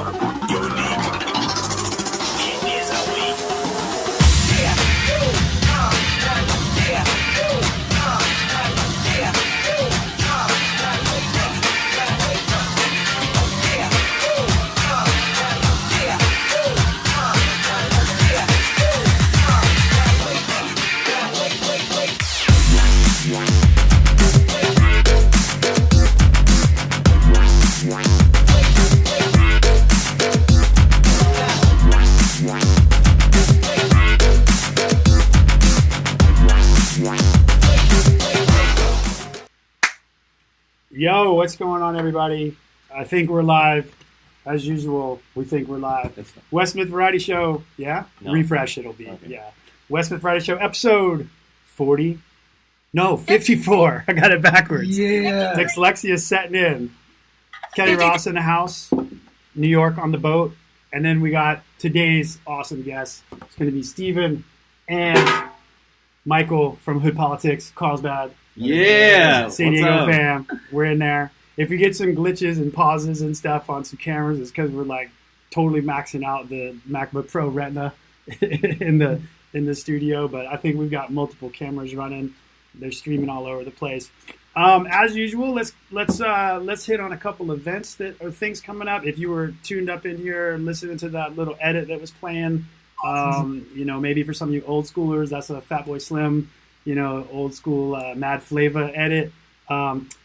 firm, unique. It is a week. Yo, what's going on, everybody? I think we're live. As usual, we think we're live. Westmouth Variety ShYo, yeah? No. Refresh, it'll be, okay. Yeah. Westmouth Variety ShYo, episode 40. No, 54. I got it backwards. Yeah. Dyslexia's setting in. Kelly Ross in the house. New York on the boat. And then we got today's awesome guest. It's going to be Steven and Michael from Hood Politics, Carlsbad. Yeah. San Diego fam. We're in there. If you get some glitches and pauses and stuff on some cameras, it's because we're like totally maxing out the MacBook Pro Retina in the studio. But I think we've got multiple cameras running. They're streaming all over the place. As usual, let's hit on a couple events that are things coming up. If you were tuned up in here listening to that little edit that was playing, maybe for some of you old schoolers, that's a Fatboy Slim, old school Mad Flava edit.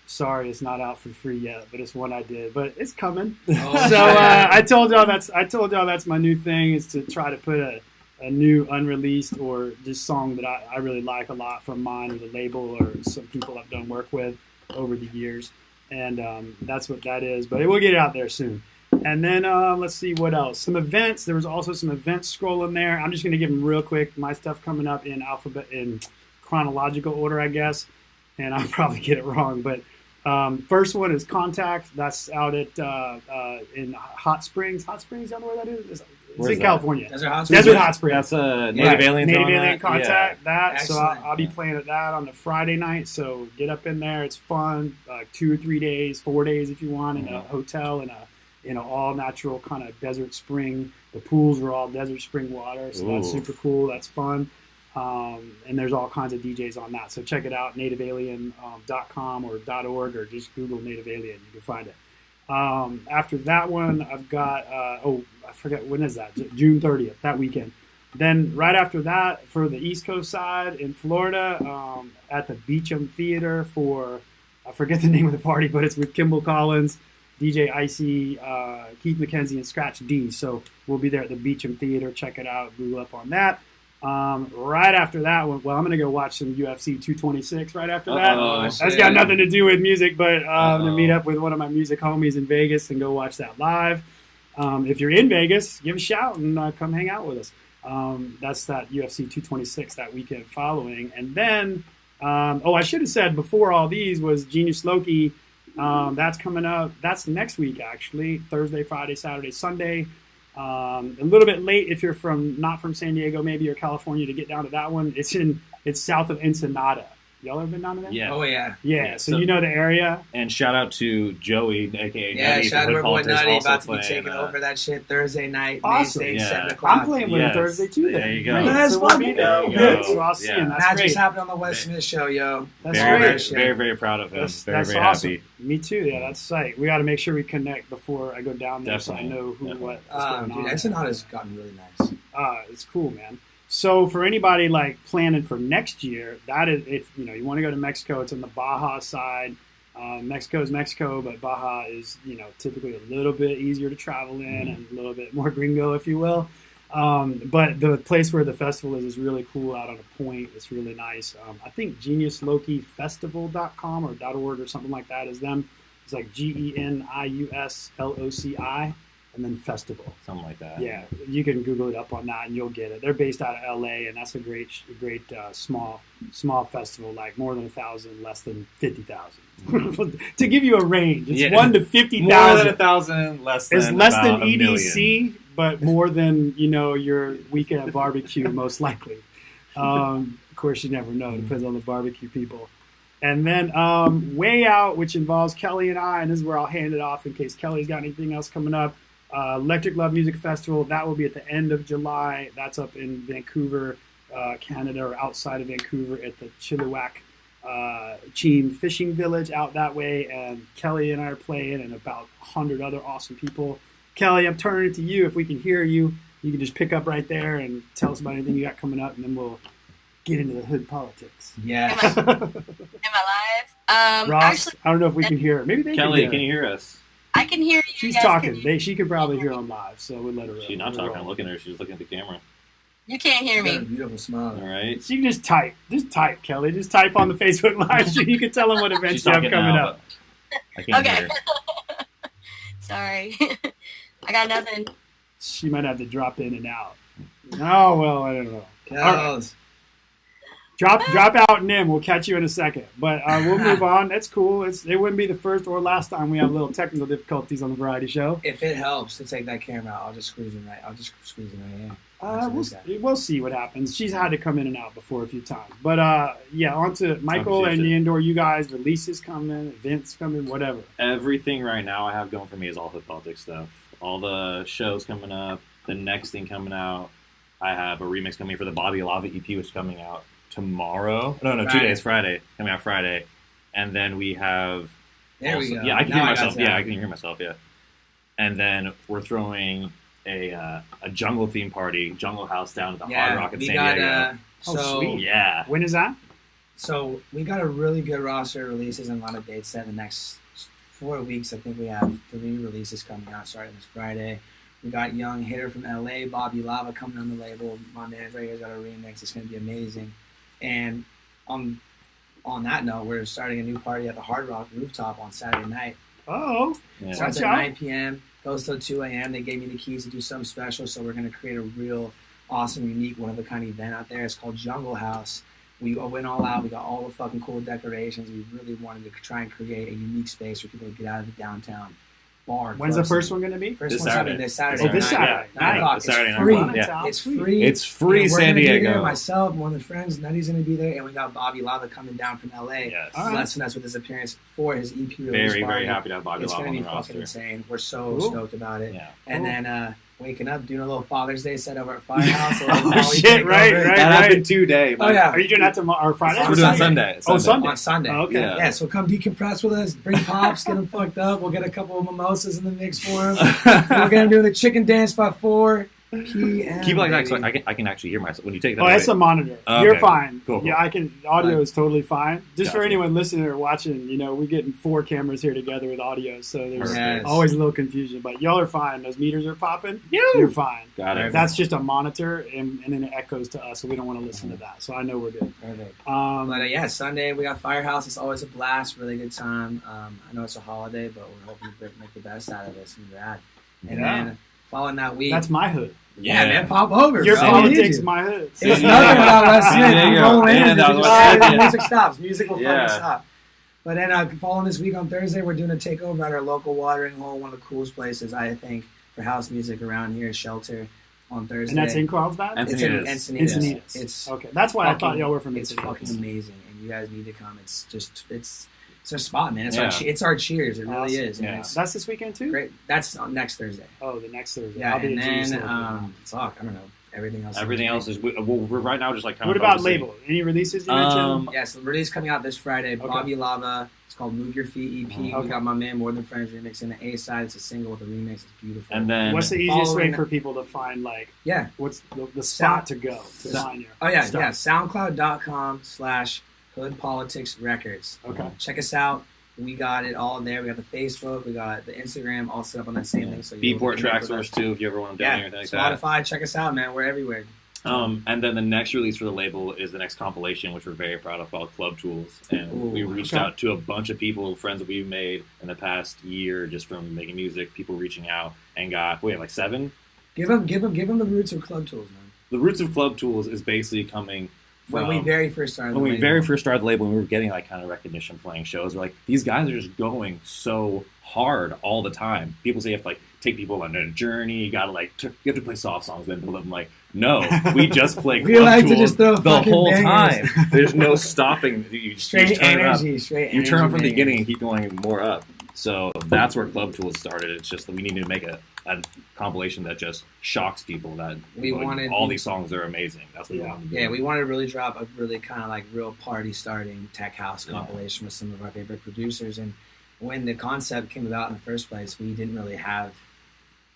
Sorry, it's not out for free yet, but it's one I did. But it's coming. I told y'all that's my new thing, is to try to put a new unreleased or just song that I really like a lot from mine or the label or some people I've done work with over the years. And that's what that is. But we'll get it out there soon. And then let's see what else. Some events. There was also some events scrolling there. I'm just going to give them real quick. My stuff coming up in chronological order, I guess. And I'll probably get it wrong. But first one is Contact. That's out at in Hot Springs. Hot Springs, you know where that is? It's in California. Desert Hot Springs. That's a Native Alien Contact. Yeah. That. Excellent. So I'll be playing at that on the Friday night. So get up in there. It's fun. 2 or 3 days, 4 days if you want, in a hotel in a all natural kind of desert spring. The pools are all desert spring water, so that's super cool. That's fun. And there's all kinds of DJs on that. So check it out, nativealien.com or .org, or just Google Native Alien. You can find it. After that one, I've got, I forget, when is that? June 30th, that weekend. Then right after that, for the East Coast side in Florida, at the Beecham Theater for, I forget the name of the party, but it's with Kimball Collins, DJ Icy, Keith McKenzie, and Scratch D. So we'll be there at the Beecham Theater. Check it out. Google up on that. Right after that one, I'm going to go watch some UFC 226 right after that. That's got nothing to do with music, but I'm going to meet up with one of my music homies in Vegas and go watch that live. If you're in Vegas, give a shout and come hang out with us. That's that UFC 226 that weekend following. And then, I should have said before all these was Genius Loki. That's coming up. That's next week, actually. Thursday, Friday, Saturday, Sunday. A little bit late if you're not from San Diego, maybe, or California, to get down to that one. It's south of Ensenada. Y'all ever been down to that? Yeah. Oh yeah. Yeah. So you know the area. And shout out to Joey, aka Nutty, shout out to our boy Nutty, about to be taking over that shit Thursday night. Awesome. Main stage, 7 o'clock. I'm playing with him Thursday too. There you go. That's so fun. So I'll see him. That's Magic's great. happening on the Westmouth show, yo. That's great. great. Very, very proud of him. Very that's awesome. Happy. Me too. Yeah, that's sight. We got to make sure we connect before I go down there, so I know what's going on. Dude, Ensenada's gotten really nice. It's cool, man. So for anybody like planning for next year, that is, if you want to go to Mexico, it's on the Baja side. Mexico is Mexico, but Baja is typically a little bit easier to travel in and a little bit more gringo, if you will. But the place where the festival is really cool, out on a point. It's really nice. I think GeniusLokiFestival.com or .org or something like that is them. It's like GENIUSLOCI. And then festival, something like that. Yeah, you can Google it up on that, and you'll get it. They're based out of LA, and that's a great small festival, like more than 1,000, less than 50,000. To give you a range, it's 1 to 50,000. More than 1,000, less than. It's less than EDC, million. But more than your weekend barbecue, most likely. Of course, you never know. It depends on the barbecue people. And then Way Out, which involves Kelly and I, and this is where I'll hand it off in case Kelly's got anything else coming up. Electric Love Music Festival, that will be at the end of July. That's up in Vancouver, Canada, or outside of Vancouver at the Chilliwack Cheam Fishing Village out that way. And Kelly and I are playing, and about 100 other awesome people. Kelly, I'm turning it to you. If we can hear you, you can just pick up right there and tell us about anything you got coming up, and then we'll get into the hood politics. Yeah. Am I live? Ross, Actually, I don't know if we can hear her. Maybe they Kelly, can can hear you her. hear us? I can hear you. She's guys talking. Can She could probably hear on live, so we'll let her. She's not talking. I'm looking at her. She's looking at the camera. You can't hear You got a me. beautiful smile. All right. She can just type. Just type, Kelly. Just type on the Facebook Live stream. You can tell them what events She's you have talking coming now, up. but I can't Okay. hear her. Sorry. I got nothing. She might have to drop in and out. Oh, well, I don't know. Kels. Drop out and in. We'll catch you in a second. But we'll move on. That's cool. It wouldn't be the first or last time we have little technical difficulties on the Variety Show. If it helps to take that camera out, I'll just squeeze it right in. We'll see what happens. She's had to come in and out before a few times. But, on to Michael and the Indoor. You guys, releases coming, events coming, whatever. Everything right now I have going for me is all hood politics stuff. All the shows coming up. The next thing coming out. I have a remix coming for the Bobby Lava EP, which is coming out tomorrow. No, 2 days. Friday. Coming out Friday. And then we have... There we go. Yeah, I can Now hear I myself. got Yeah, that. I can hear myself, yeah. And then we're throwing a jungle theme party, Jungle House down at the Hard Rock in we San got, Diego. Oh, sweet. Yeah. When is that? So we got a really good roster of releases and a lot of dates set in the next 4 weeks. I think we have 3 releases coming out starting this Friday. We got Young Hitter from LA, Bobby Lava coming on the label. My man's right here's got a remix. It's going to be amazing. And on that note, we're starting a new party at the Hard Rock rooftop on Saturday night. Oh, Yeah. Starts Watch at out. 9 p.m. Goes till 2 a.m. They gave me the keys to do something special, so we're going to create a real awesome, unique, one-of-a-kind event out there. It's called Jungle House. We went all out. We got all the fucking cool decorations. We really wanted to try and create a unique space for people to get out of the downtown bar. when's the first one going to be? First This one's happening Saturday. this Saturday. Oh, this Saturday. Yeah, 9 o'clock. This Saturday, It's 9 free. o'clock. Yeah. It's free. It's free, And we're San gonna be Diego. there. Myself, one of the friends, Nutty's going to be there, and we got Bobby Lava coming down from LA. Yes. All right. Blessing us with his appearance for his EP release Very, party. very happy to have Bobby It's Lava going on to the be fucking roster. insane. We're so Cool. stoked about it. Yeah. And Cool. then waking up, doing a little Father's Day set over at Firehouse. Oh, shit, right. That happened today. Oh, yeah. Are you doing that tomorrow or Friday? We're doing Sunday. Oh, Sunday. On Sunday. Oh, okay. Yeah. Yeah, so come decompress with us. Bring pops, get them fucked up. We'll get a couple of mimosas in the mix for them. We're going to do the chicken dance by 4 p.m. Keep it like that so baby. I can actually hear myself. When you take that Oh, away. that's a monitor. Okay. You're fine. Cool. Yeah, I can. Audio is totally fine. Just for Gotcha. anyone listening or watching, we're getting 4 cameras here together with audio, so there's Yes. always a little confusion. But y'all are fine. Those meters are popping. You're fine. Got it. That's just a monitor, and then it echoes to us, so we don't want to listen to that. So I know we're good. Perfect. But Yeah, Sunday we got Firehouse. It's always a blast, really good time. I know it's a holiday, but we're hoping to make the best out of this and rad. And Yeah. then following that week, that's my hood. yeah, man, pop over. Your bro. politics, You. my hood. It's San nothing without Les Smith. San You Diego. roll in, And you I just was say, saying- music stops. Music will Yeah. fucking stop. But then following this week on Thursday, we're doing a takeover at our local watering hole, one of the coolest places I think for house music around here, Shelter, on Thursday. And that's in Carlsbad? And- It's in Encinitas. Encinitas. Encinitas. It's Okay, that's why I thought fucking- y'all were from It's fucking Encinitas. amazing, and you guys need to come. It's a spot, man. It's Yeah. it's our cheers. It really Awesome. is. And Yeah. it's That's this weekend too? great. That's on next Thursday. Oh, the next Thursday. Yeah, I'll be and in Jerusalem. then fuck, I don't know. Everything else. Everything else is we're right now just like kind What of about focusing. label? Any releases you mentioned? Yeah, so the release coming out this Friday. Okay. Bobby Lava. It's called Move Your Feet EP. Okay. We got my man More Than Friends remix in the A side. It's a single with a remix. It's beautiful. And then What's the easiest way following- for people to find, yeah. what's the spot to go to Sound- find your Oh yeah, stuff? yeah. SoundCloud.com/Hood Politics Records. Okay. Check us out. We got it all there. We got the Facebook. We got the Instagram all set up on that same thing. So you'll Beatport connect Track with Source us. too, if you ever want to Yeah, download anything like that. Spotify. Check us out, man. We're everywhere. And then the next release for the label is the next compilation, which we're very proud of, called Club Tools. And Ooh, we reached okay. out to a bunch of people, friends that we've made in the past year, just from making music. People reaching out and we have like 7. Give them the roots of Club Tools, man. The roots of Club Tools is basically coming When from we very first started. when the we label. very first started the label, and we were getting like kind of recognition playing shows. We're like, these guys are just going so hard all the time. People say you have to like take people on a journey. You gotta you have to play soft songs then build up. I'm like, no, we just play We Club like to Tools just throw the fucking whole bangers. time. There's no stopping. You just Straight turn it up. energy, straight You turn up energy from the beginning bangers. and keep going more up. So that's where Club Tools started. It's just that we need to make a compilation that just shocks people. That all these songs are amazing. That's what we wanted to do. Yeah, we wanted to really drop a really kind of like real party starting tech house compilation with some of our favorite producers. And when the concept came about in the first place, we didn't really have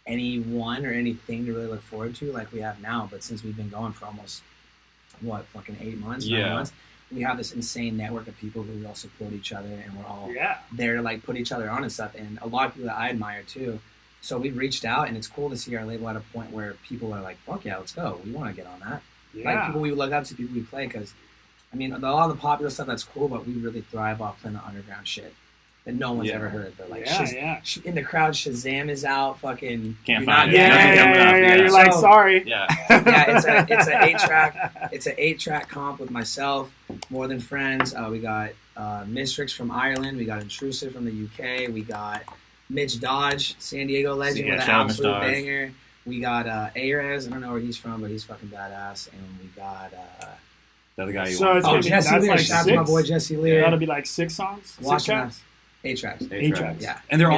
anyone or anything to really look forward to like we have now. But since we've been going for almost, 8 months, 9 months, we have this insane network of people who all support each other, and we're all there to like put each other on and stuff. And a lot of people that I admire too. So we reached out, and it's cool to see our label at a point where people are like, "Fuck yeah, let's go! We want to get on that." Yeah. Like people we look up to, people we play, because I mean, a lot of the popular stuff that's cool, but we really thrive off playing the underground shit that no one's ever heard. But like, in the crowd, Shazam is out. Fucking can't find it. Yeah. You're like, sorry. Yeah. It's an 8-track. It's an 8-track comp with myself, More Than Friends. We got Mistrix from Ireland. We got Intrusive from the UK. We got Mitch Dodge, San Diego legend, with an absolute banger. We got Ares. I don't know where he's from, but he's fucking badass. And we got the other guy. Jesse Lear. Shout out to my boy Jesse Lear. That'll be like 6 songs. 6 tracks. 8 tracks. 8 tracks. Yeah. And they're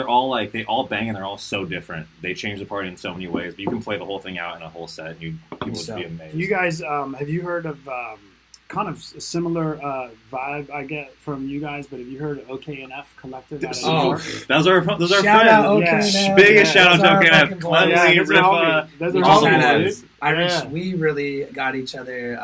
all like they all bang, and they're all so different. They change the party in so many ways. But you can play the whole thing out in a whole set, and people would be amazed. You guys, have you heard of kind of a similar vibe I get from you guys? But have you heard of OKNF Collective? Those are our friends. OKNF. Biggest shout out to OKNF. Clementi, Riffa. We really got each other.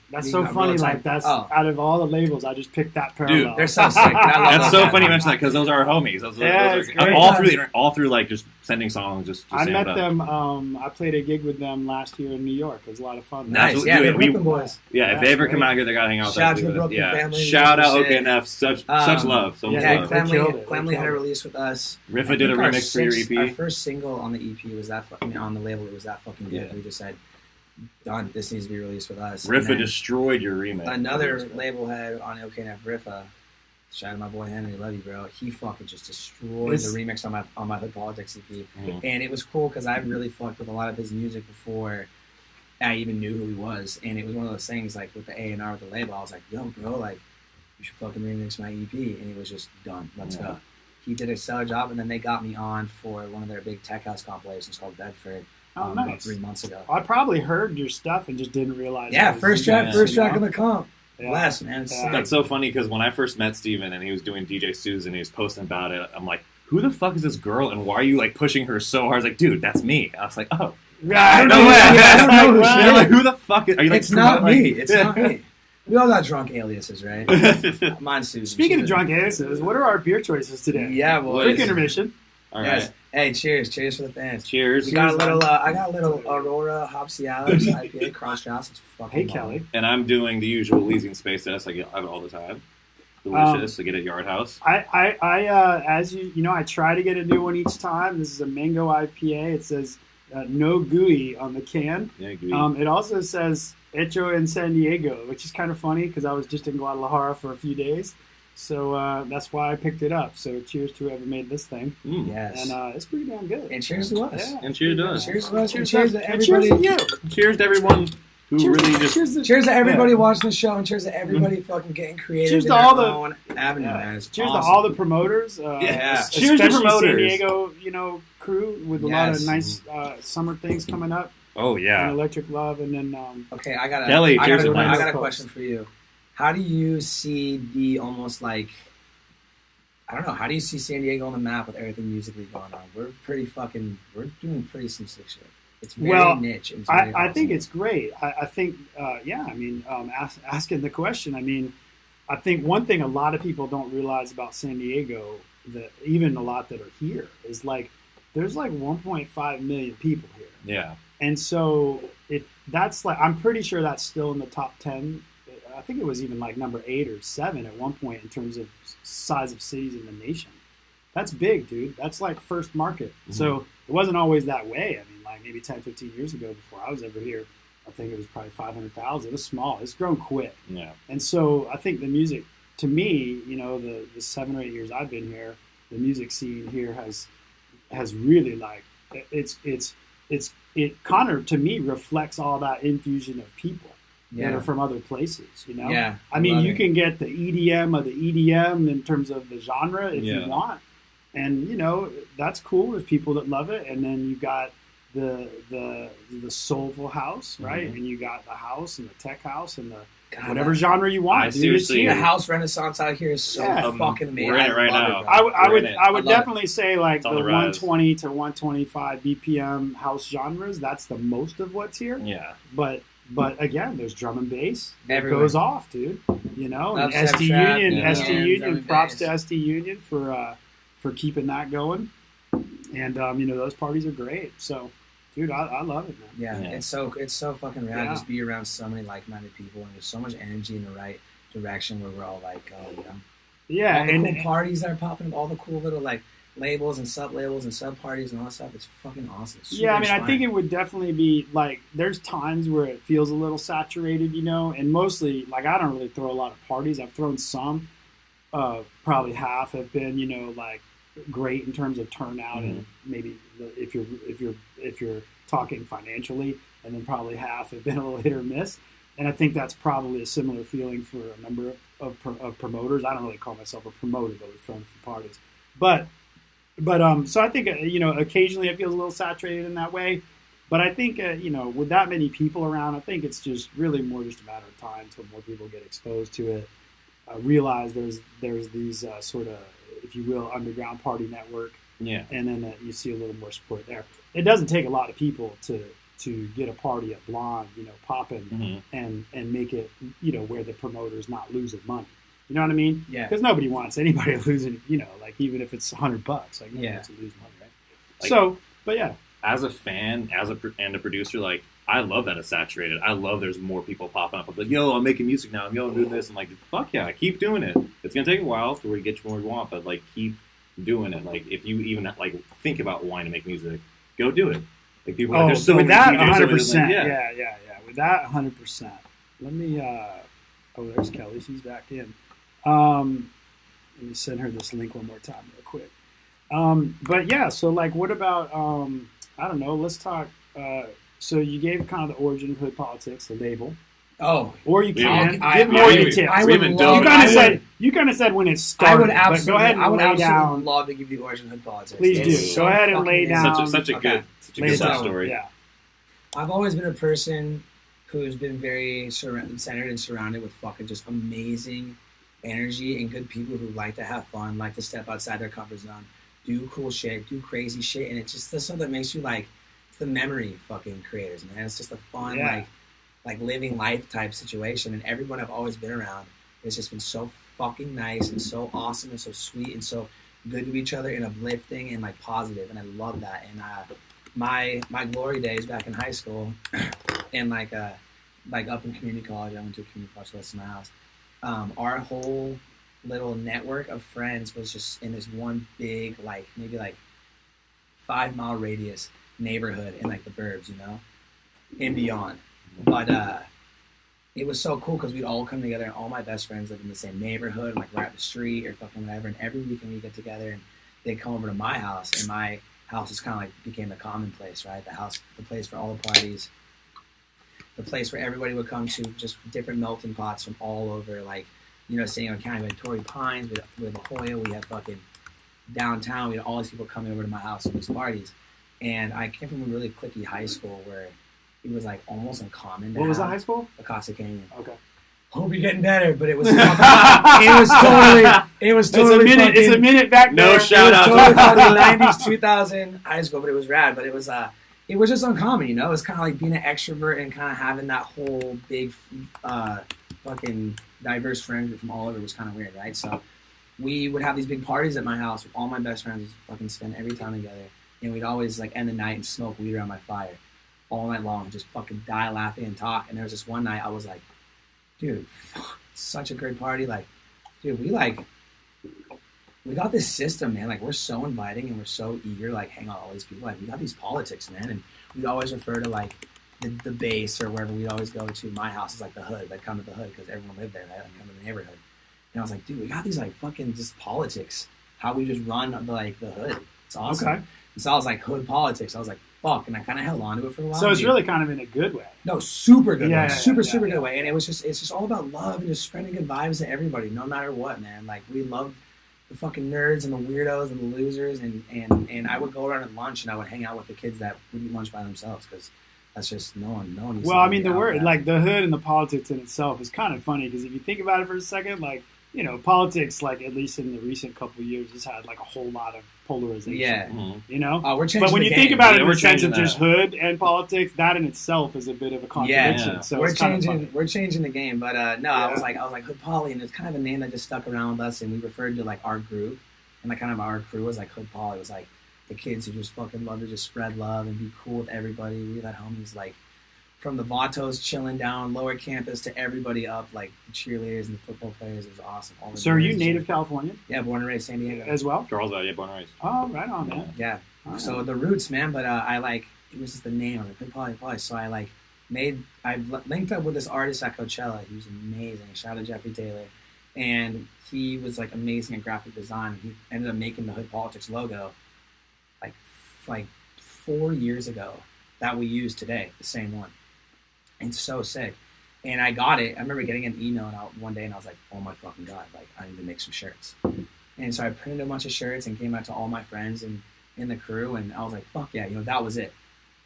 That's so funny. Like out of all the labels, I just picked that parallel. Dude, they're so sick. That's so funny you mention that, because those are our homies. Those are all through like just sending songs. Just I met them. I played a gig with them last year in New York. It was a lot of fun. Nice. They're Brooklyn boys. Yeah, if they ever come out here, they gotta hang out with us. Shout out to the Brooklyn family. Shout out OKNF. Such love. Clementi had a release with us. Riffa did a remix for your EP. Our first single on the EP was on the label. It was that fucking good. We just said, done. This needs to be released with us. Riffa destroyed your remix. Another label head on OKNF, Riffa. Shout out to my boy Henry, love you, bro. He fucking just destroyed the remix on my Hood Politics EP, and it was cool because I really fucked with a lot of his music before I even knew who he was, and it was one of those things like with the A&R with the label. I was like, yo, bro, like you should fucking remix my EP, and it was just done. Let's go. He did a stellar job, and then they got me on for one of their big tech house compilations called Bedford. Nice. About 3 months ago. I probably heard your stuff and just didn't realize. Yeah, first track on the comp. Yeah. Bless, man. That's so funny because when I first met Steven and he was doing DJ Susan and he was posting about it, I'm like, who the fuck is this girl and why are you like pushing her so hard? I was like, dude, that's me. I was like, oh. I don't know. You're like, who the fuck are you? Like, it's not me. It's not me. We all got drunk aliases, right? Mine's Susan. Speaking of drunk aliases, what are our beer choices today? Yeah, boys. Quick intermission. All right. Hey, cheers. Cheers for the fans. Cheers. We got a little, I got a little Aurora Hopsy Alex IPA cross-house. It's fucking Kelly. And I'm doing the usual Elysian Space Test. I have it all the time. Delicious. I get it at Yard House. As you know, I try to get a new one each time. This is a mango IPA. It says no gooey on the can. Yeah, gooey. It also says hecho in San Diego, which is kind of funny because I was just in Guadalajara for a few days. So that's why I picked it up. So cheers to whoever made this thing. Yes. And it's pretty damn good. And cheers to us. Yeah. And cheers to us. Cheers to us. And cheers to everybody. Cheers to you. Cheers to everyone who really just... Cheers to everybody watching the show, and cheers to everybody fucking getting creative cheers in to their all the own avenue, man. It's cheers awesome. to all the promoters. Cheers to promoters. San Diego, crew with a lot of nice summer things coming up. Oh, yeah. And Electric Love, and then... okay, I got a question for you. How do you see the almost like... I don't know. How do you see San Diego on the map with everything musically going on? We're doing pretty some sick shit. It's very niche. And I think it's great. I think, asking the question, I think one thing a lot of people don't realize about San Diego, that even a lot that are here, is like, there's like 1.5 million people here. Yeah. And so that's like, I'm pretty sure that's still in the top 10. I think it was even like number 8 or 7 at one point in terms of size of cities in the nation. That's big, dude. That's like first market. Mm-hmm. So it wasn't always that way. Like maybe 10, 15 years ago before I was ever here, I think it was probably 500,000. It was small. It's grown quick. Yeah. And so I think the music, to me, the 7 or 8 years I've been here, the music scene here has really like, it kind of, to me, reflects all that infusion of people. That are from other places, Yeah. You can get the EDM of the EDM in terms of the genre if you want, and you know that's cool. There's people that love it, and then you got the soulful house, right? Mhm. And you got the house and the tech house and the God, whatever genre you want. I dude. seriously- It's the here. house renaissance out here is so Yeah. fucking amazing. We're in it right love now. bro. I We're in would it. I would I love definitely say like It's the on the rise. 120 to 125 BPM house genres. That's the most of what's here. Yeah. But again, there's drum and bass that Everywhere. goes off, dude. You know, and Dubstep ST trap, Union, yeah. ST Drum Union. and Props bass. to ST Union for keeping that going. And you know those parties are great. So, dude, I love it, man. Yeah, Yeah. it's so fucking rad Yeah. just be around so many like-minded people, and there's so much energy in the right direction where we're all like, oh, you know, Yeah, all the and cool parties that are popping up, all the cool little like labels and sub labels and sub parties and all that stuff. It's fucking awesome. It's yeah, I mean, super I think it would definitely be like there's times where it feels a little saturated, you know, and mostly like I don't really throw a lot of parties. I've thrown some, probably half have been, you know, like great in terms of turnout and maybe if you're talking financially, and then probably half have been a little hit or miss. And I think that's probably a similar feeling for a number of promoters. I don't really call myself a promoter, but we've thrown a few parties. But so I think you know occasionally it feels a little saturated in that way. But I think you know with that many people around, I think it's just really more just a matter of time till more people get exposed to it. Realize there's these sort of, if you will, underground party network, Yeah. and then you see a little more support there. It doesn't take a lot of people to get a party at Blonde, you know, popping Mhm. and make it, you know, where the promoter's not losing money. You know what I mean? Yeah. Because nobody wants anybody losing, you know, like even if it's $100, like nobody Yeah. wants to lose money, right? Like- So, but yeah, As a fan, and a producer, like I love that it's saturated. I love there's more people popping up. I'm like, yo, I'm making music now. Yo, I'm doing this. I'm like, fuck yeah, keep doing it. It's gonna take a while for we get you where we want, but like keep doing it. Like if you even like think about wanting to make music, go do it. Like people, are like, there's so with many that, DJs, so many, 100%. like, Yeah. With that, 100%. Let me. Oh, there's Kelly. She's back in. Let me send her this link one more time, real quick. But yeah, so like, what about? I don't know. Let's talk. So you gave kind of the origin of Hood Politics, the label, Oh, or you can I- give I- more I would- details. I We would haven't love- done You kind I of would- said when it started. I would but absolutely, go ahead and I would lay absolutely down. love to give you origin Hood Politics. Please It's do. so Go ahead and fucking lay amazing. down. such a Okay. good Lay it down. story. Yeah. I've always been a person who's been very centered and surrounded with fucking just amazing energy and good people who like to have fun, like to step outside their comfort zone, do cool shit, do crazy shit, and it's just the stuff that makes you like, it's the memory fucking creators, man. It's just a fun, Yeah. like living life type situation, and everyone I've always been around has just been so fucking nice and so awesome and so sweet and so good to each other and uplifting and like positive, and I love that. And my glory days back in high school and like up in community college, I went to a community college close to my house. Our whole little network of friends was just in this one big, like maybe like 5 mile radius neighborhood in like the burbs, you know, and beyond. But it was so cool because we'd all come together, and all my best friends lived in the same neighborhood, like right up the street or fucking whatever. And every weekend we get together, and they'd come over to my house, and my house is kind of like became the common place, right? The place for all the parties, the place where everybody would come to, just different melting pots from all over, like, you know, San Diego County. We had Torrey Pines, we had La Jolla, we had fucking downtown. We had all these people coming over to my house for these parties. And I came from a really cliquey high school where it was like almost uncommon to What was that have high school? Acosta Canyon. Okay. Hope you're getting better, but it was totally It's a minute back No there. shout out. totally fucking 90s 2000 high school, but it was rad. But it was just uncommon, you know. It was kind of like being an extrovert and kind of having that whole big fucking diverse friend group from all over was kind of weird, right? So we would have these big parties at my house with all my best friends. We'd fucking spend every time together, and we'd always like end the night and smoke weed around my fire all night long, just fucking die laughing and talk. And there was this one night I was like, dude, such a great party. Like, dude, we got this system, man. Like, we're so inviting and we're so eager to like hang out with all these people. Like, we got these politics, man. And we'd always refer to like the base or wherever we'd always go to. My house is like the hood. Like, come to the hood because everyone lived there, right? Like, come to the neighborhood. And I was like, dude, we got these like fucking just politics. How we just run the hood. It's awesome. Okay. And so I was like, hood politics. I was like, fuck. And I kind of held on to it for a while. So it's dude. really kind of in a good way. No, super good Yeah, way. yeah, Super yeah. good way. And it's just all about love and just spreading good vibes to everybody, no matter what, man. Like, we love the fucking nerds and the weirdos and the losers, and I would go around at lunch and I would hang out with the kids that would eat lunch by themselves because that's just no one. Well, I mean, the word like the hood and the politics in itself is kind of funny because if you think about it for a second, like politics, like at least in the recent couple of years, has had like a whole lot of polarization. Yeah, We're changing. But when you game. think about it in we're the sense of changing just hood and politics, that in itself is a bit of a contradiction. Yeah. So we're it's kind of changing. funny. We're changing the game. But no, I was like Hood Poly, and it's kind of a name that just stuck around with us, and we referred to like our group, and like kind of our crew was like Hood Poly. It was like the kids who just fucking love to just spread love and be cool with everybody. We had homies like from the Vatos chilling down lower campus to everybody up, like the cheerleaders and the football players. It was awesome. All the So are you nerds. native Californian Yeah, born and raised San Diego. as well? Carlsbad, yeah, born and raised. Oh, right on, man. Yeah. All So right. the roots, man. But I like it was just the name of it, Hood Poly. So I like linked up with this artist at Coachella. He was amazing. Shout out to Jeffrey Taylor, and he was like amazing at graphic design. He ended up making the Hood Politics logo, like 4 years ago, that we use today, the same one. It's so sick. And I got it. I remember getting an email one day, and I was like, "Oh my fucking god! Like, I need to make some shirts." And so I printed a bunch of shirts and came out to all my friends and in the crew, and I was like, "Fuck yeah!" That was it.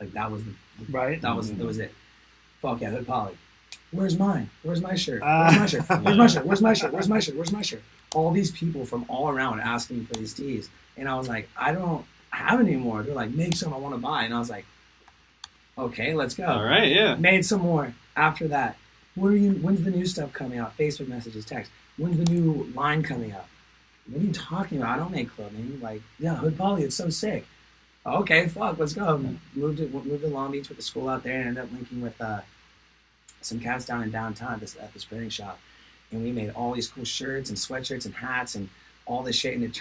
Like that was Right. that was it. Fuck yeah, Hood Poly. Where's mine? Where's my shirt? Where's my shirt? Where's my shirt? Where's my shirt? Where's my shirt? Where's my shirt? All these people from all around asking me for these tees, and I was like, I don't have any more. They're like, make some. I want to buy, and I was like, okay, let's go. All right, yeah. Made some more. After that, when's the new stuff coming out? Facebook messages, text. When's the new line coming out? What are you talking about? I don't make clothing. Like, yeah, Hood Poly, it's so sick. Okay, fuck, let's go. Moved to Long Beach with the school out there and ended up linking with some cats down in downtown at this printing shop. And we made all these cool shirts and sweatshirts and hats and all this shit. And it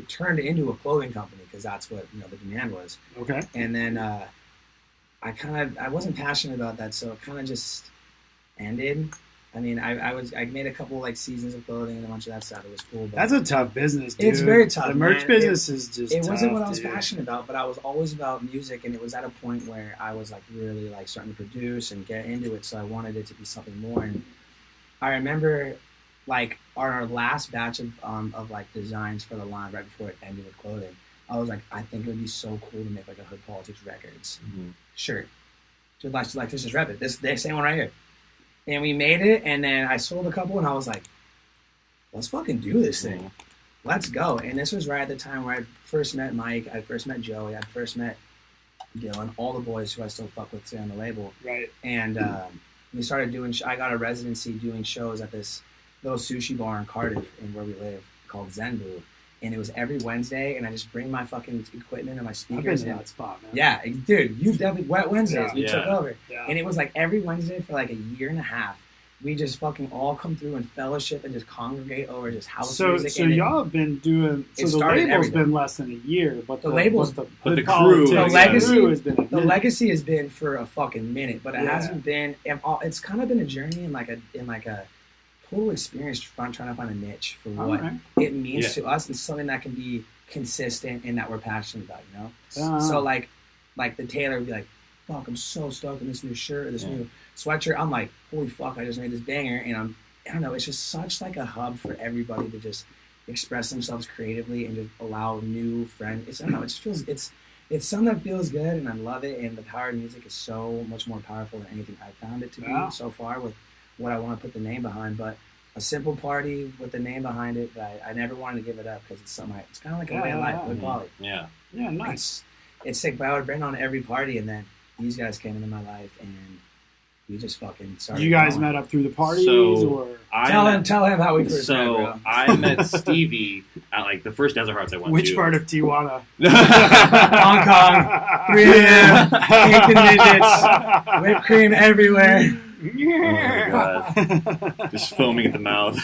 turned into a clothing company because that's what the demand was. Okay. And then I wasn't passionate about that, so it kind of just ended. I mean, I made a couple like seasons of clothing and a bunch of that stuff. It was cool. But That's a tough business, dude. It's very tough. The merch man. business is just It wasn't tough, what I was dude. passionate about, but I was always about music, and it was at a point where I was like really like starting to produce and get into it, so I wanted it to be something more. And I remember like our last batch of like designs for the line right before it ended with clothing. I was like, I think it would be so cool to make like a Hood Politics Records shirt. Just like this is rep it. This same one right here. And we made it, and then I sold a couple, and I was like, let's fucking do this thing. Let's go. And this was right at the time where I first met Mike, I first met Joey, I first met Dylan, all the boys who I still fuck with today on the label. Right. And we started doing, I got a residency doing shows at this little sushi bar in Cardiff, in where we live, called Zenbu. And it was every Wednesday, and I just bring my fucking equipment and my I've been speakers to in. that spot, man. Yeah, dude, you definitely, Wet Wednesdays, we Yeah. took over. Yeah. And it was like every Wednesday for like a year and a half. We just fucking all come through and fellowship and just congregate over just house So music. so and y'all have been doing. It So the started label's everything. been less than a year, but The label's- but but the Hood crew- Politics, The legacy- crew has been a the minute. legacy has been for a fucking minute, but it Yeah. hasn't been. It's kind of been a journey in like a total experience trying to find a niche for All what right. it means Yeah. to us and something that can be consistent and that we're passionate about. Uh-huh. So like the Taylor would be like, "Fuck, I'm so stoked on this new shirt, or this new sweatshirt." I'm like, "Holy fuck, I just made this banger!" And I don't know, it's just such like a hub for everybody to just express themselves creatively and just allow new friends. I don't know, it just feels it's something that feels good, and I love it. And the power of music is so much more powerful than anything I found it to Yeah. be so far with what I want to put the name behind. But a simple party with the name behind it, but I never wanted to give it up because it's something. It's kind of like a way of life, Yeah. Hood Poly. Yeah. Yeah, nice. It's sick, but I would bring on every party, and then these guys came into my life, and we just fucking started. You guys going. met up through the parties, So- or Tell him how we first met, So bro. I met Stevie at like the first Desert Hearts I went which to. part of Tijuana? Hong Kong, 3 a.m., cake and midgets, whipped cream everywhere. Oh my god. Just foaming at the mouth.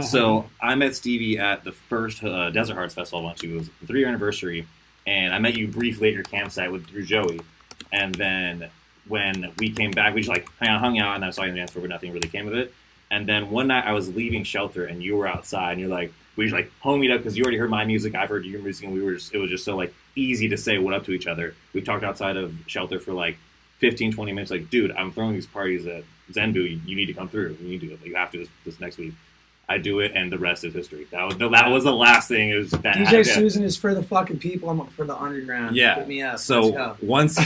So I met Stevie at the first Desert Hearts Festival I went to. It was the 3-year anniversary, and I met you briefly at your campsite through Joey. And then when we came back, we just like hung out, and I saw you on the dance floor, but nothing really came of it. And then one night I was leaving shelter, and you were outside, and you're like, we just like homied up because you already heard my music, I've heard your music, and it was just so like easy to say what up to each other. We talked outside of shelter for like 15, 20 minutes, like, dude, I'm throwing these parties at Zenbu. You need to come through. You need to. Like, you have to this next week. I do it, and the rest is history. That was the last thing. It was that. DJ Susan is for the fucking people. I'm for the underground. Yeah. Hit me up. Let's So go. once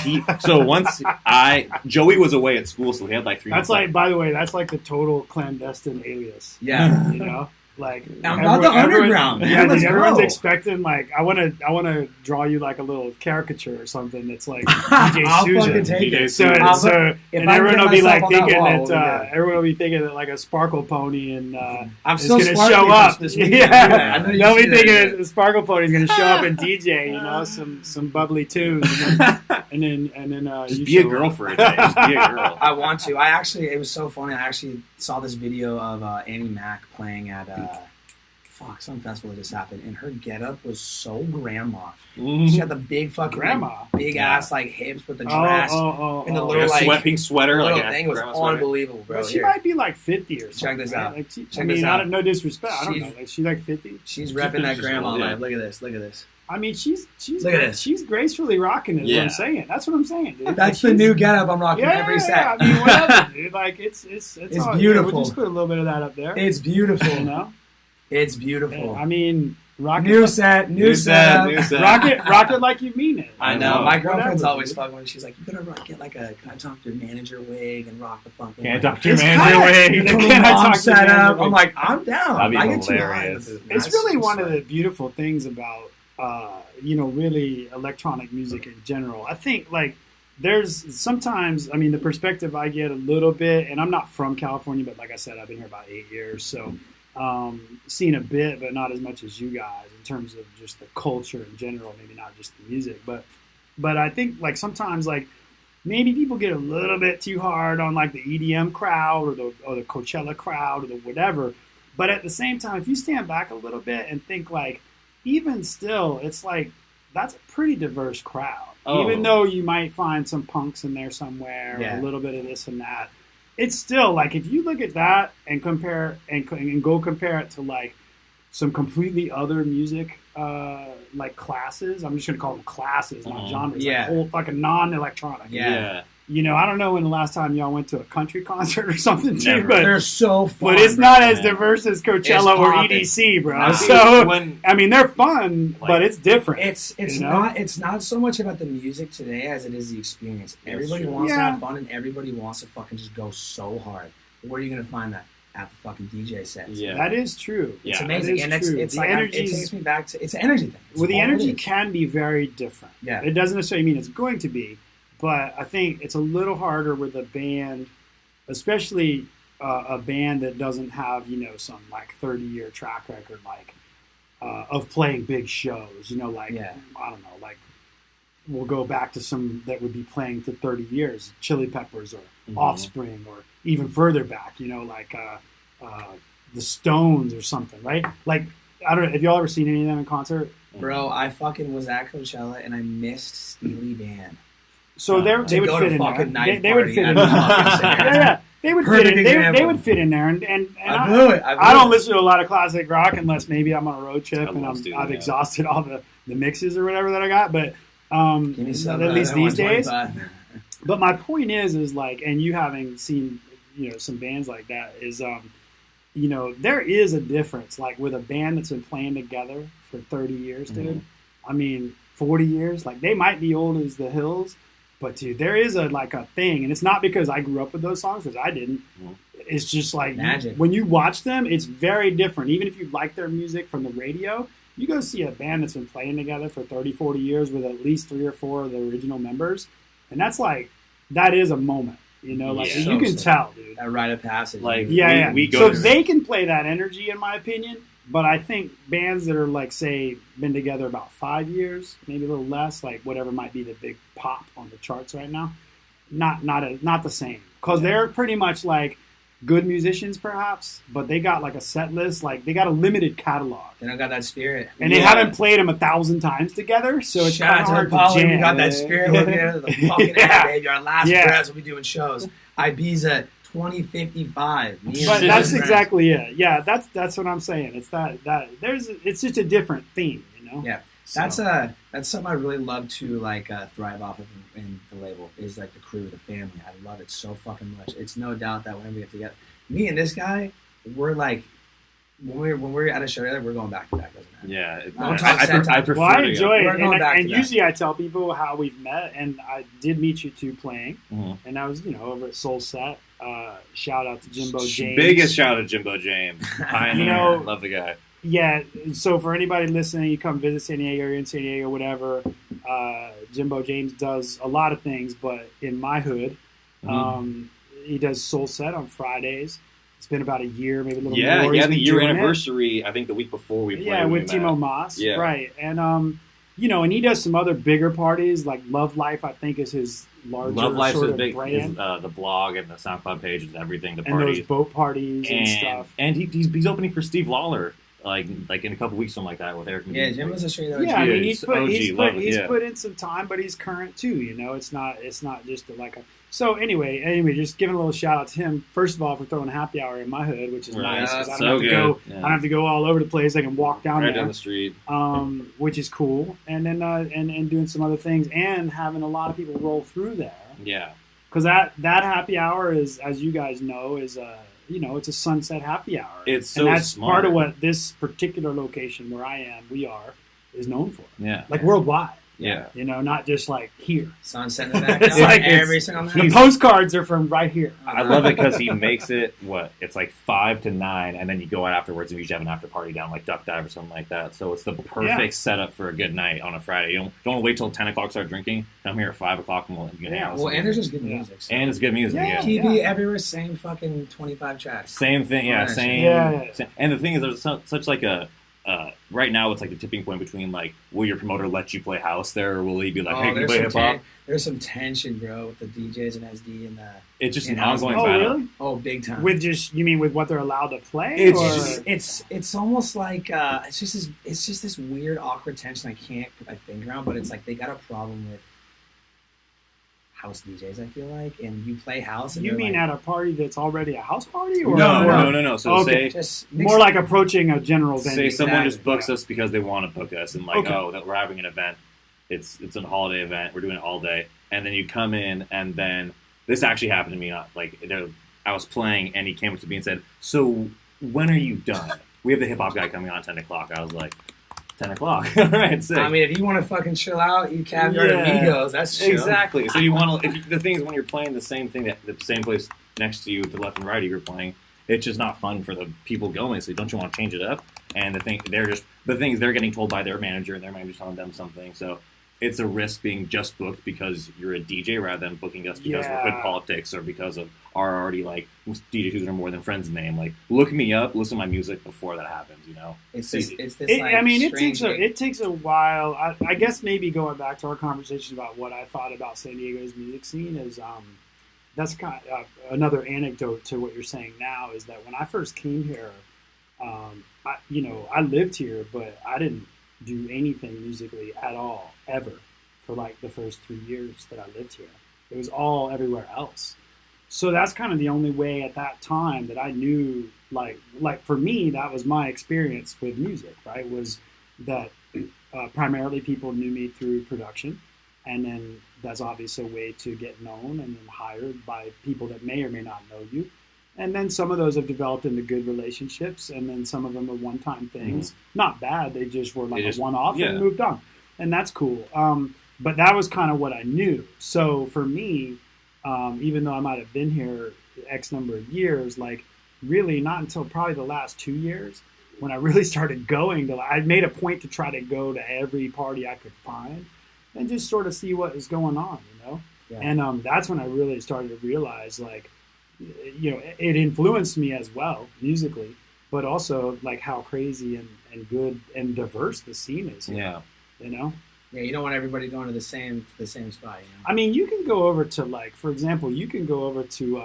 Joey was away at school, so we had like 3 months. That's like, by the way, that's like the total clandestine alias. Yeah. You know, like I'm not the underground. Yeah, Let's dude, everyone's go. expecting like I want to draw you like a little caricature or something that's like DJ I'll Susan. fucking take DJ it. So, Susan. so if and I everyone get will be like myself on that thinking wall, that we'll be everyone will be thinking that like a sparkle pony and I'm is still going to sparkly show up. this weekend. Yeah, I know you they'll be see that, thinking yeah. that the sparkle pony is going to show up and DJ, you know, some bubbly tunes, and then Just you be a show girl up. for a day. Just be a girl. I want to. It was so funny. I actually saw this video of Annie Mac playing at some festival that just happened, and her getup was so grandma. She had the big fucking Grandma. big Yeah. ass like hips with the dress and the Like little a like pink sweater, little like a thing. It was grandma sweater. unbelievable, bro. But she Here. might be like 50 or something. Check this right? out. Like Check this out. no disrespect. I don't She's- know. Like she like 50. She's repping that She's grandma old, yeah. life. Look at this. Look at this. I mean, she's Look at this. she's gracefully rocking it. Is what Yeah. I'm saying. That's what I'm saying, dude. That's Like, the new she's- getup I'm rocking Yeah, every set. I mean, whatever, dude. Like it's all, beautiful. We'll just put a little bit of that up there. It's beautiful. You know. It's beautiful. I mean, rock New it, set, new New set, setup. new set. rock it like you mean it. I I know. know. My girlfriend's Whatever, always dude. fucking with me. She's like, you gotta get like a, can I talk to your manager wig and rock the fucking Can't like, talk to your It's manager kinda- way. Can total I mom talk to your setup. manager I'm wig? like, I'm down. That'd be I get hilarious. you It's really one of the beautiful things about really electronic music in general. I think like there's sometimes, I mean, the perspective I get a little bit, and I'm not from California, but like I said, I've been here about 8 years, so seen a bit, but not as much as you guys in terms of just the culture in general, maybe not just the music, but I think like sometimes like maybe people get a little bit too hard on like the EDM crowd or the Coachella crowd or the whatever. But at the same time, if you stand back a little bit and think like, even still, it's like that's a pretty diverse crowd. Oh. Even though you might find some punks in there somewhere, Yeah. a little bit of this and that, it's still like if you look at that and compare and go compare it to like some completely other music like classes. I'm just gonna call them classes, not genres. Yeah. Like whole fucking non-electronic. Yeah. You know, I don't know when the last time y'all went to a country concert or something too, Never. but They're so fun. it's not bro. as diverse as Coachella or poppin'. EDC, bro. No. So when I mean, they're fun, Like, but it's different. It's You know? it's not so much about the music today as it is the experience. That's Everybody true. wants to Yeah. have fun and everybody wants to fucking just go so hard. Where are you gonna find that? At the fucking DJ sets. yeah, That is true. It's Yeah. amazing, That is and it's true. it's The like it energy's- takes me back to it's an energy thing. It's Well, the all it energy is. can be very different. Yeah. It doesn't necessarily mean it's going to be, but I think it's a little harder with a band, especially a band that doesn't have, some like 30-year track record, like of playing big shows. Like Yeah. I don't know, like we'll go back to some that would be playing for 30 years, Chili Peppers or Mhm. Offspring, or even further back, like the Stones or something, right? Like I don't know. Have y'all ever seen any of them in concert? Bro, I fucking was at Coachella and I missed Steely Dan. So they To would go fit to in there. fucking night They would party fit in at there. the fucking center. Yeah. They would fit Perfect in. They example. would fit in there, and I blew it. I don't listen to a lot of classic rock unless maybe I'm on a road trip I and love Steely I've Dan. exhausted all the mixes or whatever that I got. But Give me some, at least these days. 125. But my point is like, and you having seen some bands like that is there is a difference. Like with a band that's been playing together for 30 years, dude. Mhm. I mean, 40 years. Like they might be old as the hills, but dude, there is a thing, and it's not because I grew up with those songs, because I didn't. Mhm. It's just like Magic. when you watch them, it's very different. Even if you like their music from the radio, you go see a band that's been playing together for 30, 40 years with at least 3 or 4 of the original members, and that is a moment. Like Yeah. you can So tell, dude. That rite of passage. Like, Yeah. we go So to- they can play that energy, in my opinion. But I think bands that are like, say, been together about 5 years, maybe a little less, like whatever might be the big pop on the charts right now, not the same, because they're pretty much like good musicians, perhaps, but they got like a set list, like they got a limited catalog, They don't got that spirit. and they Yeah. haven't played them 1,000 times together, so it's Shout kind out of to hard Apollo. to We jam. got that spirit. We're here to the fucking Yeah. end, baby. Our last Yeah. breaths will be doing shows. Ibiza 2055. Me and But my that's friends. exactly it. Yeah, that's what I'm saying. It's it's just a different theme, Yeah. So- That's something I really love to thrive off of in the label is like the crew, the family. I love it so fucking much. It's no doubt that whenever we get together, me and this guy, we're like when we're at a show together, we're going back to back, doesn't it? Yeah, Don't talk set I time. prefer. Well, I to go. enjoy We're it, going back and to that. usually I tell people how we've met, and I did meet you two playing, Mhm. and I was over at Soul Set. Shout out to Jimbo James. Biggest shout out to Jimbo James. Pioneer. Love the guy. Yeah, so for anybody listening, you come visit San Diego, you're in San Diego, whatever. Jimbo James does a lot of things, but in my hood, he does Soul Set on Fridays. It's been about a year, maybe a little more. Yeah, He's the been year doing it. anniversary. I think the week before we played. Yeah, when with we met. Timo Moss, Yeah. right? And and he does some other bigger parties, like Love Life. I think is his larger Love Life's sort his of big, brand, the blog and the SoundCloud page and everything. The and those parties boat parties and stuff. and he's opening for Steve Lawler like in a couple weeks, something like that with Eric. Yeah, Jim was a straight OG. Yeah, I mean He's OG, he's yeah. put in some time, but he's current too. It's not just like a. So anyway, just giving a little shout out to him. First of all, for throwing happy hour in my hood, which is Right. nice because I So don't have to good. go. Yeah. I don't have to go all over the place. I can walk down right there, down the street. which is cool. And then and doing some other things and having a lot of people roll through there. Yeah, Because that happy hour is, as you guys know, is it's a sunset happy hour. It's so and that's smart. part of what this particular location where we are, is known for. yeah, Like worldwide. yeah. Not just like here. Sunset in the back. It's like every single night. The postcards are from right here. I love it because he makes it it's like 5 to 9, and then you go out afterwards and you usually have an after party down like Duck Dive or something like that. So it's the perfect setup for a good night on a Friday. You don't want to wait till 10 o'clock to start drinking. Come here at 5 o'clock and you can hang out with Well, and someone. there's just good music. So. And it's good music. Yeah. Yeah, TV everywhere, same fucking 25 tracks. same thing. Yeah, Nice. same. Yeah. same. And the thing is, there's such like a. Right now, it's like the tipping point between like, will your promoter let you play house there, or will he be like, hey, can you play hip hop? There's some tension, bro, with the DJs and SD and the. It's just an in-house. ongoing Oh, battle. really? Oh, big time. You mean with what they're allowed to play? It's or? just- It's almost like it's just this weird awkward tension I can't put my finger on, but it's like they got a problem with house DJs. I feel like, and you play house. And You they're mean like, at a party that's already a house party, or No. So Okay. just more like approaching a general venue? say someone Exactly. just books us because they want to book us, and like, Okay. oh, that we're having an event. It's a holiday event. We're doing it all day, and then you come in, and then this actually happened to me. I was playing, and he came up to me and said, "So when are you done? We have the hip hop guy coming on at 10 o'clock." I was like, 10 o'clock. All right, sick. I mean, if you want to fucking chill out, you caviar Yeah. amigos. That's chill. Exactly. So you want to. The thing is, when you're playing the same thing, the same place next to you, to left and right, you're playing. It's just not fun for the people going. So don't you want to change it up? And the thing is, they're getting told by their manager, and their manager's telling them something. So it's a risk being just booked because you're a DJ rather than booking us because Yeah. of Hood Politics or because of our already like DJs who are more than friends name. Like, look me up, listen to my music before that happens. It's this. It takes a while. I guess maybe going back to our conversation about what I thought about San Diego's music scene is that's kind of another anecdote to what you're saying now. Is that when I first came here, I lived here, but I didn't do anything musically at all ever for like the first 3 years that I lived here. It was all everywhere else. So that's kind of the only way at that time that I knew, like for me, that was my experience with music, right? Was that primarily people knew me through production, and then that's obviously a way to get known and then hired by people that may or may not know you. And then some of those have developed into good relationships, and then some of them are one-time things. Not bad, they just were like a one-off and moved on. And that's cool. But that was kind of what I knew. So for me, even though I might have been here X number of years, like really not until probably the last 2 years when I really started going to, I made a point to try to go to every party I could find and just sort of see what is going on, Yeah. And that's when I really started to realize, like, it influenced me as well musically, but also like how crazy and good and diverse the scene is here, Yeah. Yeah, you don't want everybody going to the same spot. I mean, you can go over to, like, for example, you can go over to,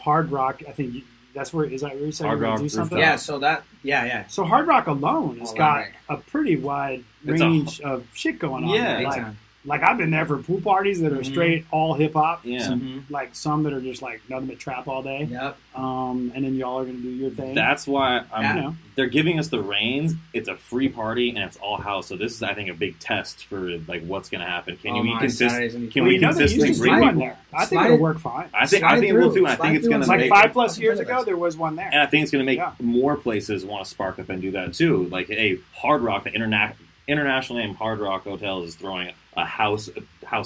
Hard Rock. I think that's where, is that where you said Hard you're going Rock to do something? Yeah, so yeah. So Hard Rock alone has got Elaborate. a pretty wide It's range of shit going on. Yeah. Like, Big time. like I've been there for pool parties that are straight all hip hop. Yeah. Like some that are just like nothing but trap all day. Yep. And then y'all are gonna do your thing. That's why you know. they're giving us the reins. It's a free party and it's all house. So this is, I think, a big test for like what's going to happen. Can we consistently bring one people? there? I think it'll work fine. I think it will too. And I think it's going to like make 5+ years ago there was one there, and I think it's going to make more places want to spark up and do that too. Like Hard Rock, the international name Hard Rock Hotel is throwing a house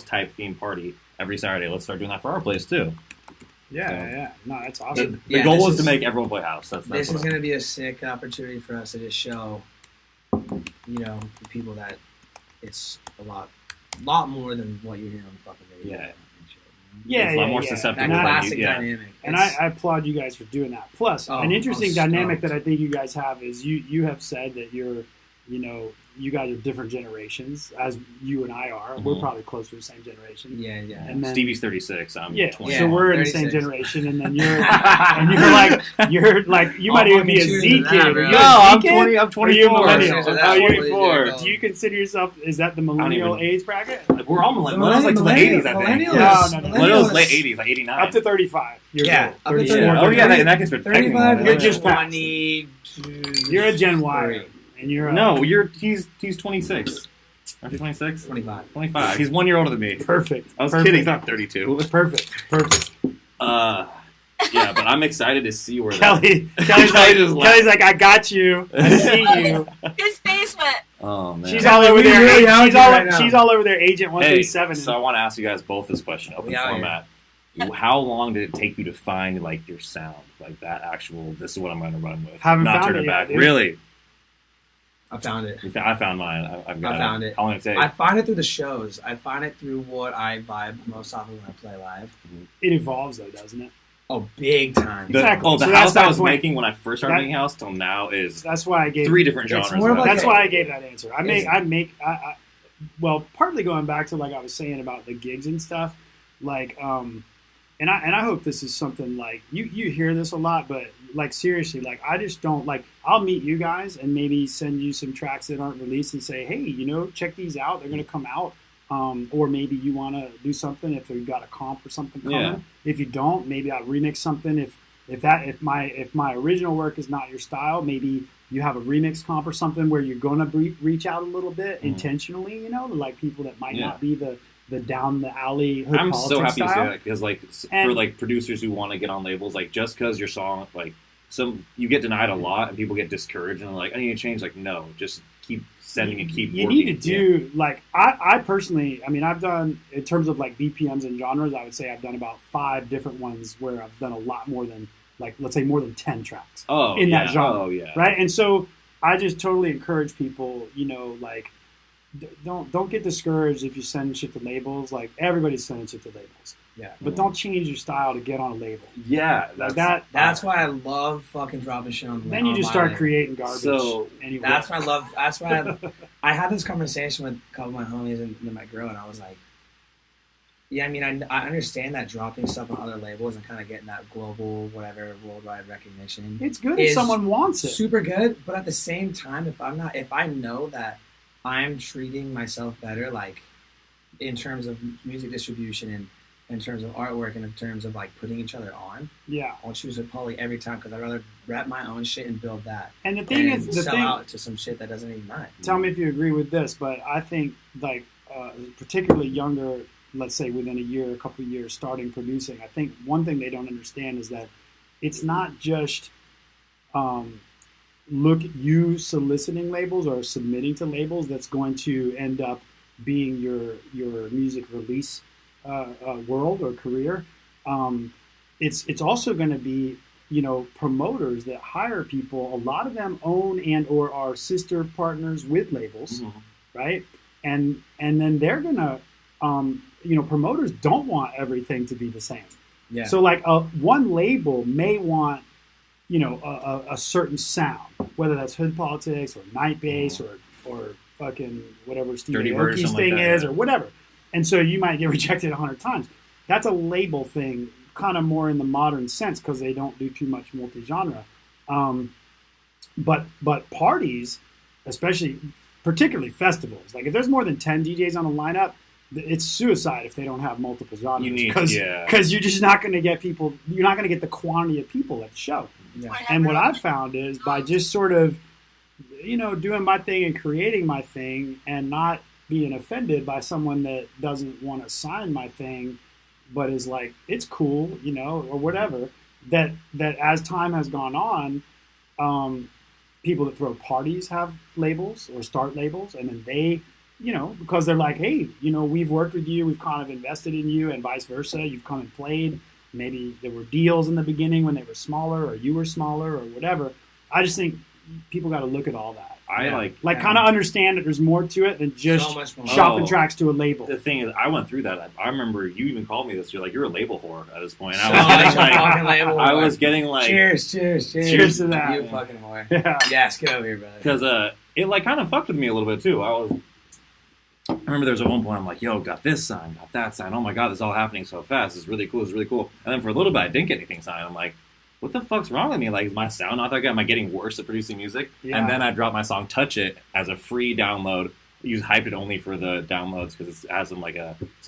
type theme party every Saturday. Let's start doing that for our place too. Yeah. No, that's awesome. The goal is to make everyone play house. This is going to be a sick opportunity for us to just show, the people that it's a lot more than what you're hearing on the fucking radio. Yeah, it's a lot more susceptible. That classic dynamic. And I applaud you guys for doing that. Plus, an interesting dynamic that I think you guys have is you have said that you're, you guys are different generations, as you and I are. We're probably close to the same generation. Yeah. And then, Stevie's 36. I'm 20. So we're in the same generation, and then you're like you might even be a Z kid. No, I'm 20. I'm 24. You're millennial. Oh, you're 24. Do you consider yourself? Is that the millennial age bracket? We're all millennials. Like to the 80s, I think. No. Millennials late 80s, like 89. Up to 35. You're yeah. Up to 34. Oh yeah, and that gets for 35. You're just 22. You're a Gen Y. And you're he's 26. Are you 26? 25. 25. He's 1 year older than me. Perfect. I was kidding. He's not 32. Perfect. Yeah, but I'm excited to see where Kelly's like, I got you. I see you. His face went. Oh man. She's all over there. She's all over there. Agent 137. So I want to ask you guys both this question. Open format. How long did it take you to find like your sound, like that actual? This is what I'm going to run with. Haven't not found turn it back. yet, dude. Really? I found it. I found mine. I found it. How long did it take? I find it through the shows. I find it through what I vibe most often when I play live. It evolves though, doesn't it? Oh, big time. Exactly. The house I was making when I first started making house till now is that's why I gave 3 different genres. That's why I gave that answer. Well, partly going back to like I was saying about the gigs and stuff, like and I hope this is something like you hear this a lot, but like seriously, like I just don't like. I'll meet you guys and maybe send you some tracks that aren't released and say, hey, check these out. They're gonna come out. Or maybe you want to do something if you've got a comp or something coming. Yeah. If you don't, maybe I'll remix something. If my original work is not your style, maybe you have a remix comp or something where you're gonna reach out a little bit intentionally, to like people that might not be the down the alley hood I'm politics so happy style. to say that because for like producers who want to get on labels, like just because your song like you get denied a lot and people get discouraged and they're like, I need to change. Like no, just keep sending and keep working. You need to do like I personally, I've done in terms of like BPMs and genres, I would say I've done about 5 different ones where I've done a lot more than like let's say more than 10 tracks in that genre. Oh yeah. Right. And so I just totally encourage people, like don't get discouraged if you send shit to labels. Like everybody's sending shit to labels. Yeah. But don't change your style to get on a label. Yeah. That's why I love fucking dropping shit on. Then you just start creating garbage. So anyway. That's what I love. That's why I had this conversation with a couple of my homies and my girl, and I was like, yeah, I understand that dropping stuff on other labels and kind of getting that global, whatever, worldwide recognition. It's good if someone wants it. Super good, but at the same time, if I know that I'm treating myself better, like in terms of music distribution and in terms of artwork and in terms of like putting each other on, I'll choose with Pauly every time because I'd rather rap my own shit and build that. And the thing is, sell out to some shit that doesn't even matter. Tell me if you agree with this, but I think like particularly younger, let's say within a couple of years starting producing, I think one thing they don't understand is that it's not just you soliciting labels or submitting to labels that's going to end up being your music release world or career. It's also going to be promoters that hire people. A lot of them own and or are sister partners with labels, right? And then they're gonna promoters don't want everything to be the same. Yeah. So like one label may want a certain sound, whether that's Hood Politics or Night Bass or fucking whatever Steve Aoki's thing is or whatever. And so you might get rejected 100 times. That's a label thing, kind of more in the modern sense because they don't do too much multi-genre. But parties, particularly festivals, like if there's more than 10 DJs on a lineup, it's suicide if they don't have multiple genres. You need- because yeah. you're just not going to get people. You're not going to get the quantity of people at the show. Yeah. And what I've found is by just sort of, doing my thing and creating my thing and not being offended by someone that doesn't want to sign my thing, but is like, it's cool, or whatever, that as time has gone on, people that throw parties have labels or start labels, and then they, because they're like, hey, we've worked with you, we've kind of invested in you, and vice versa. You've come and played. Maybe there were deals in the beginning when they were smaller or you were smaller or whatever. I just think people got to look at all that. I kind of understand that there's more to it than just So much more. shopping tracks to a label. The thing is, I went through that. I remember you even called me this. You're like, you're a label whore at this point. And I was getting like, cheers. Cheers to that. You fucking whore. Yeah. Yes, get over here, brother. because it like kind of fucked with me a little bit too. I remember there was at one point I'm like, yo, got this sign, got that sign. Oh my god, this is all happening so fast. It's really cool. It's really cool. And then for a little bit, I didn't get anything signed. I'm like, what the fuck's wrong with me? Like, is my sound not that good? Am I getting worse at producing music? Yeah. And then I dropped my song "Touch It" as a free download. Use Hyped It only for the downloads because it has some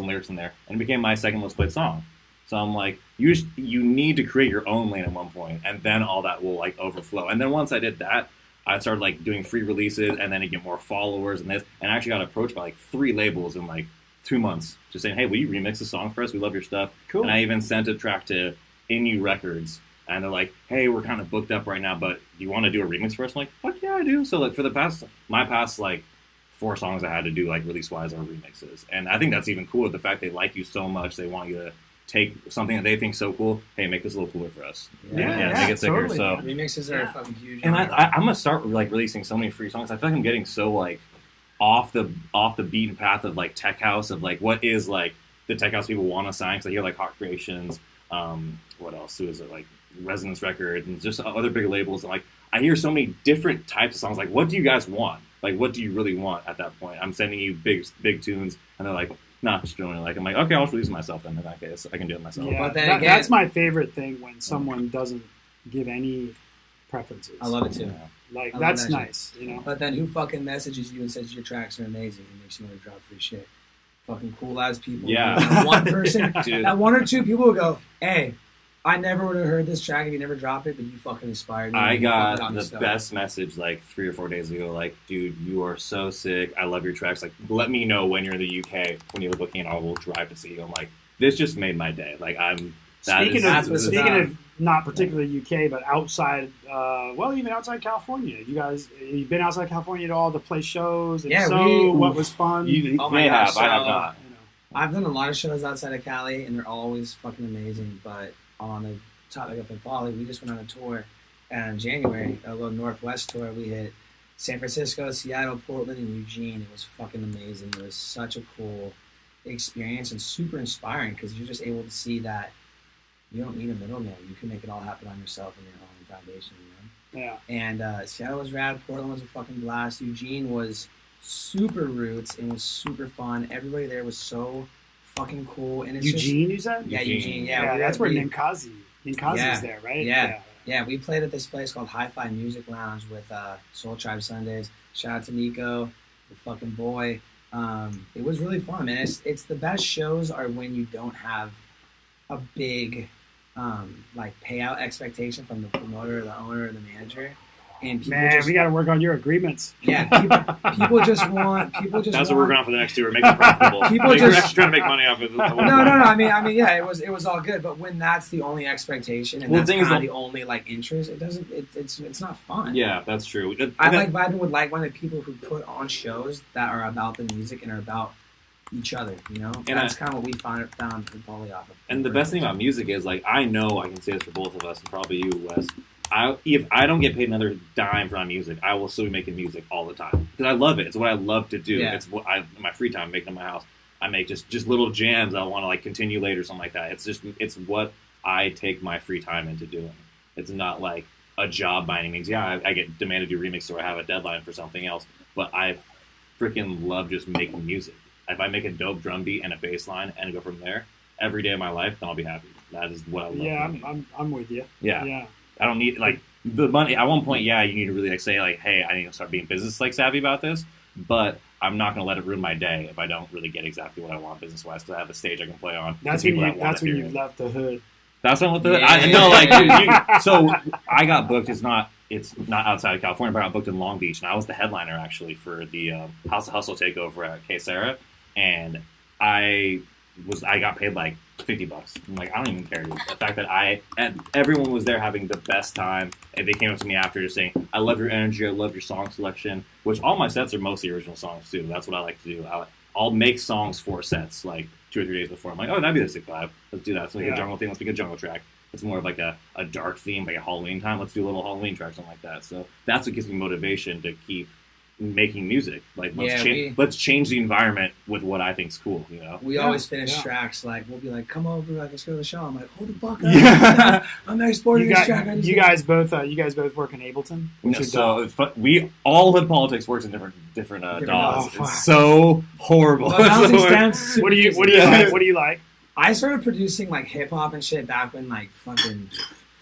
lyrics in there, and it became my second most played song. So I'm like, you need to create your own lane at one point, and then all that will like overflow. And then once I did that, I started like doing free releases, and then I get more followers and this, and I actually got approached by like 3 labels in like 2 months, just saying, hey, will you remix a song for us? We love your stuff. Cool. And I even sent a track to Inu Records. And they're like, hey, we're kind of booked up right now, but do you want to do a remix for us? I'm like, fuck yeah, I do. So like for my past like 4 songs I had to do like release-wise are remixes. And I think that's even cooler, the fact they like you so much, they want you to take something that they think so cool, hey, make this a little cooler for us. Yeah, make it sicker. totally. So, Remixes are fucking huge. and I'm gonna start like releasing so many free songs. I feel like I'm getting so like off the beaten path of like tech house, of like what is like the tech house people want to sign, because I hear like Hot Creations, what else? Who is it, like Resonance Records and just other big labels, and like I hear so many different types of songs. Like, what do you guys want? Like, what do you really want at that point? I'm sending you big tunes, and they're like, nah, just doing it. Like, I'm like, okay, I'll just release it myself then. In that case, I can do it myself. Yeah, But then again- that's my favorite thing when someone doesn't give any preferences. I love it too. Like, I love that's that shit. nice, But then who fucking messages you and says your tracks are amazing and makes you want to drop free shit? Fucking cool ass people. Yeah. That one person, Dude. that 1 or 2 people will go, hey, I never would have heard this track if you never dropped it, but you fucking inspired me. I You fucking got me the stuff." best message like 3 or 4 days ago. Like, dude, you are so sick. I love your tracks. Like, let me know when you're in the UK, when you're looking, and I will drive to see you. I'm like, this just made my day. Like, Speaking that's what's about. of not particularly UK, but outside, even outside California. You've been outside California at all to play shows? And Yeah, what was fun? You Oh my may gosh, have. I have so- not. I've done a lot of shows outside of Cali, and they're always fucking amazing. But on the topic of Bali, we just went on a tour in January, a little Northwest tour. We hit San Francisco, Seattle, Portland, and Eugene. It was fucking amazing. It was such a cool experience and super inspiring because you're just able to see that you don't need a middleman. You can make it all happen on yourself and your own foundation, Yeah. And Seattle was rad. Portland was a fucking blast. Eugene was super roots and was super fun. Everybody there was so fucking cool. And it's Eugene, you said? Just, yeah, Eugene. Yeah, Yeah, that's where we, Ninkazi's there, right? Yeah, we played at this place called Hi-Fi Music Lounge with Soul Tribe Sundays. Shout out to Nico, the fucking boy. It was really fun, man. It's the best shows are when you don't have a big payout expectation from the promoter, or the owner, or the manager. And people we got to work on your agreements. Yeah, people just want. That's what we're working on for the next 2. We're making it profitable. People we're just- actually trying to make money off of it. No. I mean, yeah, it was all good. But when that's the only expectation and Well, that's the thing is kind of that- the only interest, it doesn't. It's not fun. Yeah, that's true. I like vibing with like-minded people who put on shows that are about the music and are about each other. And that's kind of what we found with Polly off of. And the best thing about music is, like, I know I can say this for both of us, and probably you, Wes. If I don't get paid another dime for my music, I will still be making music all the time because I love it. It's what I love to do. Yeah. It's what in my free time, making in my house. I make just little jams I want to like continue later, something like that. It's what I take my free time into doing. It's not like a job by any means. Yeah, I get demanded to do remix, so I have a deadline for something else. But I freaking love just making music. If I make a dope drum beat and a bass line and go from there every day of my life, then I'll be happy. That is what I love. Yeah, doing. I'm with you. Yeah. Yeah. I don't need like the money. At one point, yeah, you need to really like say like, hey, I need to start being business like savvy about this. but I'm not going to let it ruin my day if I don't really get exactly what I want business-wise. To have a stage I can play on. That's people when that want to hear you've it. left the hood. That's not what the Yeah. I know. Like, dude, so I got booked. It's not outside of California, but I got booked in Long Beach, and I was the headliner actually for the House of Hustle takeover at K Sarah, and I got paid like $50. I'm like, I don't even care, dude. The fact that everyone was there having the best time, and they came up to me after just saying, "I love your energy, I love your song selection," which all my sets are mostly original songs too. That's what I like to do. I'll make songs for sets like 2 or 3 days before. I'm like, oh, that'd be the sick vibe. Let's do that. Let's make a jungle theme. Let's make a jungle track. It's more of like a dark theme, like a Halloween time. Let's do a little Halloween track, something like that. So that's what gives me motivation to keep making music. Like, let's change the environment with what I think's cool. You know, We always finish tracks like we'll be like, "Come over, like let's go to the show." I'm like, "Hold the fuck up! Yeah. I'm exporting this track." You guys both work in Ableton. So it's fun. All Hood Politics works in different DAWs. DAWs. It's so horrible. Well, bouncing stamps, What do you like? What do you like? I started producing like hip hop and shit back when like fucking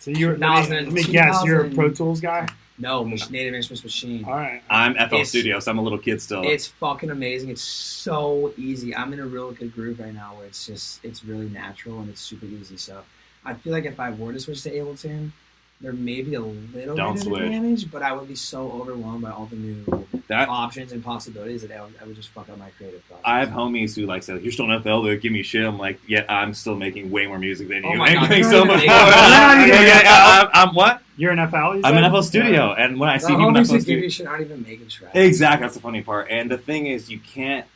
So you're. Let me 2000. guess. You're a Pro Tools guy. Native Instruments Machine. All right. I'm FL Studio, so I'm a little kid still. It's fucking amazing. It's so easy. I'm in a real good groove right now where it's really natural and it's super easy. So I feel like if I were to switch to Ableton, there may be a little bit of advantage, but I would be so overwhelmed by all the new options and possibilities that I would just fuck up my creative process. I have homies who like said, "You're still an FL, dude. Give me shit." I'm like, "Yeah, I'm still making way more music than you. Oh my God, I'm making you're so not much even more." making- I'm what? You're an FL. I'm an FL Studio, and when I see the people in homies FL that give Studio, you shit aren't even making tracks. exactly, that's the funny part. And the thing is, you can't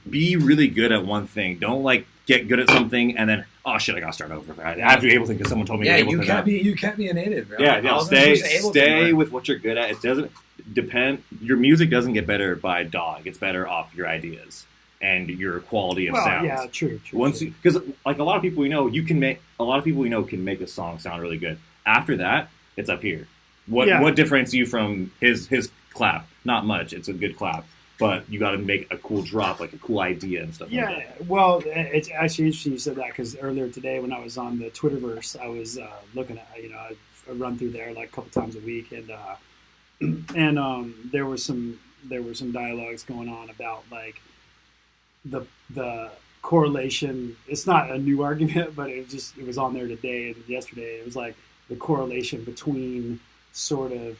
be really good at one thing. Don't like get good at something and then, oh shit, I gotta start over. I have to be Ableton because someone told me Yeah, to be you Ableton. can't be a native, bro. Yeah, All stay those are Ableton, with what you're good at. It doesn't depend. Your music doesn't get better by DAW. It gets better off your ideas and your quality of sounds. Yeah, true. Because like a lot of people we know, can make a song sound really good. After that, it's up here. What differentiates you from his clap? Not much. It's a good clap. But you got to make a cool drop, like a cool idea and stuff like that. Yeah, well, it's actually interesting you said that because earlier today when I was on the Twitterverse, I was looking at, I run through there like a couple times a week, and there were some dialogues going on about like the correlation. It's not a new argument, but it was on there today and yesterday. It was like the correlation between sort of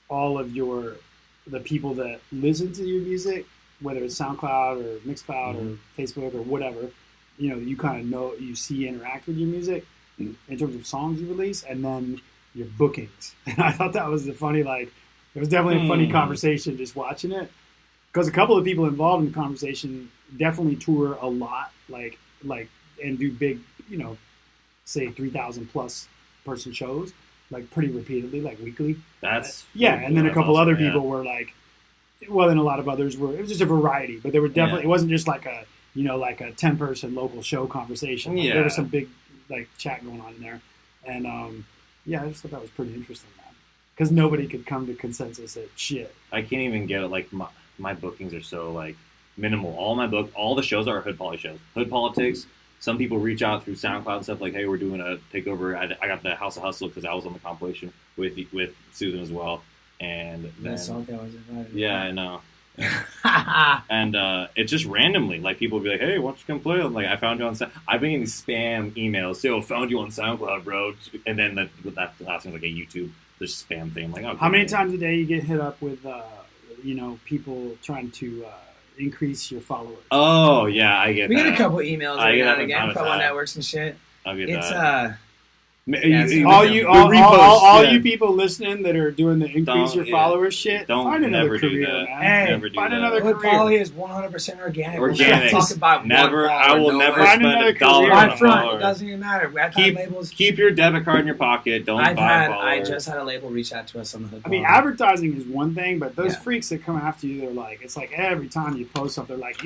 all of the people that listen to your music, whether it's SoundCloud or Mixcloud or Facebook or whatever, you kind of know, you see interact with your music in terms of songs you release, and then your bookings. And I thought that was it was definitely a funny conversation just watching it, because a couple of people involved in the conversation definitely tour a lot, like and do big, say 3,000 plus person shows, like pretty repeatedly, like weekly. That's and then a couple other people were like, well, then a lot of others were. It was just a variety, but there were definitely. It wasn't just like a 10-person local show conversation. Like, there was some big like chat going on in there, and I just thought that was pretty interesting, man, because nobody could come to consensus at shit. I can't even get it. Like my bookings are so like minimal. All the shows are Hood Poly shows. Hood Politics. Some people reach out through SoundCloud and stuff like, "Hey, we're doing a takeover." I got the House of Hustle because I was on the compilation with Susan as well, and then, yeah, I know. And it's just randomly, like people will be like, "Hey, why don't you come play?" I'm like, "I found you on I've been getting these spam emails. "Yo, found you on SoundCloud, bro." And then that last thing's like a YouTube, this spam thing. I'm like, okay, how many times a day you get hit up with people trying to increase your followers? Oh yeah, I get. We that. get a couple emails I get that again, from a couple networks and shit. I'll get It's that. All you people listening that are doing the increase your followers shit, Don't find another never do career, that. man. Hey, Never do find that. another Hood career. Poly is 100% organic. Organic. We'll talk about Never. one I follower, will no never way. Find spend another $1 on career. a Right front, follower. it doesn't even matter. I've had labels. Keep your debit card in your pocket. Don't buy I followers. just had a label reach out to us on the Hood I mean, Poly. advertising is one thing, but those Yeah. freaks that come after you, they're like, it's like every time you post something, they're like,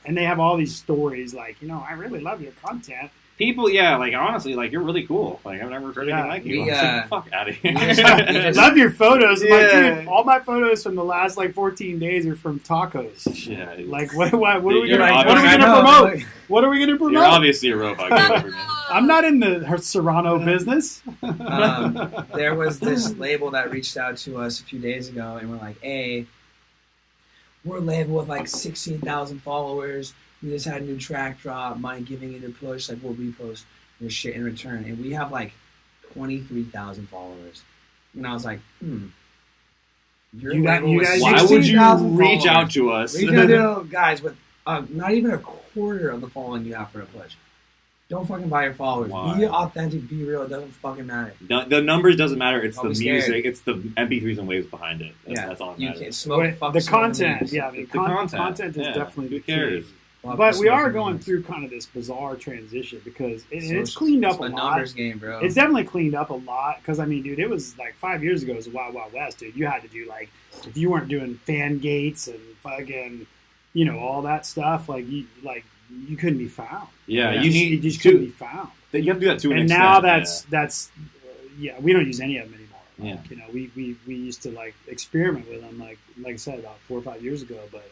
and they have all these stories like, I really love your content. People, yeah, like honestly, like you're really cool. Like I've never heard anything like you. we, I'm like, fuck out of here. I love your photos. I'm like, Yeah. dude, all my photos from the last 14 days are from tacos. Yeah, Like, what are we You're gonna obviously- promote? What are we gonna promote? You're obviously a robot. Get over it. I'm not in the Serrano business. There was this label that reached out to us a few days ago, and we're like, "Hey, we're a label with like 16,000 followers. We just had a new track drop. Mind giving it a push. Like we'll repost your shit in return, and we have like 23,000 followers. And I was like, Your You got- label you with guys- Why would you 16,000 reach out followers. to us? Reach out to guys with not even a quarter of the following you have for a push. Don't fucking buy your followers. Why? Be authentic. Be real. It doesn't fucking matter. The numbers doesn't matter. It's Don't the be scared. music. It's the MP3s and waves behind it. Yeah, That's all that you matters. can smoke. But Fuck the smoke content, and yeah, I mean, The content. content is Yeah, definitely who the key. cares? fuck But we smoke are and going weeds. through kind of this bizarre transition because it's It's cleaned up a a lot. numbers game, bro. It's definitely cleaned up a lot because I mean, dude, it was like 5 years ago. It was the Wild Wild West, dude. You had to do like if you weren't doing fan gates and fucking, all that stuff. Like you couldn't be found. Yeah, Like, you you need just to. couldn't be found. You have to do that to an And extent. now that's we don't use any of them anymore. Yeah. Like, we used to like experiment with them like I said about 4 or 5 years ago, but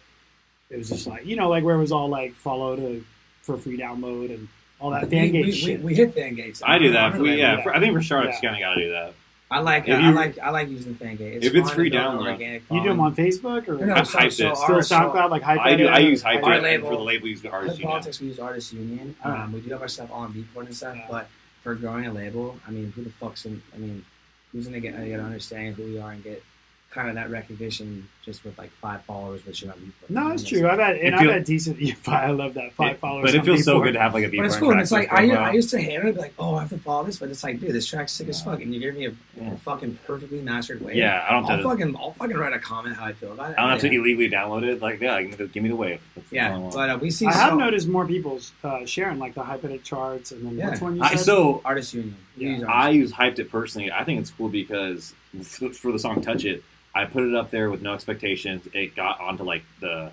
it was just like like where it was all like follow for free download and all that fan gate shit. We hit fan gates. I do that. I'm really- I think for startups, Yeah. you kind of got to do that. I like If I you- like using fan gate. if it's fun free to build an download. organic You do them on Facebook or No, I've so- hyped so it. still our- SoundCloud like Hype I do. Edit I or use Hype Our Edit, and label- for the label, we use Artist Hood Union. Politics, we use Artist Union. Alright. We do have our stuff on Beatport and stuff, Yeah. but for growing a label, I mean, who the fuck's who's gonna get understand who we are and get kind of that recognition just with like 5 followers with shit on Beatport? No, it's true. I've had decent. I love that 5 followers. But it on feels so Beatport. good to have like a beat. But it's cool. And it's like I used to hate it. I'd be like, oh, I have to follow this, but it's like, dude, this track's sick as fuck, and you give me a fucking perfectly mastered way. Yeah, I don't have to. I'll fucking write a comment how I feel about it. I don't have to illegally download it. Like, give me the wave. That's all I Yeah, want. but we see. I have noticed more people sharing like the Hype Edit charts and then Yeah. what's one you said? Artist Union. We Yeah. use I Artist use Hyped It personally. I think it's cool because for the song "Touch It," I put it up there with no expectations. It got onto like the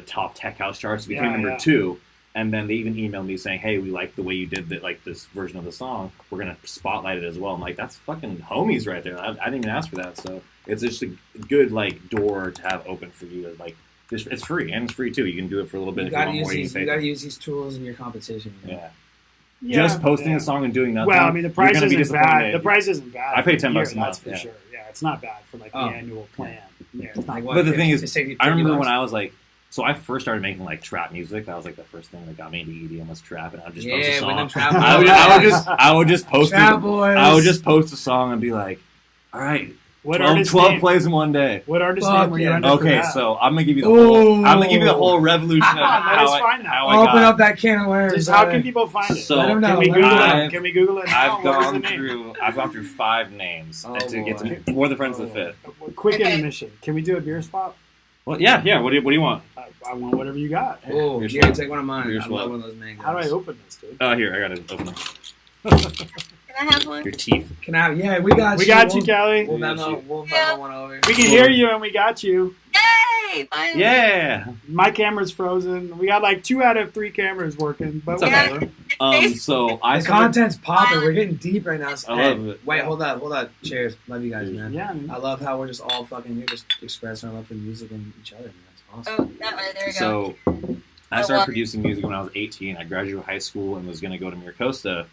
top tech house charts. It became number 2, and then they even emailed me saying, "Hey, we like the way you did that, like this version of the song. We're gonna spotlight it as well." I'm like, "That's fucking homies right there." I didn't even ask for that, so it's just a good like door to have open for you to like. It's free and it's free too. You can do it for a little bit You if you gotta want use more. You these. can You pay gotta them. use these tools in your competition. Yeah. Yeah, Just posting yeah. a song and doing nothing. Well, I mean, the price you're gonna be isn't bad. disappointed. The price isn't bad. I pay for $10 year, a month, That's for yeah. sure. Yeah, it's not bad for like the annual plan. Yeah, it's not. Like But the thing is, 50, I remember when $50. I was like, so I first started making like trap music. That was like the first thing that got me into EDM was trap, and I would just post a Yeah, song. with them trap I would just post Trap boys. I would just post a song and be like, all right, What 12 name? plays in one day. What artist Fuck name were you yeah. under for Okay, that? so I'm gonna give you the whole. I'm gonna give you the Ooh. whole revolution of That how is I, fine now. how I Open got. up that can of worms. Just how brother. can people find it? So Let 'em know. Can we let 'em Google know. it? Can we Google it now? I've What was gone the name? through 5 names Oh, to get boy. to more the friends of the 5th. Quick Okay. intermission. Can we do a beer spot? Well, yeah. What do you want? I want whatever you got. Oh, Here's here, one. take one of mine. Here's I one. love one of those mangoes. How do I open this, dude? Oh, here I got it. Open it. Can I have one? Your teeth. Can I? Yeah, we got We you. got you, We'll- Kelly. We'll Yeah. memo Yeah. one over. We can hear you and we got you. Yay! Finally. Yeah. My camera's frozen. We got like 2 out of 3 cameras working, but It's okay. whatever. So I The started. content's popping. We're getting deep right now. I love it. Wait, hold up. Cheers. Love you guys, man. Yeah, man. I love how we're just all fucking here, just expressing our love for music and each other, man. That's awesome. Oh, that way. There we go. So I Oh, started wow. producing music when I was 18. I graduated high school and was going to go to Miracosta,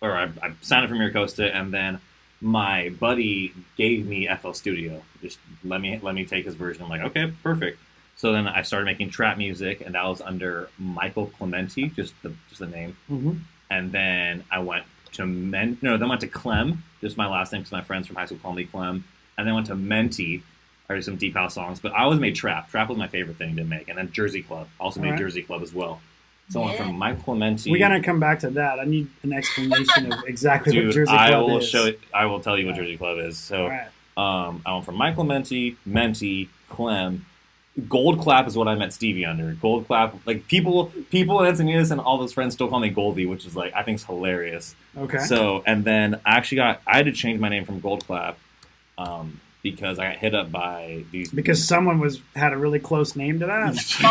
or I signed up for Miracosta, and then my buddy gave me FL Studio. Just let me take his version. I'm like, okay, perfect. So then I started making trap music, and that was under Michael Clementi, just the name. Mhm. And then I went to then went to Clem, just my last name because my friends from high school call me Clem. And then went to Menti. I did some deep house songs, but I always made trap. Trap was my favorite thing to make. And then Jersey Club. Also made Alright. Jersey Club as well. So I went Yeah. from Michael Clementi. We gotta come back to that. I need an explanation of exactly what Dude, Jersey I Club will is. I will tell you what Alright. Jersey Club is. So Alright. I went from Michael Menti, Clem. Gold Clap is what I met Stevie under. Gold Clap, like people in Encinitas and all those friends still call me Goldie, which is like I think is hilarious. Okay. So and then I had to change my name from Gold Clap because I got hit up by these. Because someone had a really close name to that. Yeah,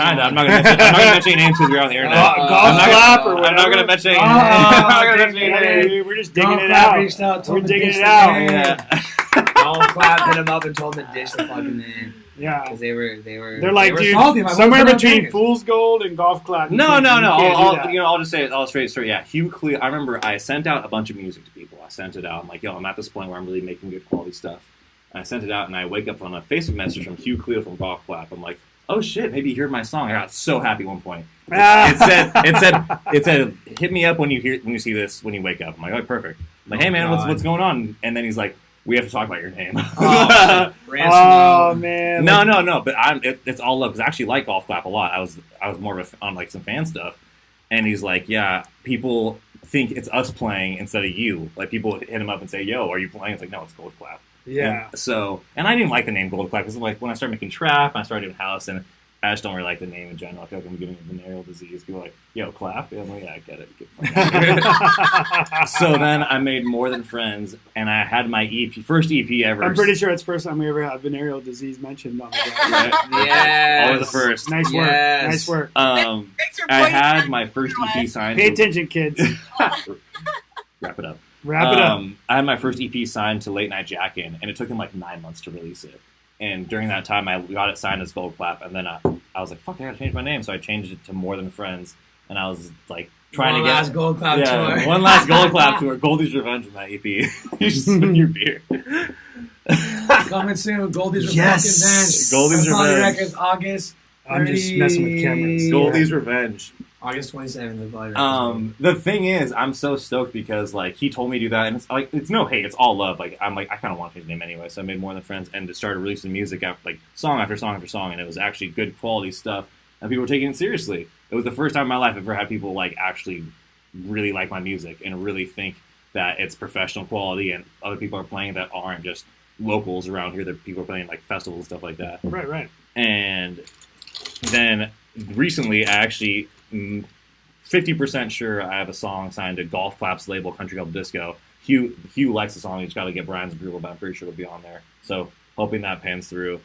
kind of. I'm not gonna mention any names because we're on the internet. Golf I'm not clap or I'm whatever. not gonna mention any Oh, names. I'm not gonna dang mention any it. names. We're just digging Golf it clap out. reached out, told We're him to digging ditch it the out. name. Yeah. Golf clap, hit him up and told him to ditch the fucking name. Yeah. Because they were They're like, they were dude, salty. My somewhere boys were between not Fool's Gold and Golf Clap. you No. can't do I'll that. I'll just say it all straight. Yeah, Hugh Cleo. I remember I sent out a bunch of music to people. I sent it out. I'm like, yo, I'm at this point where I'm really making good quality stuff. And I sent it out, and I wake up on a Facebook message from Hugh Cleo from Golf Clap. I'm like, oh shit, maybe you heard my song. I got so happy at one point. Ah. It said, hit me up when you see this when you wake up. I'm like, oh, perfect. I'm like, hey man, what's going on? And then he's like, we have to talk about your name. Oh, Oh man. No. But it's all love because I actually like Golf Clap a lot. I was more of on like some fan stuff, and he's like, yeah, people think it's us playing instead of you. Like people hit him up and say, yo, are you playing? It's like, no, it's Gold Clap. Yeah. And I didn't like the name Gold Clap because like when I started making trap, I started doing house, and I just don't really like the name in general. I feel like I'm getting a venereal disease. People are like, yo, clap? Yeah, I'm like, yeah, I get it. So then I made More Than Friends, and I had my first EP ever. I'm pretty sure it's the first time we ever had venereal disease mentioned on the podcast. Right? Yes. Always the first. Nice work. Yes. Nice work. Thanks for I pointing had out. my first EP signed. Pay attention, kids. Wrap it up. Wrap it up. I had my first EP signed to Late Night Jackin', and it took him like 9 months to release it. And during that time, I got it signed as Gold Clap, and then I was like, "Fuck, I gotta change my name." So I changed it to More Than Friends, and I was like trying One to get last Gold Clap tour. one last Gold Clap tour. Goldie's Revenge in that EP. You just spin your beer. Coming soon, Goldie's Yes. Revenge. Goldie's Poly Revenge. Records, August. I'm just messing with cameras. Goldie's Revenge. August 27th. The Poly Records. The thing is, I'm so stoked because like he told me to do that, and it's like it's no hate, it's all love. Like I'm like I kind of want to change his name anyway, so I made More Than Friends and just started releasing music after, like song after song after song, and it was actually good quality stuff, and people were taking it seriously. It was the first time in my life I've ever had people like actually really like my music and really think that it's professional quality, and other people are playing that aren't just locals around here. That people are playing like festivals and stuff like that. Right. And then recently, I actually 50% sure I have a song signed to Golf Clap's label, Country Club Disco. Hugh likes the song. He's got to get Brian's approval, but I'm pretty sure it'll be on there. So hoping that pans through.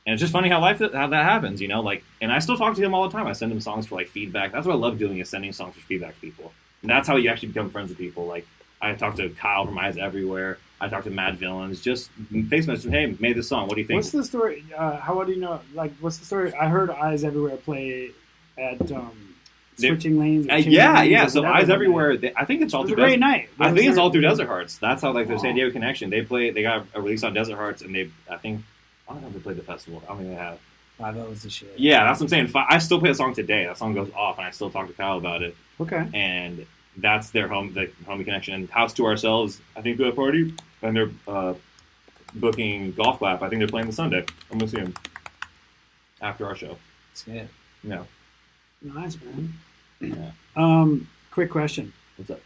And it's just funny how that happens, you know. Like, and I still talk to him all the time. I send him songs for like feedback. That's what I love doing, is sending songs for feedback to people. And that's how you actually become friends with people. Like, I talked to Kyle from Eyes Everywhere. I talked to Mad Villains. Just face message, hey, made this song. What do you think? What's the story? How do you know? Like, what's the story? I heard Eyes Everywhere play at Switching Lanes. Or Changing Lanes or So whatever Eyes that Everywhere. night. I think it's all It was through a great night. I think it's all through Desert. Desert Hearts. That's how like the San Oh. Diego connection. They got a release on Desert Hearts, and I don't know if they played the festival. I don't think they have. 5-0 was the shit. Yeah, that's what I'm saying. I still play a song today. That song goes off, and I still talk to Kyle about it. Okay. And that's their homie connection. And House to Ourselves, I think they're a party, and they're booking Golf Clap. I think they're playing the Sunday. I'm gonna see them after our show. That's good. Yeah. Nice, man. Yeah. Quick question. What's up?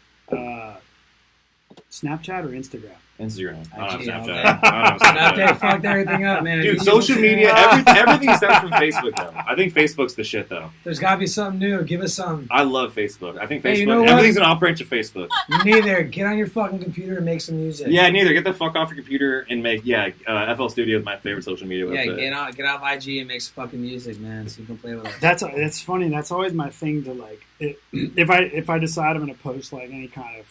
Snapchat or Instagram? Instagram. I don't have IG, Snapchat. okay. I don't have Snapchat fucked everything up, man. Dude, You- social media, everything stems from Facebook, though. I think Facebook's the shit, though. There's got to be something new. Give us something. I love Facebook. I think Facebook, Hey, you know what? everything's an off branch of Facebook. Neither. Get on your fucking computer and make some music. Yeah, neither. Get the fuck off your computer and make, FL Studio is my favorite social media Yeah, website. get off IG and make some fucking music, man, so you can play with us. That's funny. That's always my thing to like. If I decide I'm going to post like any kind of,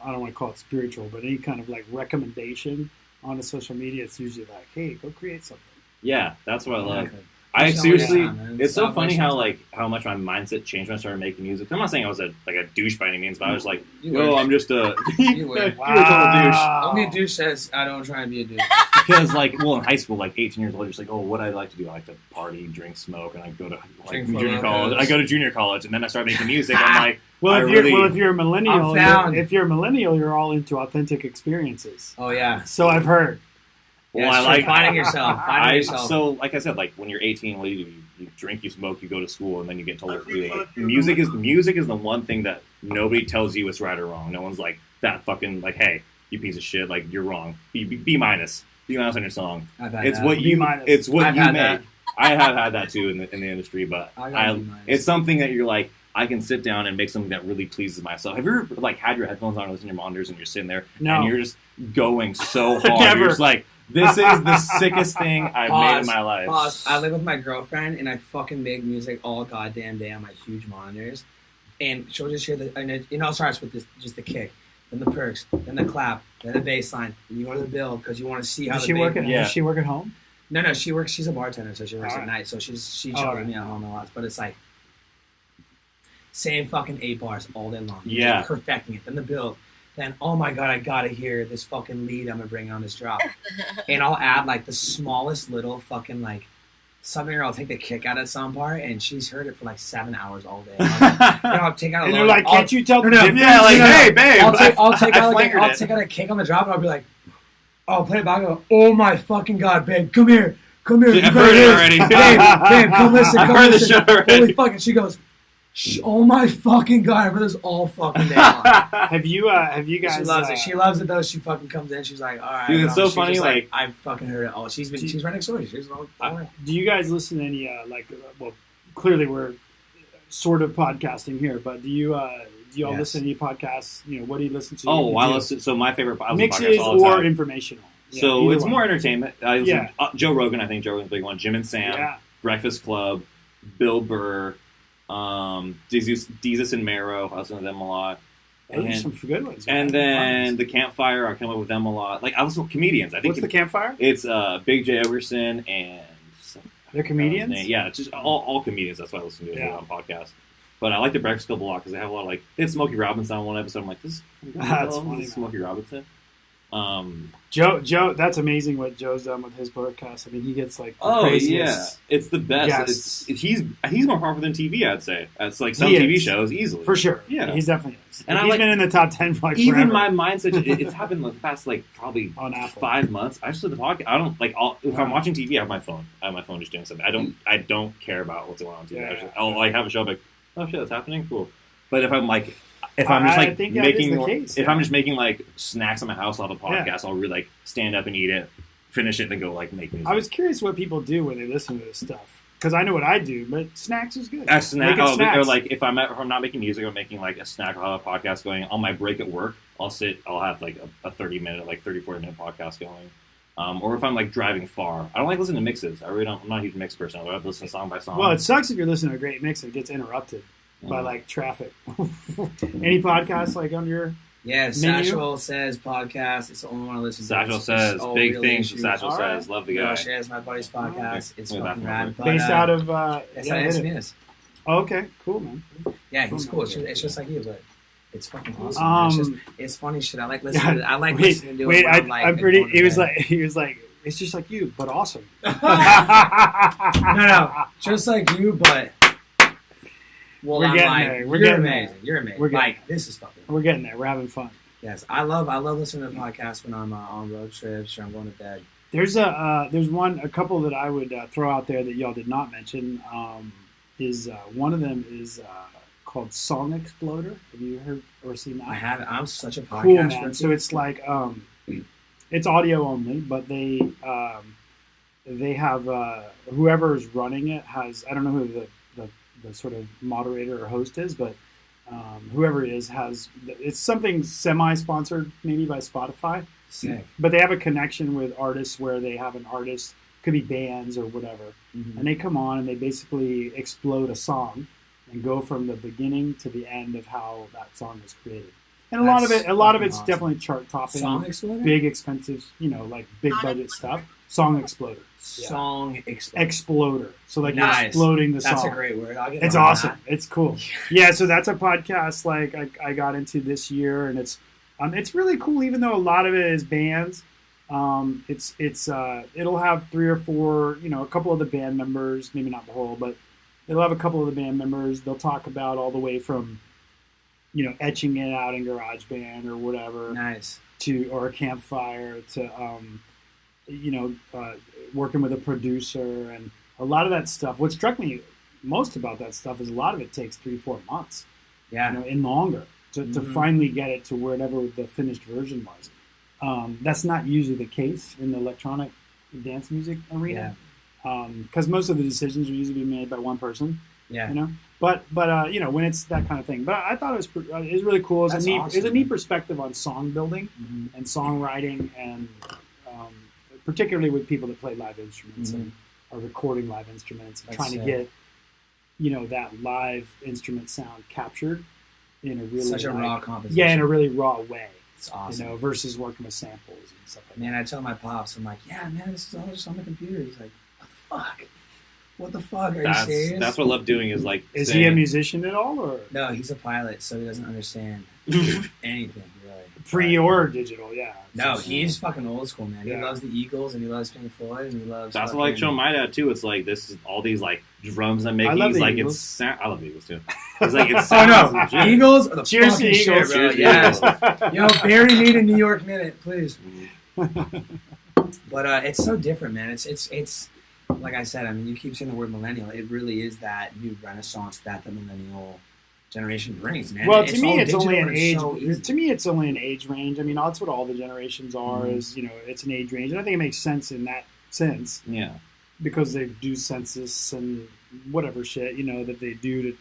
I don't want to call it spiritual, but any kind of like recommendation on the social media, it's usually like, hey, go create something. Yeah, that's what I love. Exactly. I Push on seriously, it, man. it's so Stop funny wasting how much my mindset changed when I started making music. I'm not saying I was a douche by any means, but I was like, You yo, were. I'm just a You were. You're a total douche. Only a douche says, I don't try and be a douche. Because in high school, like 18 years old, you're just like, oh, what I like to do? I like to party, drink, smoke, and I go to Drink junior Four college. Locos. I go to junior college, and then I start making music. I'm like, Well, if you're a millennial, I'm found. if you're a millennial, you're all into authentic experiences. Oh, yeah. So I've heard. well, Yeah, I sure, like finding yourself. Finding yourself. So, like I said, like when you're 18, well, you drink, you smoke, you go to school, and then you get told what to do. Like music is the one thing that nobody tells you it's right or wrong. No one's like that fucking like, hey, you piece of shit, like you're wrong. B minus. Be honest on your song. I've had It's that. what you. B-minus. It's what I've you had make. that. I have had that too in the industry, but I got B-minus. it's something that you're like, I can sit down and make something that really pleases myself. Have you ever like had your headphones on and listening to your monitors and you're sitting there No. and you're just going so hard? Never. You're just like, this is the sickest thing I've made in my life. Pause. I live with my girlfriend, and I fucking make music all goddamn day on my huge monitors. And she'll just hear and it all starts with just the kick, then the perks, then the clap, then the bass line. Then you go to the build because you want to see how Does the she work bass- at? Yeah. Does she work at home? No, she works. She's a bartender, so she works All at right. night. So she All chills right. with me at home a lot. But it's like same fucking 8 bars all day long. Yeah. Just perfecting it. Then the build. Then oh my god, I gotta hear this fucking lead I'm gonna bring on this drop. And I'll add like the smallest little fucking like Something, or I'll take the kick out of some part, and she's heard it for like 7 hours all day. I'll take out. And they're like, "Can't you tell the difference?" Yeah, like, hey, babe, I'll take out it. a kick on the drop, and I'll be like, "I'll play it back." And I'll go, "Oh my fucking god, babe, come here." I've heard it already. Babe, come listen. I've heard the show already. Holy fucking! She goes, "Oh my fucking god, I've heard this all fucking day long." Have you guys? She loves it. She loves it though. She fucking comes in. She's like, "All right." Dude, it's so She's funny. just Like, I fucking heard it all. She's right next door. She's all. Do you guys listen to any well, clearly we're sort of podcasting here, but do you all Yes. listen to any podcasts? You know, what do you listen to? oh, I listen. So my favorite mixes podcast all the or time. informational. Yeah, So either it's one. more entertainment. I listen Yeah. Joe Rogan. I think Joe Rogan's a big one. Jim and Sam, Yeah. Breakfast Club, Bill Burr, Deezus and Mero. I listen to them a lot. Those are And- some good ones. Man. And then the Campfire, I come up with them a lot. Like I listen to comedians. I think What's the Campfire? it's Big J Everson and They're comedians. Yeah, it's just all comedians. That's why I listen to it Yeah. on podcasts. But I like the Breakfast Club a lot because they have a lot of like they had Smokey Robinson on one episode. I'm like, this That's is funny, man. Smokey Robinson. Joe, that's amazing what Joe's done with his podcast. I mean, he gets like the Oh yeah, craziest it's the best. guests. He's more popular than TV. I'd say it's like some He TV is. shows easily for sure. Yeah. he's definitely is. And I He's like- been in the top 10 for like Even forever. my mindset, it's happened the past like probably On Apple. 5 months. I just did the podcast. I don't like if I'm Wow. watching TV, I have my phone. I have my phone just doing something. I don't care about what's going on TV. Yeah. I'll like have a show like, oh shit, that's happening, cool. But if I'm just I like think that is making the case, if yeah. I'm just making like snacks on my house on the podcast, I'll really like stand up and eat it, finish it, and then go like make music. I was curious what people do when they listen to this stuff because I know what I do, but snacks is good. a snack, Making or snacks. like if I'm not making music, I'm making like a snack. I'll have a podcast going on my break at work. I'll have like a 30-minute, like 40-minute podcast going. Or if I'm like driving far, I don't like listening to mixes. I really don't. I'm not a huge mix person. I like to listen song by song. Well, it sucks if you're listening to a great mix and it gets interrupted by like traffic. Any podcasts like on your? Yeah, Menu? Satchel Says podcast. It's the only one I listen to. Satchel It's says all big real things. issues. Satchel All right. says, love the Yeah, guy. shares my buddy's podcast. It's With fucking that rad. one. But, Based out of it's yeah, not hit it. SBS. Oh, okay, cool, man. Yeah, he's Cool. cool. It's just like you, but it's fucking awesome. It's funny shit. I like listening. I like listening to it. Wait, when I'm, like, I'm pretty. going to bed. He was like, it's just like you, but awesome. No, just like you, but well, We're I'm getting like, there. We're you're getting there. amazing. You're amazing. We're getting Like this is fucking. We're getting there. We're having fun. Yes, I love listening to podcasts when I'm on road trips or I'm going to bed. There's a couple that I would throw out there that y'all did not mention. One of them is called Song Exploder. Have you heard or seen that? I haven't. I'm such a podcast. Cool, man. junkie. So it's like it's audio only, but they have whoever's running it has, I don't know who the sort of moderator or host is, but whoever it is has, it's something semi-sponsored maybe by Spotify, Sick. but they have a connection with artists where they have an artist, could be bands or whatever, Mhm. and they come on and they basically explode a song and go from the beginning to the end of how that song was created. And a lot of That's it's fucking awesome. definitely chart topping, Song Exploder. big expensive, like big budget stuff. Song Exploder. Yeah. Song Exploder. Exploder. So like you're Nice. exploding the That's song. a great word. I'll get It's behind awesome. It's cool. Yeah, so that's a podcast like I got into this year, and it's really cool. Even though a lot of it is bands, it'll have 3 or 4, a couple of the band members, maybe not the whole, but it'll have a couple of the band members. They'll talk about all the way from, etching it out in GarageBand or whatever, Nice. or a campfire to working with a producer and a lot of that stuff. What struck me most about that stuff is a lot of it takes 3-4 months, Yeah. and longer to Mhm. finally get it to whatever the finished version was. That's not usually the case in the electronic dance music arena, because most of the decisions are usually made by one person. Yeah. But when it's that kind of thing. But I thought it was really cool. It's That's a neat awesome, it's a neat man. perspective on song building Mhm. and songwriting, and particularly with people that play live instruments and are recording live instruments and That's trying to sick. get that live instrument sound captured in a really Such a raw composition. in a really raw way, It's awesome. versus working with samples and stuff like Man, I tell my pops, I'm like, yeah, man, this is all just on the computer. He's like, what the fuck? What the fuck? Are you serious? That's what I love doing is like. that. Is he a musician at all, or No, he's a pilot, so he doesn't understand anything, really. Free or digital, yeah. No, So- he's fucking old school, man. He Yeah. loves the Eagles and he loves Pink Floyd and he loves. That's what I like fucking- showing my dad too. It's like this is all these like drums I'm making. I love He's the like Eagles. I love the Eagles too. It's like it Oh sounds no, legit. Eagles are the Cheers to fucking shit, Eagles. bro. Cheers to Yes. Eagles. Yo, bury me in New York minute, please. But it's so different, man. It's like I said. I mean, you keep saying the word millennial. It really is that new renaissance that the millennial generation brings, man. Well, to me, all it's only digital an and age. so easy. To me, it's only an age range. I mean, that's what all the generations are. Mhm. Is it's an age range, and I think it makes sense in that sense Yeah. because they do census and whatever shit that they do to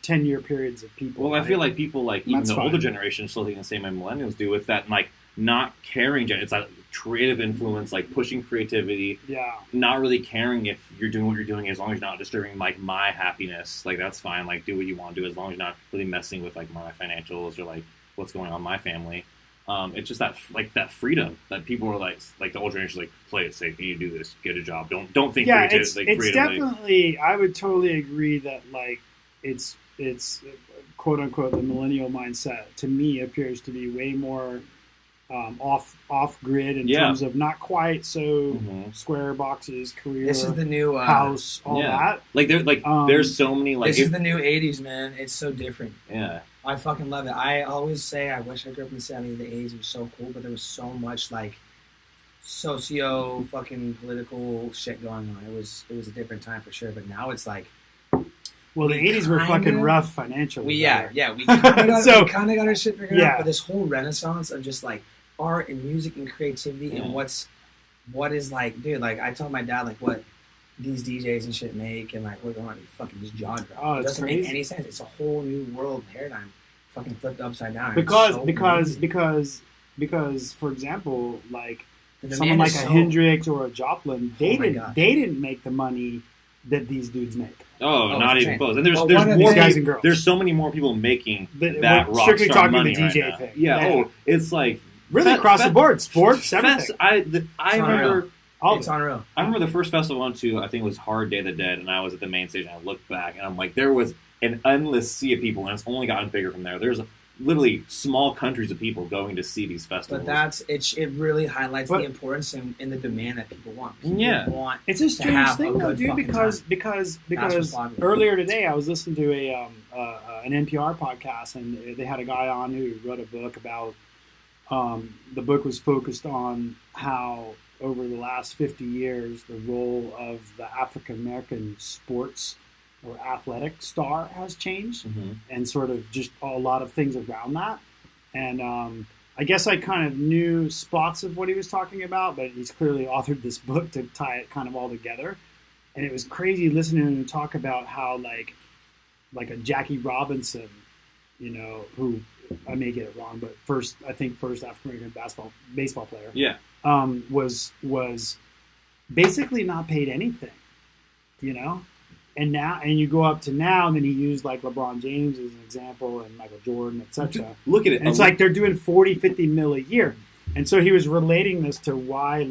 10-year periods of people. Well, I right? feel like people like even That's the fine. older generation still think the same as millennials do with that like not caring. It's like creative influence, like pushing creativity, yeah. not really caring if you're doing what you're doing as long as you're not disturbing like my happiness. Like that's fine. Like do what you want to do as long as you're not really messing with like my financials or like what's going on in my family. It's just that like that freedom that people are like the older generation like play it safe. You do this, get a job. Don't think Yeah, creative, it's like, it's creatively. definitely. I would totally agree that like it's quote unquote the millennial mindset to me appears to be way more off grid in Yeah. terms of not quite so Mhm. square boxes, career, This is the new house, all Yeah. that. Like there's so many like This is the new '80s, man. It's so different. yeah. I fucking love it. I always say I wish I grew up in the '70s, the '80s. It was so cool, but there was so much like socio fucking political shit going on. It was a different time for sure. But now it's like Well, the We '80s were kinda- fucking rough financially. we brother. we kind of got So- we kind of got our shit figured Yeah. out. But this whole renaissance of just like art and music and creativity Yeah. and what is like, dude. Like I told my dad like what these DJs and shit make and like we're going to fucking just jaw drop. Oh, It it's doesn't crazy. make any sense. It's a whole new world paradigm, fucking flipped upside down. It's because so because amazing. because for example, like The someone demand like is a so- Hendrix or a Joplin, Oh my God. they didn't make the money that these dudes make. Oh, Oh, not it's even insane. close. And there's Well, there's one of more these guys people- and girls. There's so many more people making That that we're rock strictly star talking the money DJ right now. thing. Yeah. Yeah. Oh, it's like Really Fe- across fe- the board, sports, everything. I It's remember. All It's of it. unreal. I remember the first festival I went to. I think it was Hard Day of the Dead, and I was at the main stage. And I looked back, and I'm like, there was an endless sea of people, and it's only gotten bigger from there. There's literally small countries of people going to see these festivals. But it really highlights But- the importance and the demand that people want. People Yeah. want It's a to strange have thing, a though, good dude, fucking because time. because That's because what's popular. earlier today I was listening to an NPR podcast, and they had a guy on who wrote a book about. The book was focused on how over the last 50 years the role of the African American sports or athletic star has changed, Mhm. and sort of just a lot of things around that. And I guess I kind of knew spots of what he was talking about, but he's clearly authored this book to tie it kind of all together. And it was crazy listening to him talk about how like a Jackie Robinson, who I may get it wrong, but first African American baseball player, Yeah. was basically not paid anything, and you go up to now, and then he used like LeBron James as an example, and Michael Jordan, etc. Look at it. And it's like they're doing 40, 50 mil a year. And so he was relating this to why,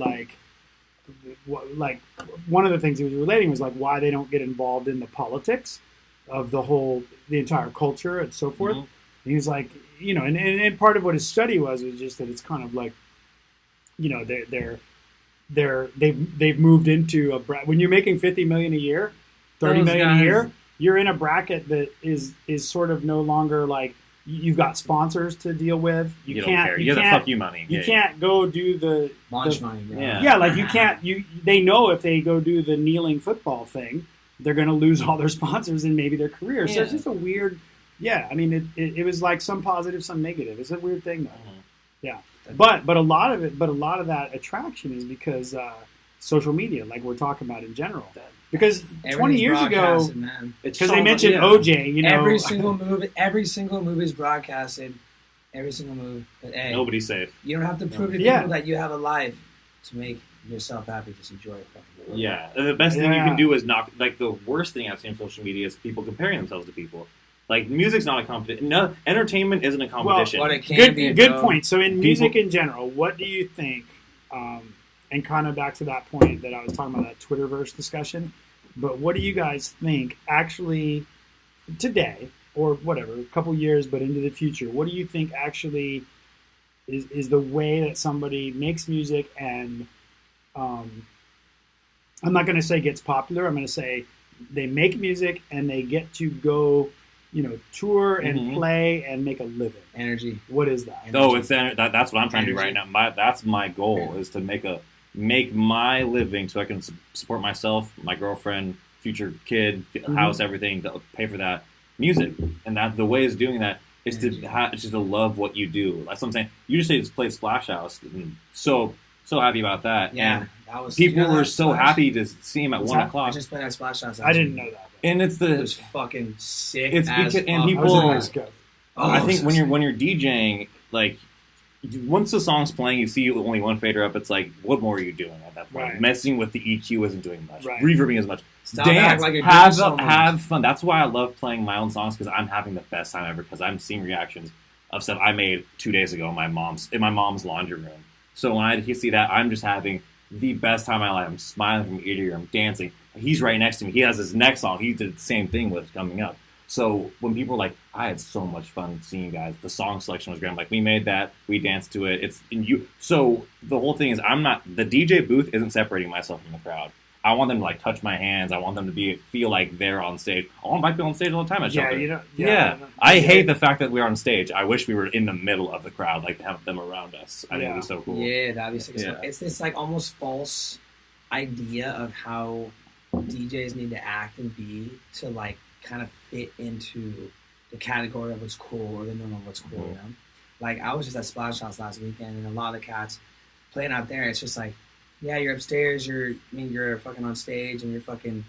one of the things he was relating was like why they don't get involved in the politics of the entire culture and so forth. Mhm. And he was like, and part of what his study was just that it's kind of like, they've moved into when you're making 50 million a year, 30 Those million a guys- year, you're in a bracket that is sort of no longer like you've got sponsors to deal with. You don't care. You get the fuck you money. You Yeah. can't go do the launch money, bro. Yeah. yeah, like you can't. They know if they go do the kneeling football thing, they're going to lose all their sponsors and maybe their career. So it's Yeah. just a weird. Yeah, I mean, it was like some positive, some negative. It's a weird thing though. Mhm. Yeah, but a lot of that attraction is because social media, like we're talking about in general. Because 20 Everything's years ago, broadcasted, man. It's because so they much- mentioned yeah. OJ, Every single movie is broadcasted. Every single movie. But hey, Nobody's safe. you don't have to prove to Yeah. people that you have a life to make yourself happy. Just enjoy it. Fucking Yeah, and the best thing you Yeah. can do is not like the worst thing I've seen on social media is people comparing themselves to people. Like music's not a competition. No, entertainment isn't a competition. What it can be. good bro. point. So in People- music in general, what do you think? And kind of back to that point that I was talking about, that Twitterverse discussion. But what do you guys think actually today, or whatever, a couple years, but into the future? What do you think actually is the way that somebody makes music and I'm not going to say gets popular. I'm going to say they make music and they get to go, tour and play and make a living. Energy. What is that? Oh, that's what I'm trying to do right now. That's my goal is to make my living so I can support myself, my girlfriend, future kid, house, everything, to pay for that music. And that the way is doing that is just to love what you do. That's what I'm saying. You just say just play Splash House, and so happy about that. Yeah, and that was. People were so Splash? happy to see him at 1 o'clock. I just played at Splash House. I didn't know that. And It was fucking sick. It's as because, and fuck. people. I was in Mexico. I think when you're DJing, like once the song's playing, you see only one fader up. It's like, what more are you doing at that point? Right. Messing with the EQ isn't doing much. Right. Reverbing as much. Stop Dance, acting like you're doing so much. have fun. That's why I love playing my own songs, because I'm having the best time ever. Because I'm seeing reactions of stuff I made 2 days ago in my mom's laundry room. So when I see that, I'm just having the best time of my life. I'm smiling from ear to ear. I'm dancing. He's right next to me. He has his next song. He did the same thing with coming up. So when people are like, I had so much fun seeing you guys. The song selection was great. I'm like, we made that. We danced to it. So the whole thing is, the DJ booth isn't separating myself from the crowd. I want them to like touch my hands. I want them to feel like they're on stage. I want people on stage all the time at Shelter. I hate the fact that we're on stage. I wish we were in the middle of the crowd, like to have them around us. I think it'd be so cool. Yeah, that'd be sick. Yeah. It's this like almost false idea of how DJs need to act and be to like kind of fit into the category of what's cool or the norm of what's cool. You know, like I was just at Splash House last weekend, and a lot of the cats playing out there. It's just like, yeah, you're upstairs. You're fucking on stage, and you're fucking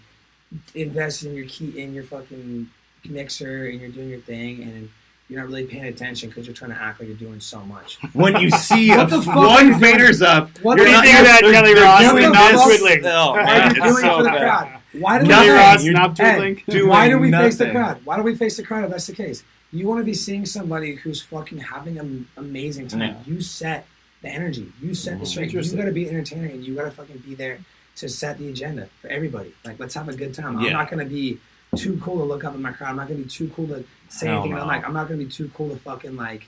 invested in your your fucking mixer, and you're doing your thing, and you're not really paying attention because you're trying to act like you're doing so much. When you see What the fuck one fader's up, What What do the you think of that, Kelly Ross? doing And that. not twiddling. Oh, Why man, are you it's doing it so for the bad. crowd? Why do we Kelly face- Ross, Hey, not twiddling. why do we face the nothing. crowd? Why do we face the crowd if that's the case? You want to be seeing somebody who's fucking having an amazing time. Yeah. You set the energy. You set the straight. You Interesting. got to be entertaining, and you got to fucking be there to set the agenda for everybody. Like, let's have a good time. I'm Yeah. not going to be too cool to look up at my crowd. I'm not going to be too cool to say Hell anything. no. I'm not going to be too cool to fucking like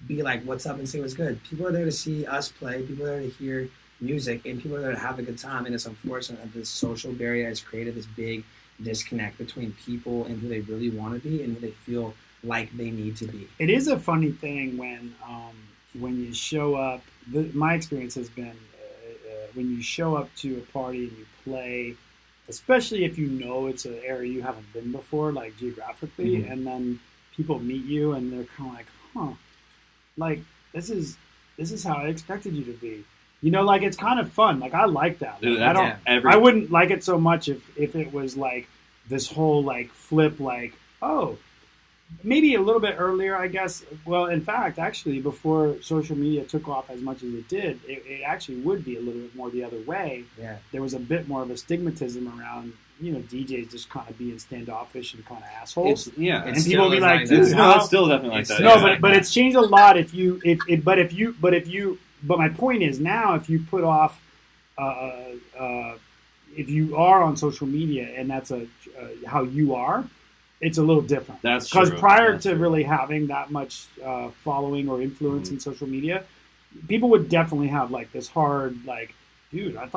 be like, what's up and say what's good. People are there to see us play. People are there to hear music, and people are there to have a good time. And it's unfortunate that this social barrier has created this big disconnect between people and who they really want to be and who they feel like they need to be. It is a funny thing when you show up. My experience has been when you show up to a party and you play, especially if you know it's an area you haven't been before, like geographically, and then people meet you and they're kind of like, huh, like this is how I expected you to be. Like it's kind of fun. Like I like that. Dude, Like, I wouldn't like it so much if it was like this whole like flip, like, oh, maybe a little bit earlier, I guess. Well, in fact, actually, before social media took off as much as it did, it actually would be a little bit more the other way. Yeah. There was a bit more of a stigmatism around, DJs just kind of being standoffish and kind of assholes. It's and people still would be is like, like dude, that. No, how- it's still definitely like that. no, Yeah. but it's changed a lot. But my point is now, if you put off, if you are on social media and that's how you are, it's a little different. That's because true. prior That's to true. really having that much following or influence in social media, people would definitely have like this hard, like, dude, I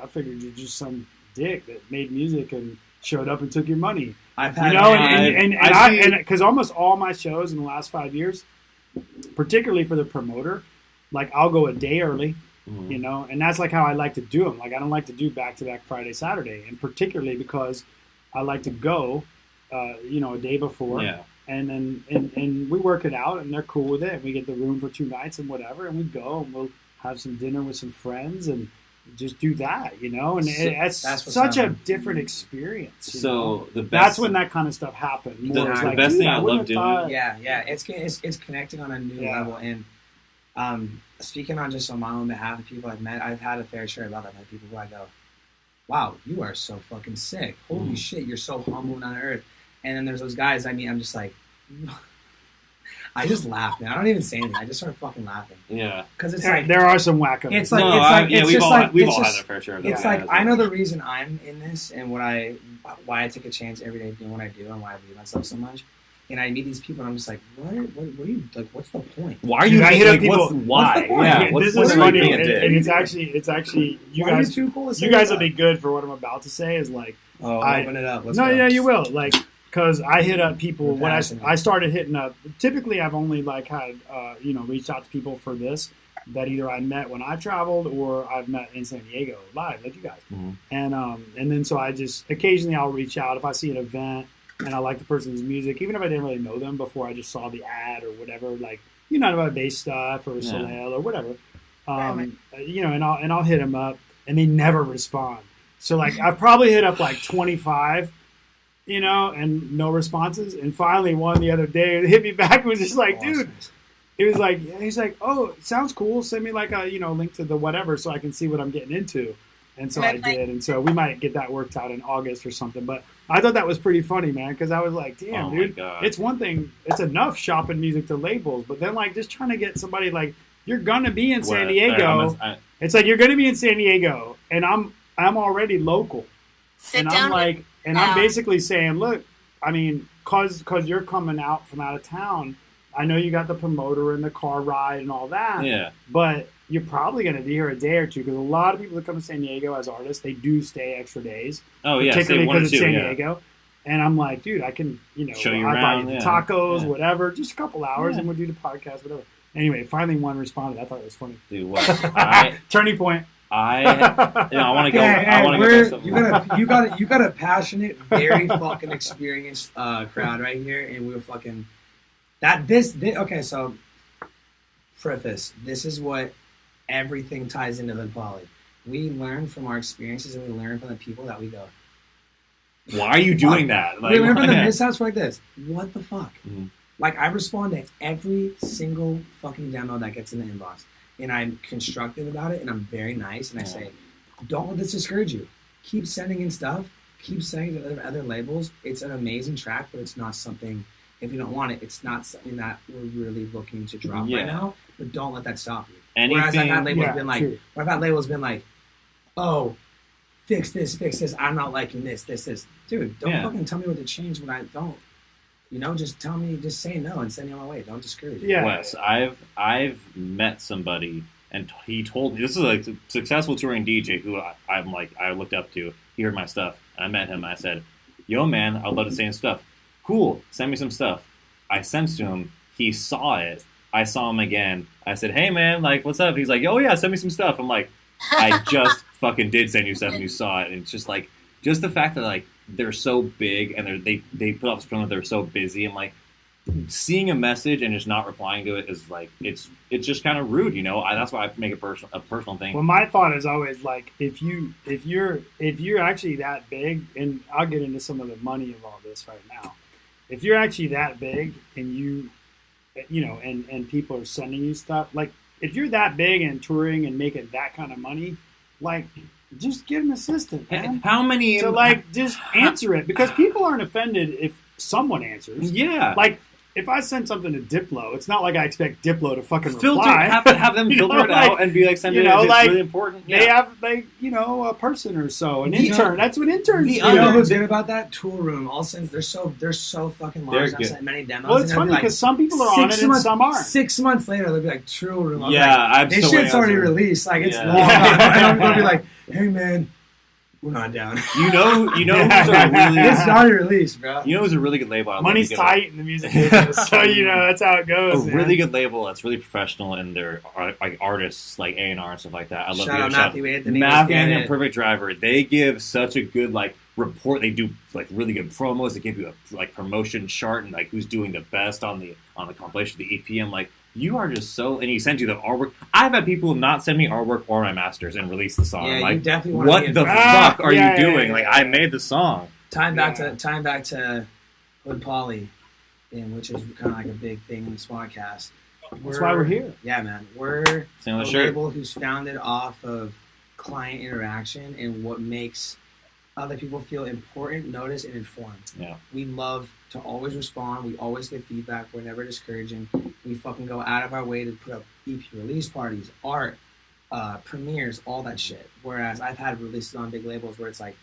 figured you're just some dick that made music and showed up and took your money. I've had And because almost all my shows in the last 5 years, particularly for the promoter, like I'll go a day early, and that's like how I like to do them. Like I don't like to do back-to-back Friday, Saturday, and particularly because I like to go, a day before, and then and we work it out, and they're cool with it, and we get the room for 2 nights and whatever, and we go and we'll have some dinner with some friends and just do that, and that's such a different experience. So the best. That's when that kind of stuff happened. The best thing I love doing. Yeah, it's connecting on a new level. And speaking on just on my own behalf, the people I've met, I've had a fair share about that. I've had people who I go, wow, you are so fucking sick. Holy shit, you're so humble and on earth. And then there's those guys I mean, I'm just like, I just laugh, man. I don't even say anything. I just start fucking laughing. Yeah. Because it's like, there are some wackos. it's like, we've all had our fair share of that. it's like, I know the reason I'm in this and why I take a chance every day doing what I do and why I believe myself so much And I meet these people, and I'm just like, what are you, like, what's the point? Why are you I like, hit up what's, people- why? what's the point? Yeah, what's This what's is the funny, being a and dick? it's actually you Why are guys. too cool to say You guys that? will be good for what I'm about to say. Is like, Oh, I- open it up. Let's no, go. yeah, you will. Like, because I hit up people We're when passionate. I started hitting up. Typically, I've only like had reached out to people for this that either I met when I traveled or I've met in San Diego live, like you guys. Mhm. And then so I just occasionally I'll reach out if I see an event and I like the person's music, even if I didn't really know them before I just saw the ad or whatever, like about bass stuff or Soleil or whatever. And I'll hit them up and they never respond. So like I've probably hit up like 25, and no responses. And finally one the other day hit me back and was just like, dude, it was like, he's like, oh, it sounds cool. Send me like a link to the whatever so I can see what I'm getting into. And so I did. And so we might get that worked out in August or something. But I thought that was pretty funny, man, because I was like, damn, Oh my dude, God. it's one thing. It's enough shopping music to labels. But then like just trying to get somebody like, you're going to be in San Diego. It's like you're going to be in San Diego and I'm already local. Sit And down. I'm like, and I'm basically saying, look, I mean, cause you're coming out from out of town. I know you got the promoter and the car ride and all that. Yeah. But you're probably going to be here a day or two because a lot of people that come to San Diego as artists, they do stay extra days. Oh yeah, particularly say one or because two. it's San yeah. Diego. And I'm like, dude, I can, Show you I'll buy around, you the yeah. tacos, Yeah. whatever, just a couple hours, Yeah. and we'll do the podcast, whatever. Anyway, finally one responded. I thought it was funny. Dude, what? I Turning point. want to go. Hey, I want to go. you got a passionate, very fucking experienced crowd right here, and we're fucking this. Okay, so preface. This is what everything ties into Hood Poly. We learn from our experiences, and we learn from the people that we go. Why are you doing that? We learn from the yeah. mishaps like this. What the fuck? Mhm. Like I respond to every single fucking demo that gets in the inbox, and I'm constructive about it, and I'm very nice, and I say, don't let this discourage you. Keep sending in stuff. Keep sending it to other labels. It's an amazing track, but it's not something. If you don't want it, it's not something that we're really looking to drop Yeah. right now. But don't let that stop you. Anything. Whereas I've had labels Yeah, been like, true. where I've had labels been like, oh, fix this. I'm not liking this. Dude, don't Yeah. fucking tell me what to change when I don't. Just tell me, just say no and send me on my way. Don't discourage me. Yeah. Wes, I've met somebody and he told me, this is a successful touring DJ who I looked up to. He heard my stuff and I met him. I said, yo man, I'd love to say his stuff. Cool, send me some stuff. I sent to him. He saw it. I saw him again. I said, hey man, like what's up? He's like, oh yeah, send me some stuff. I'm like, I just fucking did send you stuff and you saw it. And it's just like, just the fact that like they're so big and they put off screen that they're so busy. I'm like, seeing a message and just not replying to it is like it's just kind of rude, that's why I make it a personal thing. Well, my thought is always like if you're actually that big, and I'll get into some of the money of all this right now. If you're actually that big and and people are sending you stuff, like if you're that big and touring and making that kind of money, like just get an assistant, man. How many? So like just answer it because people aren't offended if someone answers. Yeah. Like if I send something to Diplo, it's not like I expect Diplo to fucking filter, reply. have them filter it out and be like, send it if it's really important. They Yeah. have a person or so, an The- intern. That's what interns You do. know who's good about that? Tool Room. All since they're so fucking large. They're I've good. sent many demos. Well, it's and they'll funny be like, because some people are on it and some aren't. 6 months later, they'll be like, Tool Room. I'm Yeah, like, I'm this still shit's waiting already on some- released. Like it's Yeah. long. And I'm gonna be like, hey man, we're not down. You know who's a It's really already released, bro. who's a really good label. I'd love Money's to give tight in the music business, so that's how it goes. a man. really good label that's really professional in their like artists like A&R and stuff like that. I love Shout out Matthew Anthony. Matthew Let's get and it. Perfect Driver. They give such a good like report. They do like really good promos. They give you a like promotion chart and like who's doing the best on the compilation, the EP. I'm like, you are just so, and he sends you the artwork. I've had people not send me artwork or my masters and release the song. Yeah, I'm you like, definitely want to what be in the front. fuck are yeah, you yeah, doing? yeah, Like, yeah. I made the song. Time back Yeah. to Hood Poly, which is kind of like a big thing in this podcast. That's why we're here. Yeah, man. We're Same on a the shirt. label who's founded off of client interaction and what makes other people feel important, noticed, and informed. Yeah. We love to always respond. We always get feedback. We're never discouraging. We fucking go out of our way to put up EP release parties, art, premieres, all that shit. Whereas I've had releases on big labels where it's like,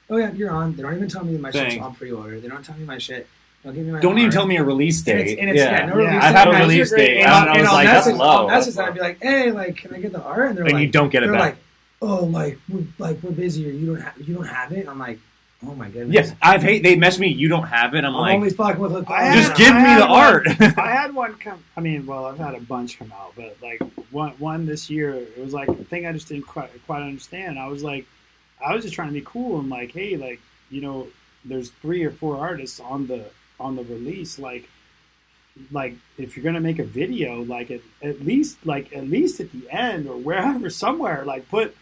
oh yeah, you're on. They don't even tell me my shit's Thanks. on pre-order. They don't tell me my shit. Don't give me my Don't even art. tell me a release date. And it's no release I've date. had a Guys, release you're great. date, and I was I'll like, that's message, low. I'll message them and be like, hey, like, can I get the art? And they're And like, you don't get it they're back. like, oh, we're busy, or you don't have it. I'm like, oh my goodness. Yes, they messaged me. You don't have it. I'm like, only fucking with just give me the art. I had one come. I mean, well, I've had a bunch come out, but like one this year, it was like a thing I just didn't quite understand. I was just trying to be cool and like, hey, like, you know, there's 3 or 4 artists on the release. Like if you're gonna make a video, like at least at the end or wherever somewhere, like put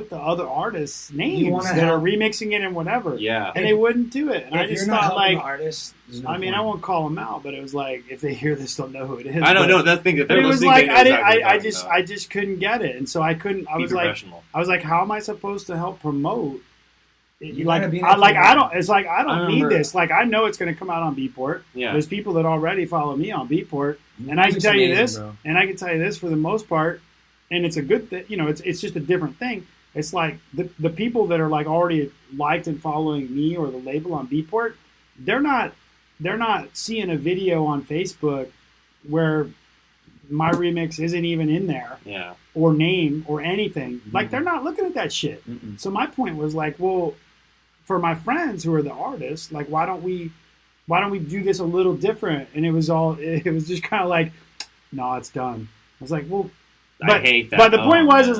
the other artists' names that are remixing it and whatever. Yeah. And they wouldn't do it. And I just thought, like, artists, no I mean, point. I won't call them out, but it was like, if they hear this, they'll know who it is. I don't know that thing that But they're it was listening. like, they know exactly what I you're talking about. just couldn't get it. And so I couldn't, I Be was like, professional. how am I supposed to help promote? You Like, gotta be I don't, it's like, I don't I need remember- this. Like, I know it's going to come out on Beatport. Yeah. There's people that already follow me on Beatport. And I can Music's tell you amazing, this, bro. and I can tell you this for the most part, and it's a good thing, you know, it's just a different thing. It's like the people that are like already liked and following me or the label on Beatport, they're not seeing a video on Facebook where my remix isn't even in there Yeah. or name or anything. Like, they're not looking at that shit. Mm-mm. So my point was like, well, for my friends who are the artists, like, why don't we do this a little different? And it was just kind of like, no, it's done. I was like, well, I hate that. But the point was man.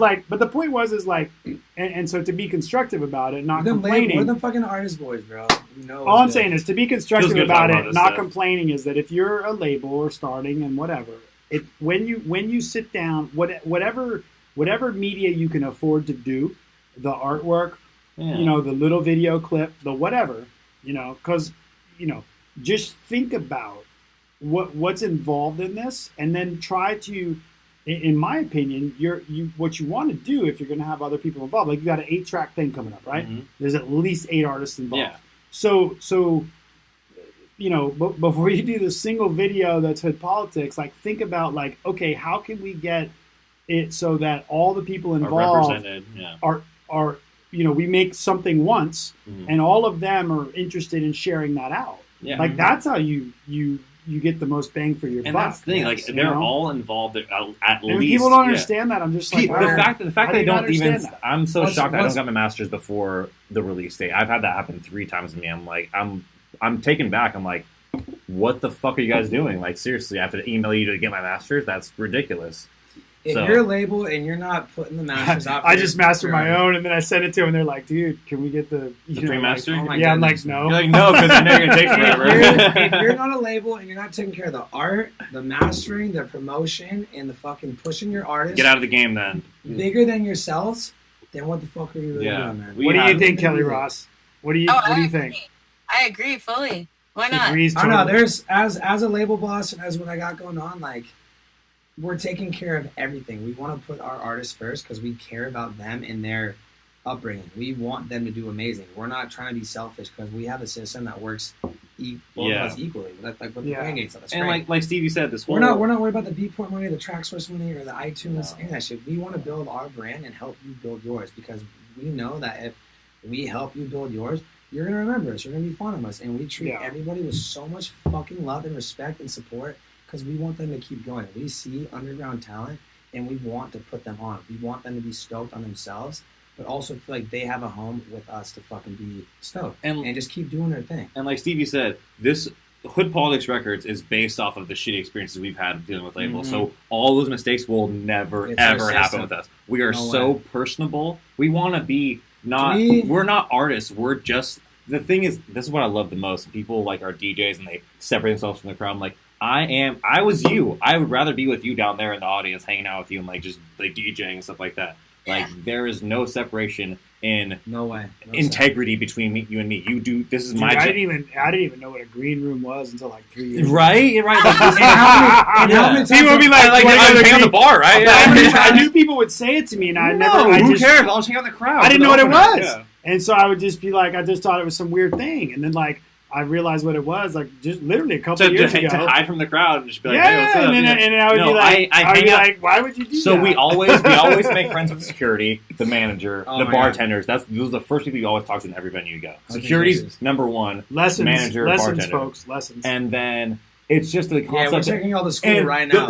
is like, and so to be constructive about it, not We're complaining. the fucking artist boys, bro. We know All I'm what's saying good. is to be constructive Feels good about talking it, about this not stuff. complaining, is that if you're a label or starting and whatever, when you sit down, whatever media you can afford to do, the artwork, Yeah. you know, the little video clip, the whatever, you know, because, you know, just think about what's involved in this, and then try to, in my opinion, what you want to do if you're going to have other people involved, like you got an 8-track thing coming up, right? Mhm. There's at least 8 artists involved. Yeah. So, you know, before you do the single video that's Hood Politics, like, think about, like, okay, how can we get it so that all the people Are involved represented. Yeah. are you know, we make something once, Mhm. and all of them are interested in sharing that out. Yeah. Like, that's how you get the most bang for your And buck. that's the thing. Like, yes, you they're know? all involved at And when least. people don't yeah. understand that, I'm just like, The why- fact how that do they you not don't even. understand that? I'm so What's- shocked I what's- don't got my master's before the release date. I've had that happen 3 times to me. I'm like, I'm taken back. I'm like, what the fuck are you guys doing? Like, seriously, I have to email you to get my master's? That's ridiculous. If So- you're a label and you're not putting the masters out, I for just your- mastered my your- own, and then I sent it to them, and they're like, dude, can we get the pre-master? Like, Oh my yeah, I'm like, goodness. no. You're like, no, because I know you're gonna take forever. If you're not a label and you're not taking care of the art, the mastering, the promotion, and the fucking pushing your artist Get out of the game then. bigger than yourselves, then what the fuck are you really Yeah. doing, man? We What do you have- think, Kelly Ross? What do you think? I agree fully. Why not? Agrees I don't know. totally. There's as a label boss and as what I got going on, like, we're taking care of everything. We want to put our artists first because we care about them and their upbringing. We want them to do amazing. We're not trying to be selfish because we have a system that works both Yeah. of us equally. Like with the Yeah. Band-Aid stuff. That's And great. like Stevie said, this whole We're not worried about the Beatport money, the track source money, or the iTunes, No. any of that shit. We want to build our brand and help you build yours because we know that if we help you build yours, you're gonna remember us. You're gonna be fond of us, and we treat Yeah. everybody with so much fucking love and respect and support because we want them to keep going. We see underground talent, and we want to put them on. We want them to be stoked on themselves, but also feel like they have a home with us to fucking be stoked And- and just keep doing their thing. And like Stevie said, this Hood Politics Records is based off of the shitty experiences we've had dealing with labels. Mhm. So all those mistakes will never, It's our ever happen system. with us. We are No so way. personable. We want to be not, We- we're not artists. We're just, the thing is, this is what I love the most. People like our DJs and they separate themselves from the crowd. I'm like, I was you. I would rather be with you down there in the audience, hanging out with you and like just like DJing and stuff like that. Like, there is no separation in No way. No integrity between you and me. You do, this is Dude, my I job. didn't even know what a green room was until like 3 years ago. Right? Right. Like, And how many Yeah. times People would be like, like "Wanna go to hang on the green-" bar, right? I knew people would say it to me, and I No, never. who cares? I'll just hang out in the crowd. I didn't know what it Opener. was, Yeah. and so I would just be like, I just thought it was some weird thing, and then like I realized what it was, like, just literally a couple to years ago. hide from the crowd and just be like, Yeah, hey, what's up? and then I would No, be like, I I'd hang be out. like, why would you do So that? we always make friends with security, the manager, Oh the my bartenders. Those are the first people you always talk to in every venue you go. Okay, Security's Jesus. number one, Lessons, manager, bartender. folks, lessons. And then it's just the Yeah, concept. we're checking all the school and right now.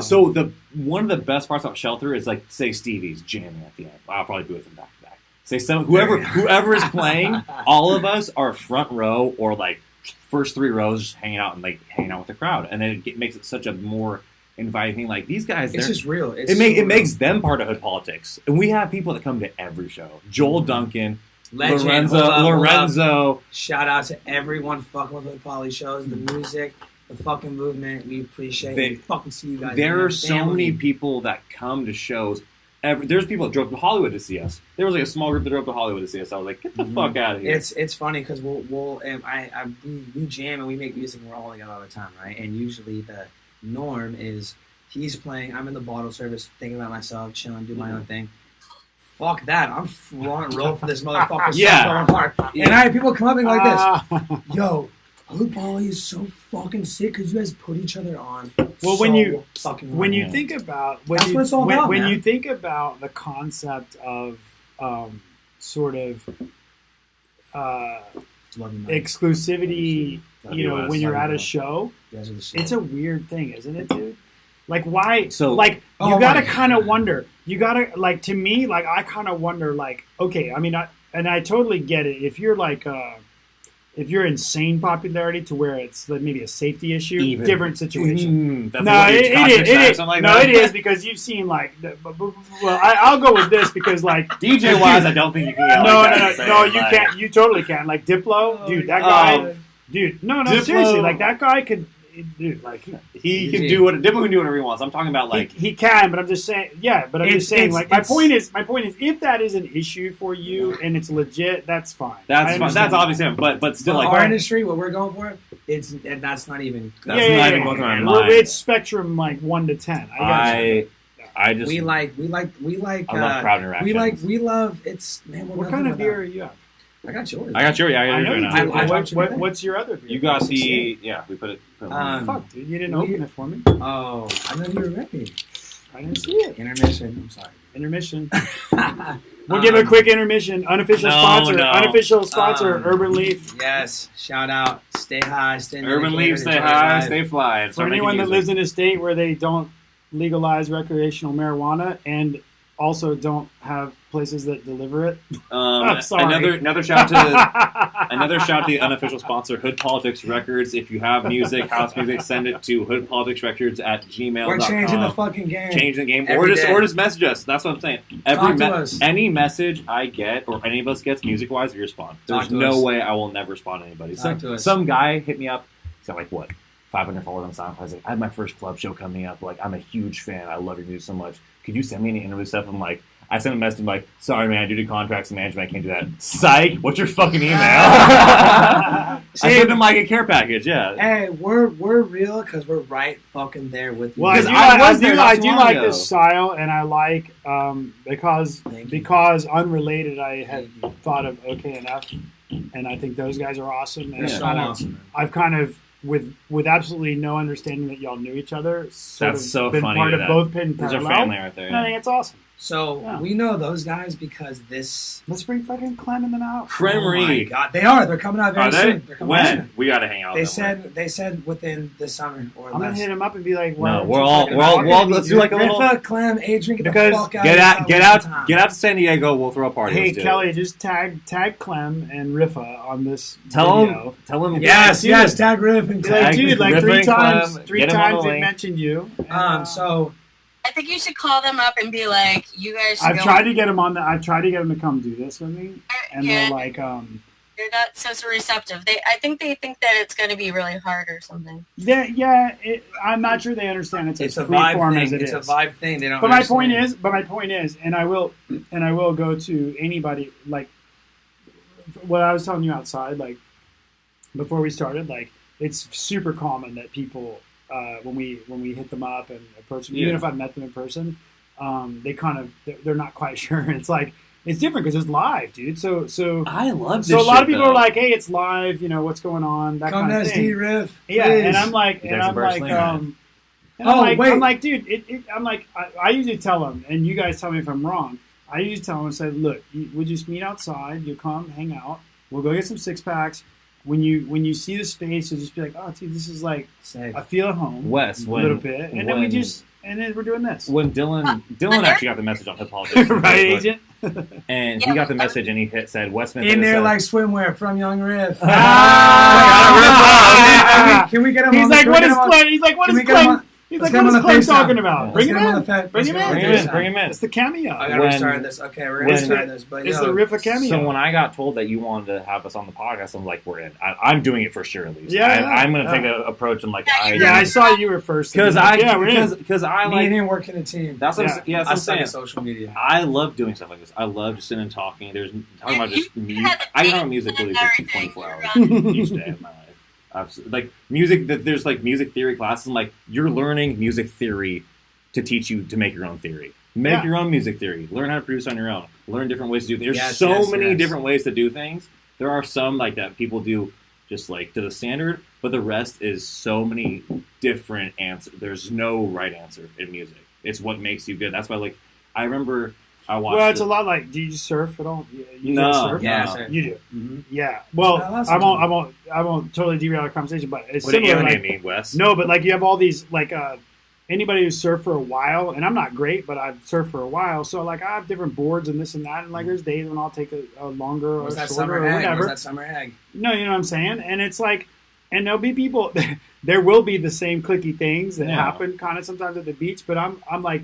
one of the best parts about Shelter is like, say Stevie's jamming at the end. I'll probably be with him back to back. Say whoever is playing, all of us are front row or like first 3 rows, just hanging out with the crowd, and then it makes it such a more inviting thing. Like these guys, It's just real. it makes them part of Hood Politics, and we have people that come to every show. Joel Duncan, Legend. Lorenzo. Shout out to everyone fucking with Hood Poly shows, the music, the fucking movement. We appreciate it. We fucking see you guys. There man. are so many people that come to shows. There's people that drove to Hollywood to see us. There was like a small group that drove to Hollywood to see us. I was like, get the fuck out of here. It's funny because we jam and we make music and we're all together all the time, right? And usually the norm is he's playing, I'm in the bottle service, thinking about myself, chilling, do my own thing. Fuck that! I'm front row for this motherfucker. Yeah. And I have people come up and like this, yo. Hood Poly is so fucking sick because you guys put each other on. Well, so when you fucking think about That's what it's all about, when man. you think about the concept of sort of exclusivity, you know, US. when you're at a show, You guys are the shit. it's a weird thing, isn't it, dude? Like, why? So- like, Oh you my gotta God. kind of wonder. You gotta, like, to me, like, I kind of wonder, like, okay, I mean, I totally get it. If you're like, if you're insane popularity to where it's like maybe a safety issue, different situation. That's No, what it toxic is. sex, something like No, that. it is because you've seen like. Well, I'll go with this because like DJ wise, I don't think you can get no, like no, that no, and say no, it, you like- can't. You totally can. Like Diplo, Oh, dude, that my guy, God. dude. No, Diplo- seriously, like that guy could, dude, like He can do what Diplo can do whatever he wants. I'm talking about like he can, but I'm just saying, yeah. But I'm just saying, like my point is, if that is an issue for you and it's legit, that's fine. I that's fine. understand That's that. obviously him, but still like our industry, what we're going for, that's not even. That's not even going through my mind. It's spectrum like 1 to 10. I just we like. I love crowd interactions. we love. It's man. what kind of beer are you have? I got yours. I got yours. Yeah, I got I know yours you right do. now. I bought you that. What's your other beer? You got the we put it. Fuck, dude, you didn't open it for me. Oh, I know you were ready. I didn't see it. Intermission. I'm sorry. Intermission. We'll give a quick intermission. Unofficial sponsor. no. Unofficial sponsor. Urban Leaf. Yes. Shout out. Stay high. Stay Urban medicated, Leaf, stay enjoy high, life. stay fly. For anyone that lives in a state where they don't legalize recreational marijuana and also don't have places that deliver it. I'm sorry. Another shout to the unofficial sponsor, Hood Politics Records. If you have music, house music, send it to hoodpoliticsrecords@gmail.com. We're changing the fucking game. Change the game, Every day. or just message us. That's what I'm saying. Talk to us. Any message I get or any of us gets music wise, we respond. There's Talk to no us. way I will never respond to anybody. Talk to us. Some guy hit me up. He's got like what 500 followers on SoundCloud. He's like, I have my first club show coming up. Like, I'm a huge fan. I love your music so much. Could you send me any interview stuff? I'm like, I sent a message. I'm like, sorry, man, due to contracts and management, I can't do that. Psych. What's your fucking email? I sent him like a care package. Yeah. Hey, we're real because we're right fucking there with you. Well, Because I do long like ago. this style, and I like Thank you. because unrelated, I had thought of OK Enough, and I think those guys are awesome. And They're it's so kind of- awesome, man. I've kind of with absolutely no understanding that y'all knew each other. Sort That's of so been funny part to of that. both Pin Those are Parallel. family right there. And I think it's awesome. So Yeah. we know those guys because this. Let's bring fucking Clem and them out. Cremery. Oh my God, they are. They're coming out very Are they? soon. They're coming When? soon. We got to hang out. They with them. said within this summer or I'm gonna less. hit him up and be like, why No, aren't we're you all- fucking we're all- talking we're all- to me, let's do dude? like a little- Rifa, Clem, Adrian, get Because the fuck out. Get of out, here. get out to San Diego. We'll throw a party. Hey Let's do it. Kelly, just tag Clem and Rifa on this Tell video. him. Yes, Dude. yes, tag Riff and Be like, Tag dude, like Rifa three and times, Clem, three get him on times the they link. mentioned you. And, So I think you should call them up and be like, you guys should I've go. tried to get them on. I've tried to get them to come do this with me, and Yeah. they're like, They're not so receptive. I think they think that it's going to be really hard or something. I'm not sure they understand it's it's as a free vibe form thing. as it It's is. a vibe thing. They don't. But my understand. point is, and I will go to anybody, like what I was telling you outside, like before we started, like it's super common that people when we hit them up and approach them, even Yeah. if I've met them in person, they're not quite sure. It's like it's different because it's live, dude. So I love this. so a lot of shit, people though. are like, hey, it's live. You know what's going on? That Come kind of SD thing. riff. Yeah, please. and I'm like, Oh, wait. I'm like, dude, I usually tell them, and you guys tell me if I'm wrong. I usually tell them and say, look, we'll just meet outside. You'll come, hang out. We'll go get some 6-packs. When you see the space, you'll just be like, oh, dude, this is like, Sick. I feel at home. Wes, a little bit, and then we're doing this. When Dylan actually got the message on Hood Politics, on Right, Facebook, agent? and he got the message and he said Wes Smith In there said, like swimwear from Young Riff. Ah! Can we get him He's on like, the what is Clay? He's like, what is Clay? He's like, what is Clay talking about? Bring him in. Bring him in. Bring him in. It's the cameo. I gotta restart this. Okay, we're gonna restart this. But It's the riff of cameo. So when I got told that you wanted to have us on the podcast, I'm like, we're in. I'm doing it for sure, at least. Yeah, I'm going to take an approach. I'm like, I saw you were first. because we're in. I me like. and him working a team. That's what Yeah. I'm I suck saying. at social media. I love doing stuff like this. I love just sitting and talking. There's talking about just music. I talk about music literally for 24 hours each day of my life. Like music, there's like music theory classes. I'm like, you're learning music theory to teach you to make your own theory. Make your own music theory. Learn how to produce on your own. Learn different ways to do things. There's so many different ways to do things. There are some like that people do just like to the standard, but the rest is so many different answers. There's no right answer in music. It's what makes you good. That's why, like, I remember I watched. Well, it's a lot like. Do you surf at all? You No. surf? Yeah, No. sure. You do. Mm-hmm. Yeah. Well, that's I won't totally derail the conversation, but it's What did similar. alienate Like, me, Wes? no, but like you have all these like anybody who's surfed for a while, and I'm not great, but I've surfed for a while, so like I have different boards and this and that, and like there's days when I'll take a longer or Where's that shorter summer or egg? whatever. Where's that summer egg? No, you know what I'm saying? And it's like, and there'll be people, there will be the same clicky things that happen kind of sometimes at the beach, but I'm like,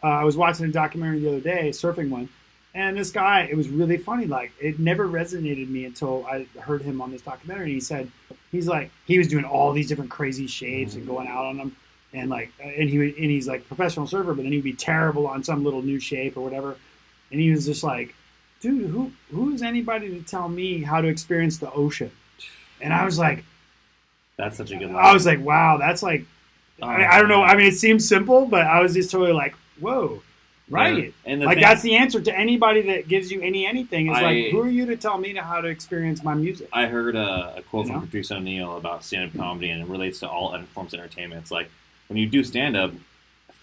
I was watching a documentary the other day, a surfing one, and this guy, it was really funny. Like, it never resonated me until I heard him on this documentary. He said, he was doing all these different crazy shapes and going out on them. And like, and he's like a professional surfer, but then he'd be terrible on some little new shape or whatever. And he was just like, dude, who is anybody to tell me how to experience the ocean? And I was like, That's such a good line. I was like, wow, that's like, I don't know. I mean, it seems simple, but I was just totally like, whoa, right. Yeah. And Like, that's the answer to anybody that gives you anything. Is like, who are you to tell me how to experience my music? I heard a quote from Patrice O'Neill about stand-up comedy, and it relates to all forms of entertainment. It's like, when you do stand-up,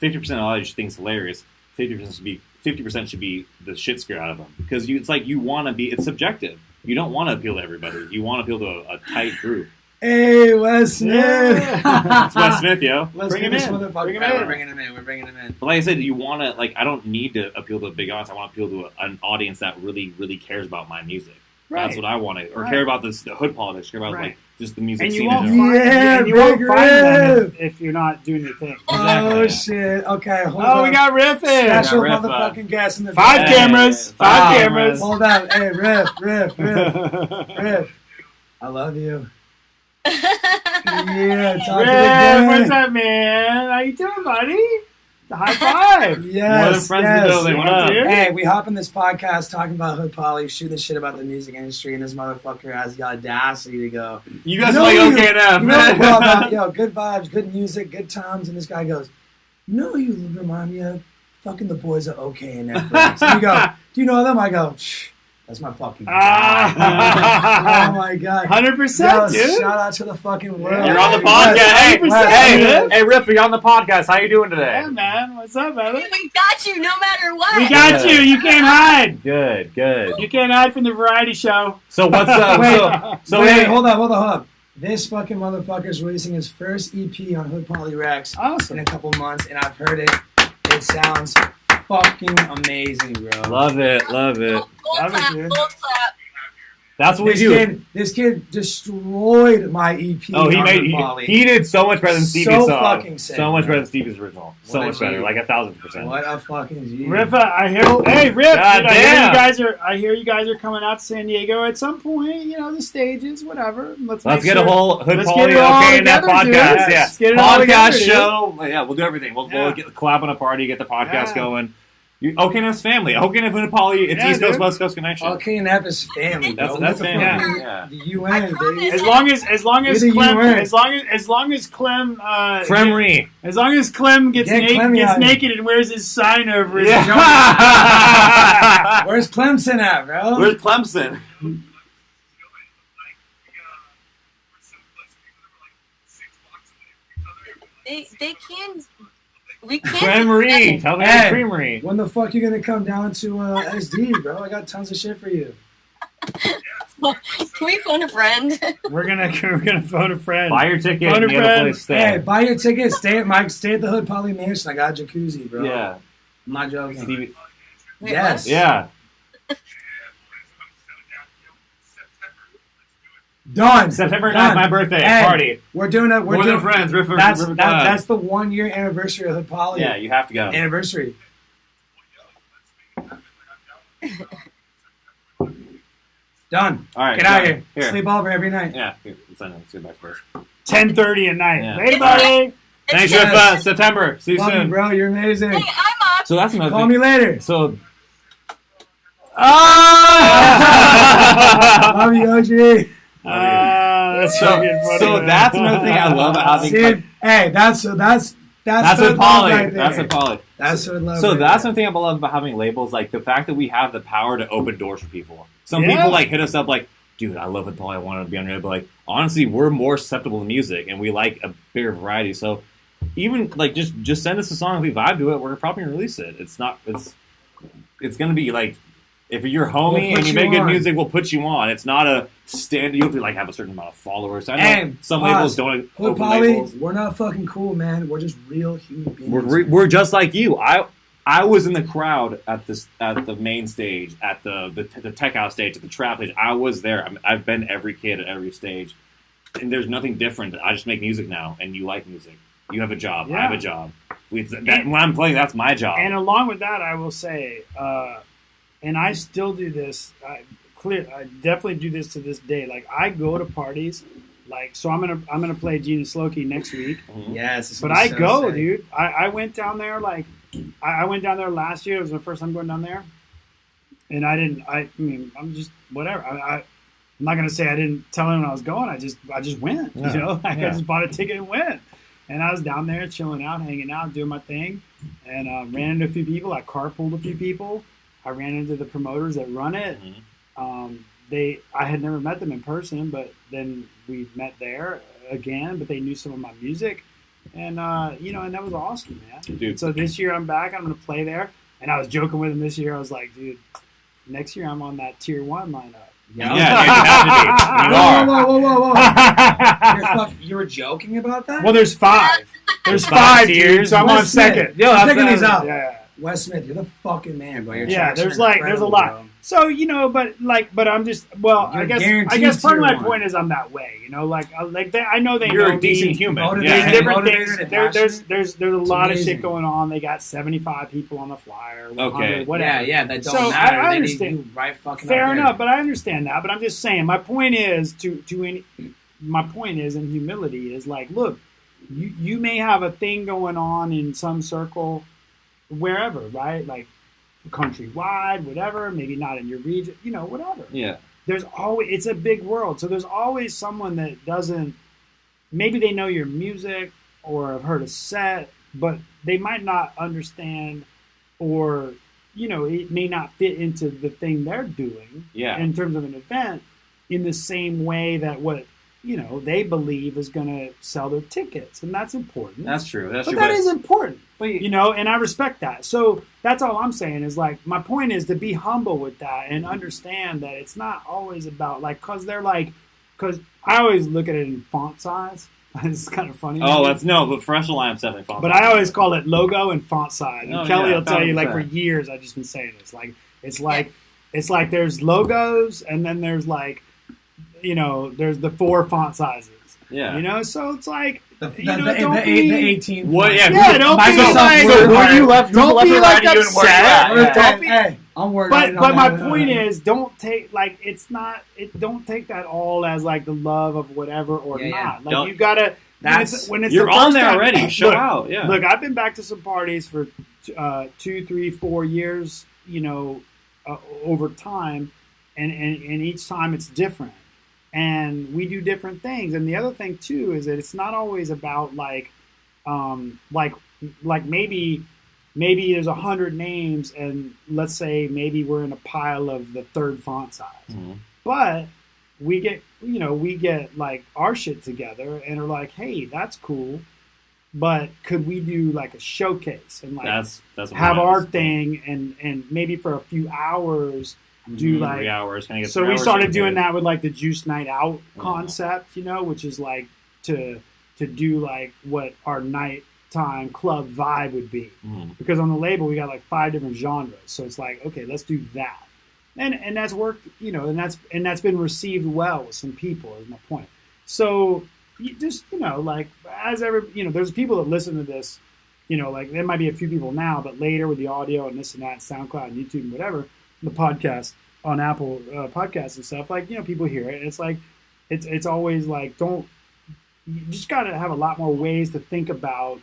50% of the audience you think is hilarious, 50% should be the shit scare out of them. Because it's like you want to be, it's subjective. You don't want to appeal to everybody. You want to appeal to a tight group. Hey, Wes Smith. It's Wes Smith, yo. Let's Bring get him this in. motherfucker. Bring him We're in. bringing him in. But like I said, you want to, like, I don't need to appeal to a big audience. I want to appeal to an audience that really, really cares about my music. Right. That's what I want to, or care about the hood politics, care about like just the music And scene. you won't in general. find, and you won't Big find them Riff. if you're not doing your thing. Oh, shit. Okay, hold Oh, on. we got Riff in. Special Riff, motherfucking guest in the Five back. cameras. Five cameras. Hold on. Hey, Riff. I love you. Yeah, talk to the Riff, gang. what's up, man? How you doing, buddy? The high five. Yes, More than friends in the building. What up? Dude. Hey, we hop in this podcast talking about Hood Poly, shooting the shit about the music industry, and this motherfucker has the audacity to go, You guys No, are like you- okay enough. you know, well, about, yo, good vibes, good music, good times, and this guy goes, you know who you remind me of? Fucking the boys are okay in Netflix. And you go, do you know them? I go, shh, that's my fucking guy. Oh my god. 100%, Yo, dude. shout out to the fucking world. You're on the Hey, podcast. Hey, 100%, hey, Riff, you're on the podcast. How you doing today? Yeah, man. What's up, brother? We got you no matter what. We got you. You can't hide. Good. You can't hide from the variety show. So what's Wait, so Wait, hey, hold on. This fucking motherfucker is releasing his first EP on Hood Poly Rex Awesome. in a couple months, and I've heard it. It sounds fucking amazing, bro. love it. Gold Love it, clap, dude. gold clap. That's what we do. This kid destroyed my EP. Oh, on Hood he Poly. did so much better than Stevie's So song. fucking sick, So much man. better than Stevie's original. So What a much better, G. like 1,000%. What a fucking G. Riff, I hear. Hey, Riff. God dude, damn. I hear you guys are coming out to San Diego at some point. You know the stages, whatever. Let's Let's make get a sure- whole Hood let's Poly get it all okay in that together, dude. podcast. Let's Yeah, get it all podcast together, dude. show. Yeah, we'll do everything. We'll Yeah. get collab on a party, get the podcast Yeah. going. Oak and F's family. Oak and Hood Politics. It's Yeah, East Coast, dude. West Coast connection. Okay, and F is family, bro. That's What the family. fuck? Yeah. The UN, baby. As long as You're the Clem, UN. as long as Clem, Cremery. as long as Clem gets Get Clem out. naked and wears his sign over his Yeah. junk. Where's Clemson at, bro? Where's Clemson? They can. We can. Cremery. Tell me Hey. Cremery. When the fuck you gonna come down to SD, bro? I got tons of shit for you. Can we phone a friend? We're gonna phone a friend. Buy your ticket Phone a and the other friend. place to stay. Hey, buy your ticket. Stay at the Hood Poly Mansion. I got a jacuzzi, bro. Yeah. I'm not joking. Stevie. Wait, Yes. Yeah. Done. September Done. 9th, my birthday. Hey, Party. We're doing it. We're More doing than friends. Riff, That's the 1 year anniversary of Hood Poly. Yeah, you have to go. Anniversary. Done. All right. Get out done. here. Sleep over every night. Yeah. Here, let's get back first. 10:30 at night. Yeah. Later, buddy. Thanks, Yes. Riff. September. See you Love you, soon. bro. You're amazing. Hey, I'm up. So that's another Call thing. me later. So. Love you, OG. That's So, fucking funny, so man. that's another thing I love about having. See, hey, that's That's Hood a love poly. right there. That's a poly. That's Hood love. So right that's there. one thing I love about having labels, like the fact that we have the power to open doors for people. Some Yeah. people like hit us up like, dude, I love it, Paul. I want to be on your, but like honestly, we're more susceptible to music and we like a bigger variety. So even like just send us a song if we vibe to it, we're probably gonna release it. It's gonna be like if you're We'll homie put and you you make good on. music, we'll put you on. It's not a stand. You have to like have a certain amount of followers. I know Hey, some pause. labels don't Hood open Poly, labels. we're not fucking cool, man. We're just real human beings. We're just like you. I was in the crowd at the main stage, at the tech house stage, at the trap stage. I was there. I've been every kid at every stage, and there's nothing different. I just make music now, and you like music. You have a job. I have a job. When I'm playing, that's my job. And along with that, I will say, and I still do this. I definitely do this to this day. Like I go to parties, like so. I'm gonna play Gene Slokey next week. Yes, it's But gonna I be so go, sick. dude. I went down there like I went down there last year. It was my first time going down there, and I mean, I'm just whatever. I'm not gonna say I didn't tell anyone I was going. I just went. Yeah. You know, like Yeah. I just bought a ticket and went. And I was down there chilling out, hanging out, doing my thing, and ran into a few people. I carpooled a few people. I ran into the promoters that run it. I had never met them in person, but then we met there again. But they knew some of my music, and and that was awesome, man. Dude. So this year I'm back. I'm gonna play there, and I was joking with him this year. I was like, dude, next year I'm on that tier 1 lineup. Yeah. Yeah, you have to be. You are. Whoa. You were joking about that? Well, there's 5. There's 5 5 tiers, tiers. so I'm on Wes Smith. second. Yo, I'm checking these out. Yeah. Wes Smith, you're the fucking man, bro. Your Yeah, tracks are there's a incredible, lot. bro. So but I'm just I You're guess guaranteed part of my tier 1. point is I'm that way, I know they You're know a decent me. human. Motivated. There's Yeah. different Motivated things. and There's a lot of amazing. shit going on. They got 75 people on the flyer. 100, Okay. whatever. Yeah, that don't So, matter. I They need understand. you right fucking Fair up there. enough, but I understand that. But I'm just saying, my point is my point is in humility is like, look, you may have a thing going on in some circle, wherever, right? Like countrywide, whatever. Maybe not in your region, whatever. Yeah. It's a big world, so there's always someone that doesn't. Maybe they know your music or have heard a set, but they might not understand, or it may not fit into the thing they're doing. Yeah. In terms of an event, in the same way that what they believe is going to sell their tickets, and that's important. That's true. That's But true. that is important, But and I respect that. So that's all I'm saying is like, my point is to be humble with that and understand that it's not always about because I always look at it in font size. It's kind of funny. but professional lineup's definitely fun. But I always call it logo and font size. And Oh, Kelly yeah, will tell you, like, for 100%. years I've just been saying this. Like, it's like there's logos and then there's there's the 4 font sizes. Yeah. So it's like The don't be 18. What? Yeah. Yeah, don't be Microsoft like, Word. where you left? don't left be or like right, you and where you upset. at? Yeah. Don't be- Hey, I'm working But on my that. point is, don't take don't take that all as like the love of whatever or Yeah, yeah. not. Like Don't- you gotta. That's- when it's You're the on first there time- already. Show Look, out. Yeah. Look, I've been back to some parties for 2, 3, 4 years, over time, and each time it's different, and we do different things. And the other thing too is that it's not always about like maybe there's 100 names, and let's say maybe we're in a pile of the third font size, but we get like our shit together and are like, hey, that's cool, but could we do like a showcase and like that's have our thing and maybe for a few hours do like 3 hours. Can I get so 3 we hours started doing good? that with like the Juice Night Out concept, which is like to do like what our nighttime club vibe would be, because on the label we got like 5 different genres, so it's like, okay, let's do that, and that's worked, and that's been received well with some people, is my point. So you just like as ever, there's people that listen to this, like there might be a few people now, but later with the audio and this and that, SoundCloud and YouTube and whatever, the podcast on Apple podcasts and stuff, like people hear it, and it's like it's always like, you just got to have a lot more ways to think about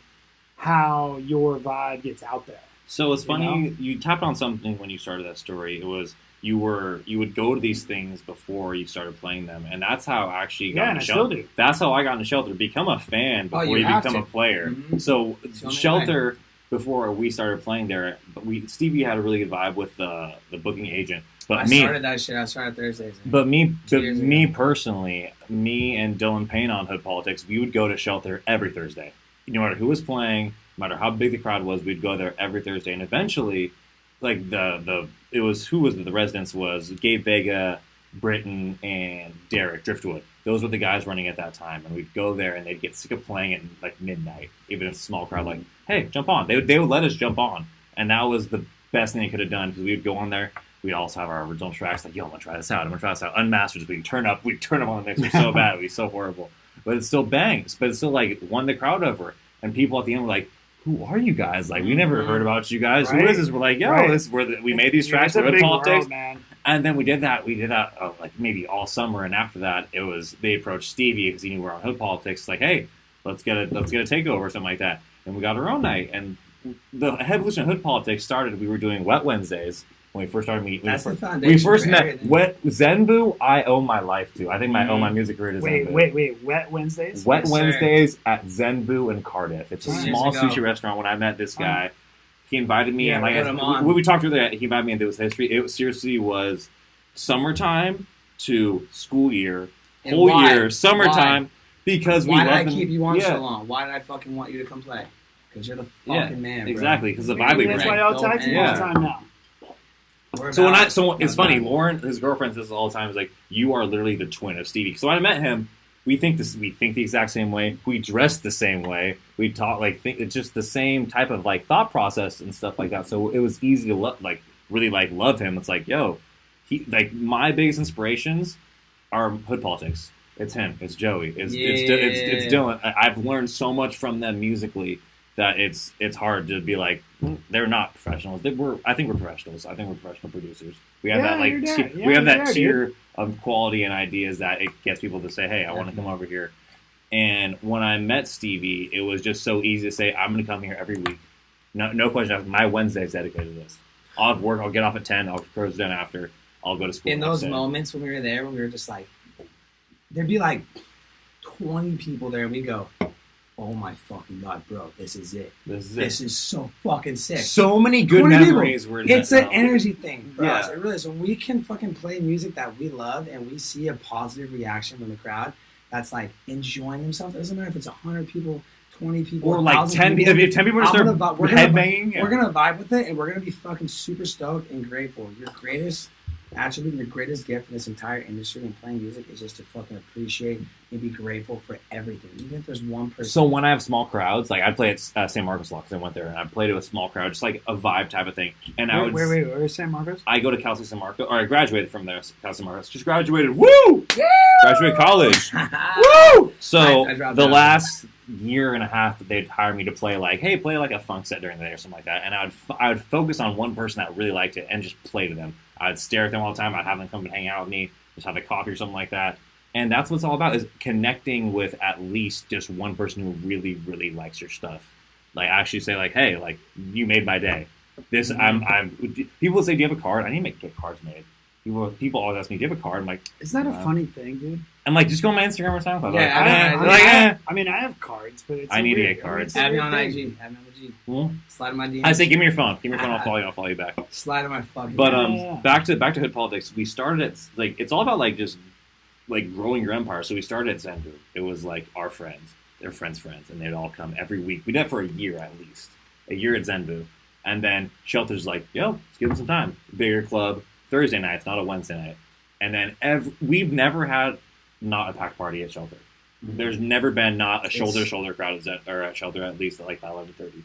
how your vibe gets out there. So it's funny, you tapped on something when you started that story. It was you would go to these things before you started playing them, and that's how I actually got into Shelter. Still do. That's how I got into Shelter. Become a fan before you become a player. So Shelter, before we started playing there, Stevie had a really good vibe with the booking agent. But I started that shit. I started Thursdays. But me personally, me and Dylan Payne on Hood Politics, we would go to Shelter every Thursday. No matter who was playing, no matter how big the crowd was, we'd go there every Thursday. And eventually, like the residents was Gabe Vega, Britton, and Derek Driftwood. Those were the guys running at that time, and we'd go there and they'd get sick of playing at like midnight, even if it's a small crowd. Like, hey, jump on. They would let us jump on, and that was the best thing they could have done, because we would go on there. We'd also have our original tracks, like, yo, I'm gonna try this out. Unmastered, we'd turn up on the mixer so bad, it'd be so horrible. But it still bangs. But it still like won the crowd over. And people at the end were like, who are you guys? Like, we never heard about you guys. Right. Who is this? We're like, yo, this is where we made these tracks for Hood Politics. World, man. And then we did that like maybe all summer. And after that, they approached Stevie, because he knew we were on Hood Politics. Like, hey, let's get a takeover or something like that. And we got our own night. And the evolution of Hood Politics started. We were doing Wet Wednesdays when we first started meeting. That's the foundation. We first met. Zenbu, I owe my life to. I think I owe my music career to Zenbu. Wait. Wet Wednesdays? Wet Wednesdays at Zenbu in Cardiff. It's a small sushi restaurant. When I met this guy, he invited me, and when we talked earlier, he invited me into his history. It seriously was summertime to school year, whole year, summertime, because we Why love did I keep you on so long? Why did I fucking want you to come play? Because you're the fucking man, bro. Exactly, because the vibe we bring. That's why I'll text you all the time now. So it's funny. Lauren, his girlfriend, says all the time, is like, you are literally the twin of Stevie. So when I met him, we think the exact same way. We dress the same way. We talk it's just the same type of like thought process and stuff like that. So it was easy to love him. It's like, yo, he like my biggest inspirations are Hood Politics. It's him. It's Joey. It's Dylan. I've learned so much from them musically that it's hard to be like, they're not professionals. I think we're professionals. I think we're professional producers. We have that tier of quality and ideas that it gets people to say, hey, I want to come over here. And when I met Stevie, it was just so easy to say, I'm going to come here every week. No question. My Wednesday is dedicated to this. I'll have work. I'll get off at 10. I'll close down after. I'll go to school. In those moments when we were there, when we were just like, there'd be like 20 people there, and we go, oh my fucking God, bro, this is it. This is so fucking sick. So many good memories were in that. It's an energy thing, bro. Yeah. It really is. When we can fucking play music that we love and we see a positive reaction from the crowd that's like enjoying themselves, it doesn't matter if it's 100 people, 20 people, or like 10 people. If 10 people just start headbanging, we're going to vibe with it, and we're going to be fucking super stoked and grateful. Your greatest attribute, your greatest gift in this entire industry and playing music is just to fucking appreciate and be grateful for everything, even if there's one person. So when I have small crowds, like I play at San Marcos a lot, because I went there and I played it with a small crowd, just like a vibe type of thing. And where's San Marcos? I go to Cal State San Marcos, or I graduated from there, Cal State San Marcos. Just graduated, woo! Graduated college, woo! So the last year and a half that they'd hire me to play like a funk set during the day or something like that, and I would focus on one person that really liked it and just play to them. I'd stare at them all the time. I'd have them come and hang out with me, just have a coffee or something like that. And that's what it's all about, is connecting with at least just one person who really, really likes your stuff. like actually say like, hey, like you made my day. This I'm. People say, do you have a card? I need to get cards made. People always ask me, do you have a card? I'm like, Isn't that a funny thing, dude? I'm like, just go on my Instagram or SoundCloud. Yeah, I mean, I have cards, but it's I need to weird, get cards. Add me on thing. IG. Add me on the G. Hmm? Slide in my DMs. I say, give me your phone. Give me your phone. I'll follow you. I'll follow you back. Slide in my fucking. But Yeah. back to Hood Politics. We started at like it's all about like just like growing your empire. So we started at Zenbu. It was like our friends, their friends, and they'd all come every week. We did that for a year at least, a year at Zenbu, and then Shelter's like, yo, let's give them some time. Bigger club, Thursday nights, not a Wednesday night, and then we've never had not a packed party at Shelter. Mm-hmm. There's never been not a shoulder crowd at Shelter at least at like 11:30.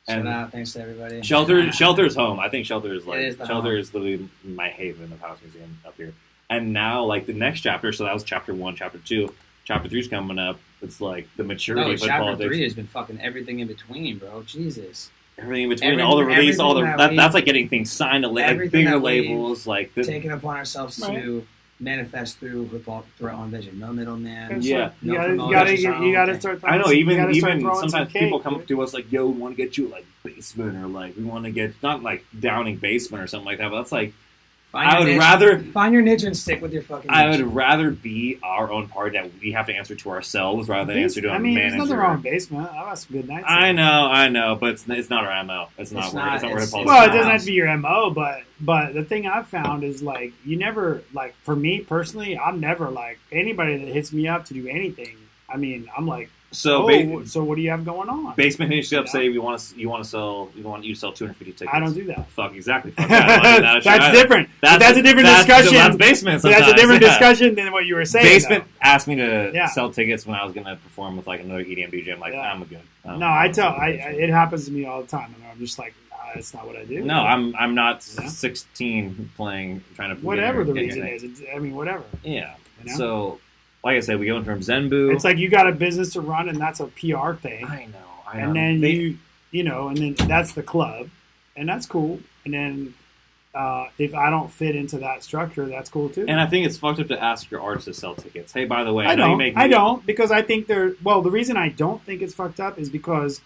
Shout out, thanks to everybody. Shelter is home. I think Shelter is like It is the Shelter home. is literally my haven of house museum up here. And now like the next chapter, so that was chapter 1, chapter 2, chapter 3 is coming up. It's like the maturity No, of Hood chapter Politics. 3 has been fucking everything in between, bro. Jesus. Everything in between, Everything- all the release, all the everything that that's like getting things signed to like everything bigger that we've labels, like this. Taking upon ourselves Right. to manifest through our own vision. No middleman. Yeah. You No gotta promoters, you gotta start. I know. throwing- you Even gotta start even throwing some sometimes cake, people come dude. to us like, "Yo, we want to get you like basement or like we want to get not like Downing basement or something like that." But that's like I would rather find your niche and stick with your fucking niche. I would rather be our own party that we have to answer to ourselves rather than answer to a I mean, manager. there's nothing wrong with basement. I've had some good nights. I there. know, but it's not our MO. It's not It's where not- it's not where it's- the politics Well, it Wow. doesn't have to be your MO, but the thing I've found is like you never like for me personally, I'm never like anybody that hits me up to do anything. I mean, I'm like, So so what do you have going on? basement hits you up, Yeah. say we want you to sell 250 tickets. I don't do that. Fuck exactly. Fuck that. I don't do that shit That's either. different. That's a different discussion. That's basement. That's a sometimes, different yeah. discussion than what you were saying. Basement asked me to Yeah. sell tickets when I was gonna perform with like another EDM DJ. I'm like, Yeah. I'm good. though. No, it happens to me all the time, and I'm just like, that's not what I do. No, I'm not Yeah. 16 trying to Whatever the get reason anything. is, I mean, whatever. Yeah. You know? So, like I said, we go from Zenbu. It's like you got a business to run, and that's a PR thing. I know. And then and then that's the club, and that's cool. And then if I don't fit into that structure, that's cool too. And I think it's fucked up to ask your artist to sell tickets. Hey, by the way, I know you make I music. don't because I think the reason I don't think it's fucked up is because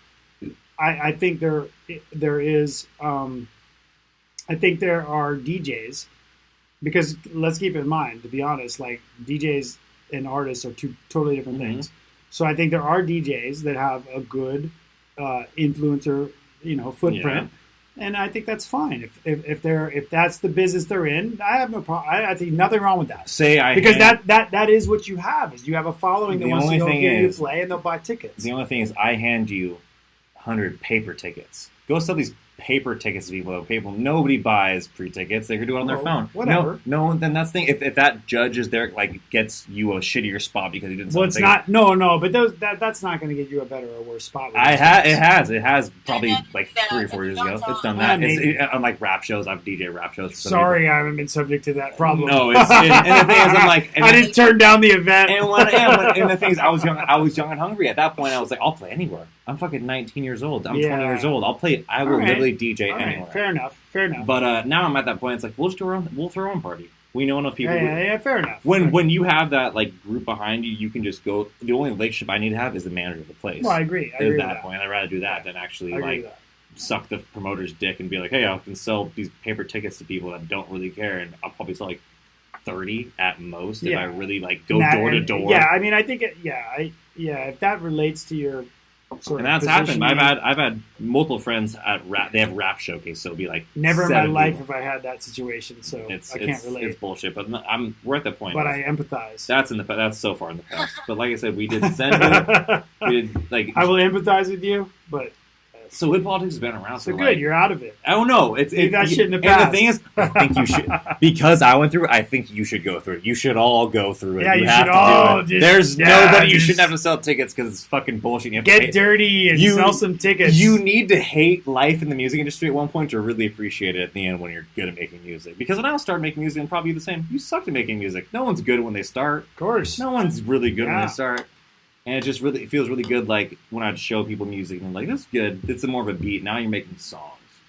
I think there is I think there are DJs because let's keep in mind, to be honest, like DJs and artists are two totally different Mhm. things. So I think there are DJs that have a good influencer, footprint, and I think that's fine. If that's the business they're in, I have no problem. I think nothing wrong with that. Because that is what you have. Is you have a following that The wants to only go thing hear you is- play, and they'll buy tickets. The only thing is, I hand you 100 paper tickets. Go sell these paper tickets to people. Nobody buys pre-tickets. They can do it on their Well, phone. whatever. No. Then that's the thing. If that judge is there, like gets you a shittier spot because you didn't sell Well, it's tickets. not. No, but that's not going to get you a better or worse spot. with those tickets. It has probably like 3 or 4 years ago. It's done that. On like rap shows, I've DJ rap shows. For some Sorry, I haven't been subject to that problem. No, and the thing is, I'm like, I just turned down the event. and the thing is, I was young and hungry at that point. I was like, I'll play anywhere. I'm fucking 19 years old. I'm 20 Yeah. years old. I'll play. I will All right. literally DJ All right, anywhere. fair enough. But now I'm at that point. It's like we'll throw our own party. We know enough people. Yeah, fair enough. When you have that like group behind you, you can just go. The only relationship I need to have is the manager of the place. Well, I agree. I At agree that with that. point, I'd rather do that than actually I agree like with that. suck the promoter's dick and be like, hey, I can sell these paper tickets to people that don't really care, and I'll probably sell like 30 at most if Yeah. I really like go That- door to and- door. Yeah, I mean, I think if that relates to your sort And of that's happened. positioning, I've had multiple friends at rap. They have rap showcase, so it'll be like never in my 7 life people. have I had that situation, so It's I can't relate. It's bullshit, but we're at the point. But I empathize. That's so far in the past. But like I said, we did Zenbu. We did like I will empathize with you, but so. Hood Politics has been around. so for good. like, You're out of it. I don't know. Leave that shit in the And past. the thing is, I think you should because I went through. I think you should go through it. You should all go through it. Yeah, you have should to all do it. just- There's yeah, nobody. You just- shouldn't have to sell tickets because it's fucking bullshit. You have to pay- Get dirty and sell some tickets. You need to hate life in the music industry at one point to really appreciate it at the end when you're good at making music. Because when I started making music, and probably the same, you sucked at making music. No one's good when they start. of course. No one's really good when Yeah. they start. And it feels really good like when I'd show people music and like, this is good. It's more of a beat. Now you're making songs.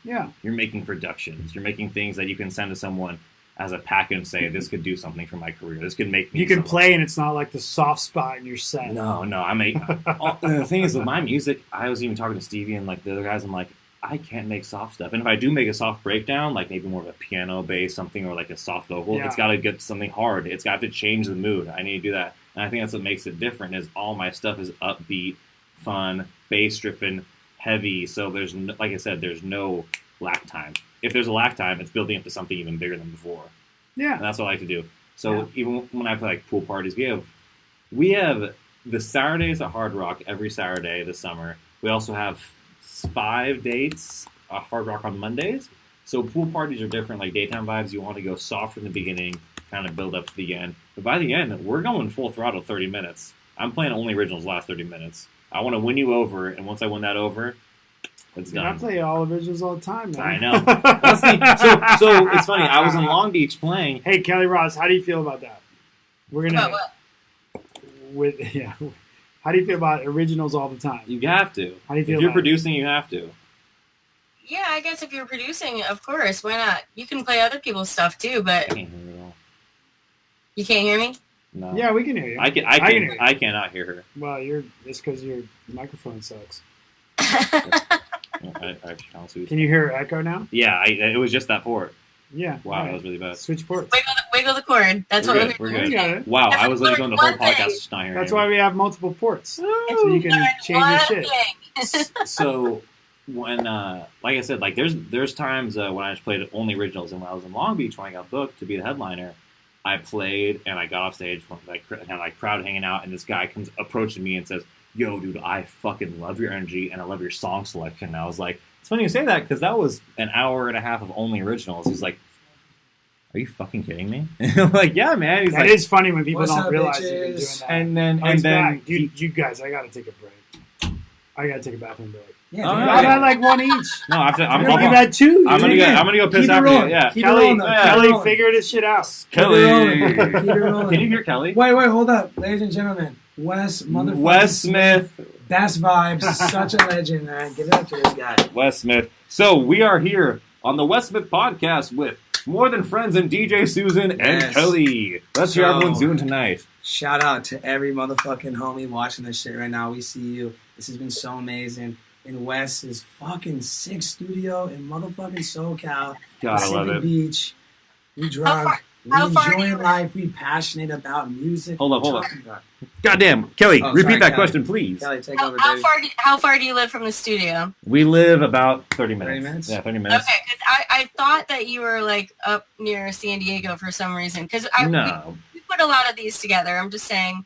Yeah. You're making productions. You're making things that you can send to someone as a pack and say this could do something for my career. This could make me. You can someone. play, and it's not like the soft spot in your set. No. The thing is with my music, I was even talking to Stevie and like the other guys. I'm like, I can't make soft stuff, and if I do make a soft breakdown, like maybe more of a piano bass something or like a soft vocal, it's got to get something hard. It's got to change the mood. I need to do that, and I think that's what makes it different. Is all my stuff is upbeat, fun, bass driven, heavy. So there's like I said, there's no lag time. If there's a lag time, it's building up to something even bigger than before. Yeah, and that's what I like to do. So even when I play like pool parties, we have the Saturdays at Hard Rock every Saturday this summer. We also have 5 dates at Hard Rock on Mondays. So pool parties are different, like daytime vibes. You want to go soft in the beginning, kind of build up to the end. But by the end, we're going full throttle 30 minutes. I'm playing only originals last 30 minutes. I want to win you over, and once I win that over, it's done. I play all originals all the time, man. I know. So it's funny. I was in Long Beach playing. Hey, Kelly Ross, how do you feel about that? We're gonna How do you feel about originals all the time? You have to. How do you feel? If you're producing, you have to. Yeah, I guess if you're producing, of course, why not? You can play other people's stuff too, but I can't hear you at all. You can't hear me? No. Yeah, we can hear you. I cannot hear her. Well, it's because your microphone sucks. Can you hear echo now? Yeah, it was just that port. Yeah. Wow, that was really bad. Switch ports. Wiggle the cord. That's we're what we're good. good. Wow, I was literally going the whole podcast just not hearing. That's why we have multiple ports, so you can change your shit. So when, like I said, like there's times when I just played only originals, and when I was in Long Beach when I got booked to be the headliner, I played and I got off stage, like kind of like crowd hanging out, and this guy comes approaching me and says, "Yo, dude, I fucking love your energy and I love your song selection." And I was like, it's funny you say that because that was an hour and a half of only originals. He's like, "Are you fucking kidding me?" And I'm like, "Yeah, man." He's that like, is funny when people What's don't up, realize bitches? you're doing that. and then you guys, I gotta take a break. I gotta take a bathroom break. Yeah, Oh, dude. yeah. I've had like one each. no, after I'm You've had two. I'm dude. gonna go piss Keep it after rolling. you. Yeah, Keep it Kelly, rolling, though. Kelly, Keep it rolling. figure this shit out. Kelly. Keep it rolling. Can you hear Kelly? Wait, hold up. Ladies and gentlemen, Wes Smith. Best vibes. Such a legend, man. Give it up to this guy. Wes Smith. So we are here on the Wes Smith podcast with More Than Friends and DJ Susan and Yes. Kelly. Let's hear So- everyone's doing tonight. Shout out to every motherfucking homie watching this shit right now. We see you. This has been so amazing. In Wes's fucking sick studio in motherfucking SoCal. God, I love Pacific it. Beach. We drunk. how We far do enjoy you- life. We passionate about music. Hold up. Talking about- Goddamn, Kelly, Oh, repeat sorry, that Kelly. question, please. Kelly, take How, over, how baby. far do you live from the studio? We live about 30 minutes. 30 minutes? Yeah, 30 minutes. Okay, because I thought that you were like up near San Diego for some reason. Because No. we put a lot of these together. I'm just saying,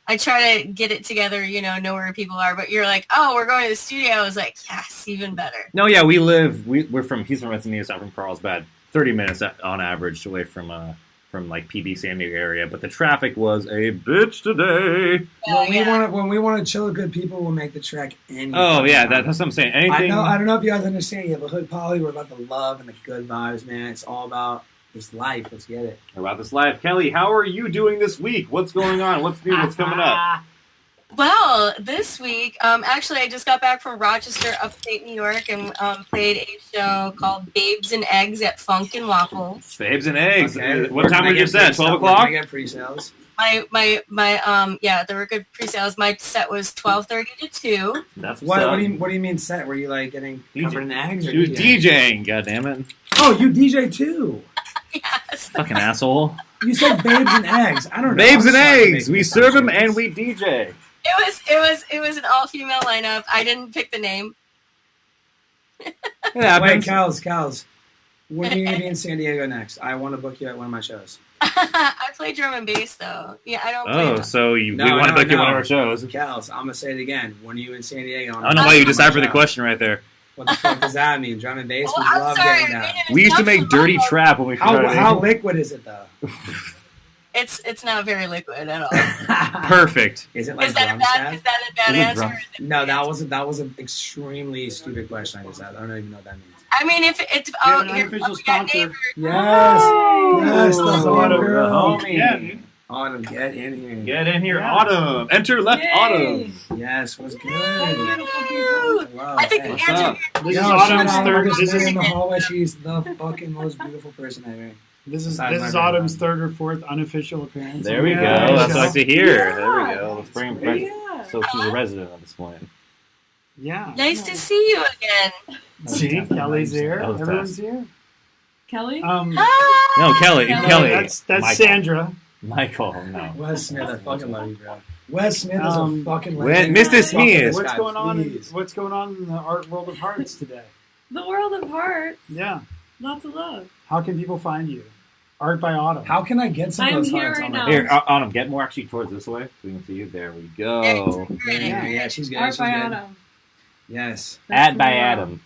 I try to get it together, know where people are. But you're like, oh, we're going to the studio. I was like, yes, even better. No, yeah, he's from Encinitas, out from Carlsbad, 30 minutes on average away from like PB San Diego area, but the traffic was a bitch today. When we want to chill with good people, we'll make the trek any. Oh yeah, fucking time. that's what I'm saying. Anything. I don't know if you guys understand yet, but Hood Poly, we're about the love and the good vibes, man. It's all about this life. Let's get it. About this live, Kelly. How are you doing this week? What's going on? What's new? What's coming up? Well, this week, actually, I just got back from Rochester, upstate New York, and played a show called Babes and Eggs at Funk and Waffles. Babes and eggs. Okay. What time was your set? 12 o'clock. I get pre-sales. Yeah, there were good pre-sales. My set was 12:30 to 2. That's What do you mean set? Were you like getting covered in eggs? Or She was DJing? DJing. God damn it! Oh, you DJ too. Yes. Fucking asshole. You said babes and eggs. I don't know. Babes I'm and sorry, eggs. making We serve them assumptions. and we DJ. It was an all-female lineup. I didn't pick the name. It Wait, happens. Cows. When are you going to be in San Diego next? I want to book you at one of my shows. I play drum and bass though. Yeah, I don't play Oh, drum. so we No, want to no, book you no. one of our shows. Cows, I'm going to say it again. When are you in San Diego? I don't know why you deciphered the question right there. What the fuck does that mean? Drum and bass? Oh, We I'm love sorry. getting I that. made an We used to make assumption Dirty about- Trap when we started. How liquid is it though? It's not very liquid at all. Perfect. Is it like Is that drum a bad set? is that a bad Is it answer? drum? or is it No, a good answer? that was an extremely stupid question I just had. I don't even know what that means. I mean, if it's We have an unofficial we got sponsor. neighbors. Yes, the Oh, home the girl. homie. Yeah, dude. Autumn, get in here. Get in here, Yeah. Autumn. Enter left Yay. Autumn. Yes, what's good? Hello. Hello, I think hey. the What's answer up? This Yo, is shout Autumn's out third. to This Sarah is in the hallway. She's the fucking most beautiful person ever. This is Besides my Autumn's grandma. third or fourth unofficial appearance. There we Yeah. go. That's what I like to hear. Yeah. There we go. Let's bring him back. Yeah. So she's a resident at this point. Yeah. Nice to see you again. See, Kelly's here. That was Everyone's best. here. Kelly? Ah! No, Kelly. Kelly. Kelly. That's Michael. Sandra. Michael. No. Wes Smith, I fucking love you, bro. Wes Smith is Um, a fucking When- legend. Mr. Fucking Smith. this What's guy, going on? please. What's going on in the art world of hearts today? The world of hearts. Yeah. Lots of love. How can people find you? Art by Autumn. How can I get some I'm of those here hearts right on my now. Here, Autumn, get more actually towards this way so we can see you. There we go. Yeah, she's good. Art she's by good. Autumn. Yes. At by Adam.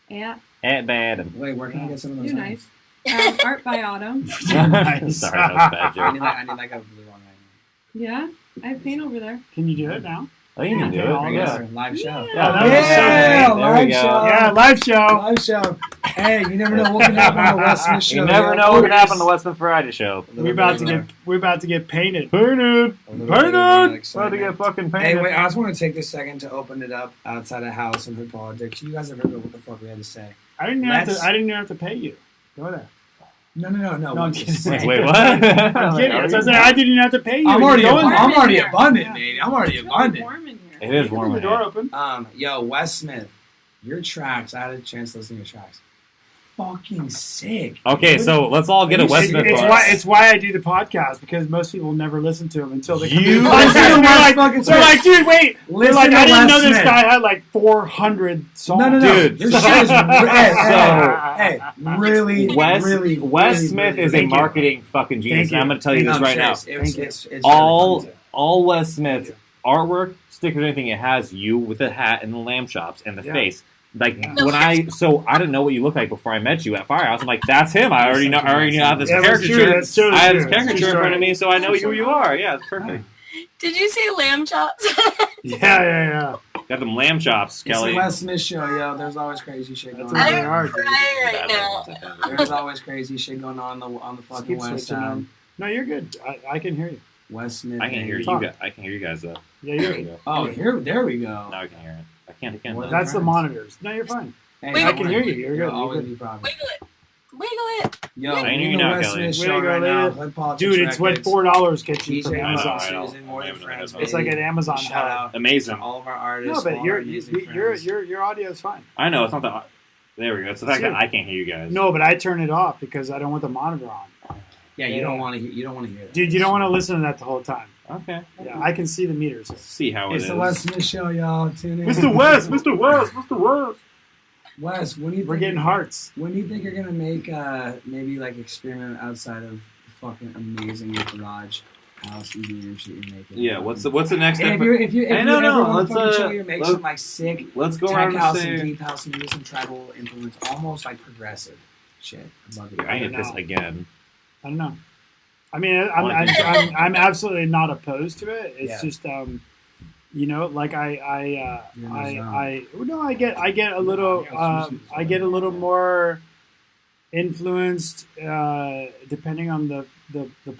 Yeah. At by Adam. Wait, where can I get some of those? You're hearts? nice. Art by Autumn. Nice. Sorry, that was a bad I joke. need like a blue one right Yeah. I have paint over there. Can you do it now? Oh, you can do Yeah. it. now. Oh, Yeah. Live show. Yeah, that Yeah, was so Yeah, there we live go. show. Yeah, live show. Live show. Hey, you never know what can happen on the Wes Smith show. You never know what can happen on the Westman Variety show. We're about to get painted. Painted. About to get fucking Hey, painted. wait, I just want to take this second to open it up outside of house and Hood Politics. You guys have heard what the fuck we had to say. I didn't even have to pay you. Go there. No. No, I'm kidding. Wait, what? I'm kidding. So I said I didn't even have to pay you. I'm You're already going there. abundant, baby. I'm already It's really abundant. warm in here. It is Keep warm the in door here. open. Yo, Wes Smith, your tracks. I had a chance to listen to your tracks. Fucking sick. Okay, so let's all get a It's- Westman It's bar. why I do the podcast, because most people never listen to them until they come You to the listen podcast. to And they're Wes like, fucking they're like, dude, wait. They're Listen like, to I didn't Wes know this Smith. guy had like 400 songs. No. Dude. Your shit is hey, So- really, Wes, really, Wes really, Smith really, is a Thank you. marketing fucking genius, Thank and I'm you. going to tell you this No, right now. it's All really all Wes Smith's artwork, stickers, anything, it has you with a hat and the lamb chops and the Yeah. face. Like Yeah. when I didn't know what you looked like before I met you at Firehouse. I'm like, that's him. I already know I have this Yeah, that's true. caricature. That's true. I have this That's true. caricature in front of me, so I know who you are. Yeah, it's perfect. Did you say lamb chops? Yeah. Got them lamb chops, It's the Kelly. Wes Smith show, yo. There's always crazy shit That's going what on. they I'm are, dude. crying right now. There's always crazy shit going on the Just fucking keep West switching Side. them. No, you're good. I can hear you. Wes Smith. I can hear baby. you. Talk. I can hear you guys though. Yeah, There you're we good. go. Oh, there we go. Now I can hear it. I can't again. Well, though. That's the friends. monitors. No, you're fine. Hey, Wait, I can hear you. You're good. You'll always You're good. be proud. Wiggle it. Wiggle it. Yo, I we hear you in the now, Wes Kelly. Smith Way show to go, right now. Leah. Hood Politics Dude, it's what Records. $4 gets you DJ from Amazon. I know. Susan, more than friends. It's like an Amazon Shout hub. out Amazing. to all of our artists. No, all but our amazing friends. your audio is fine. I know it's not the. There we go. It's the fact See. that I can't hear you guys. No, but I turn it off because I don't want the monitor on. Yeah, you don't want to. You don't want to hear that. Dude, you don't want to listen to that the whole time. Okay. Yeah, I can see the meters. Let's see how It's it the is. Wes Smith show, y'all. Tune in. Mr. West, Mr. West, Mr. West. Wes, when do you We're think getting hearts. When do you think you're gonna make maybe like experiment outside of the fucking amazing garage house EDM shit you're making? Yeah. What's the next Hey, step? if you Hey, ever no, want let's, to fucking chill, you make let's- some like sick Let's go tech around house and and say. deep house and use some tribal influence, almost like progressive shit. I love it. I need to piss No. again. I don't know. I mean, I'm absolutely not opposed to it. It's Yeah. just, you know, like You're in the zone. I get a little, I get a little more influenced depending on the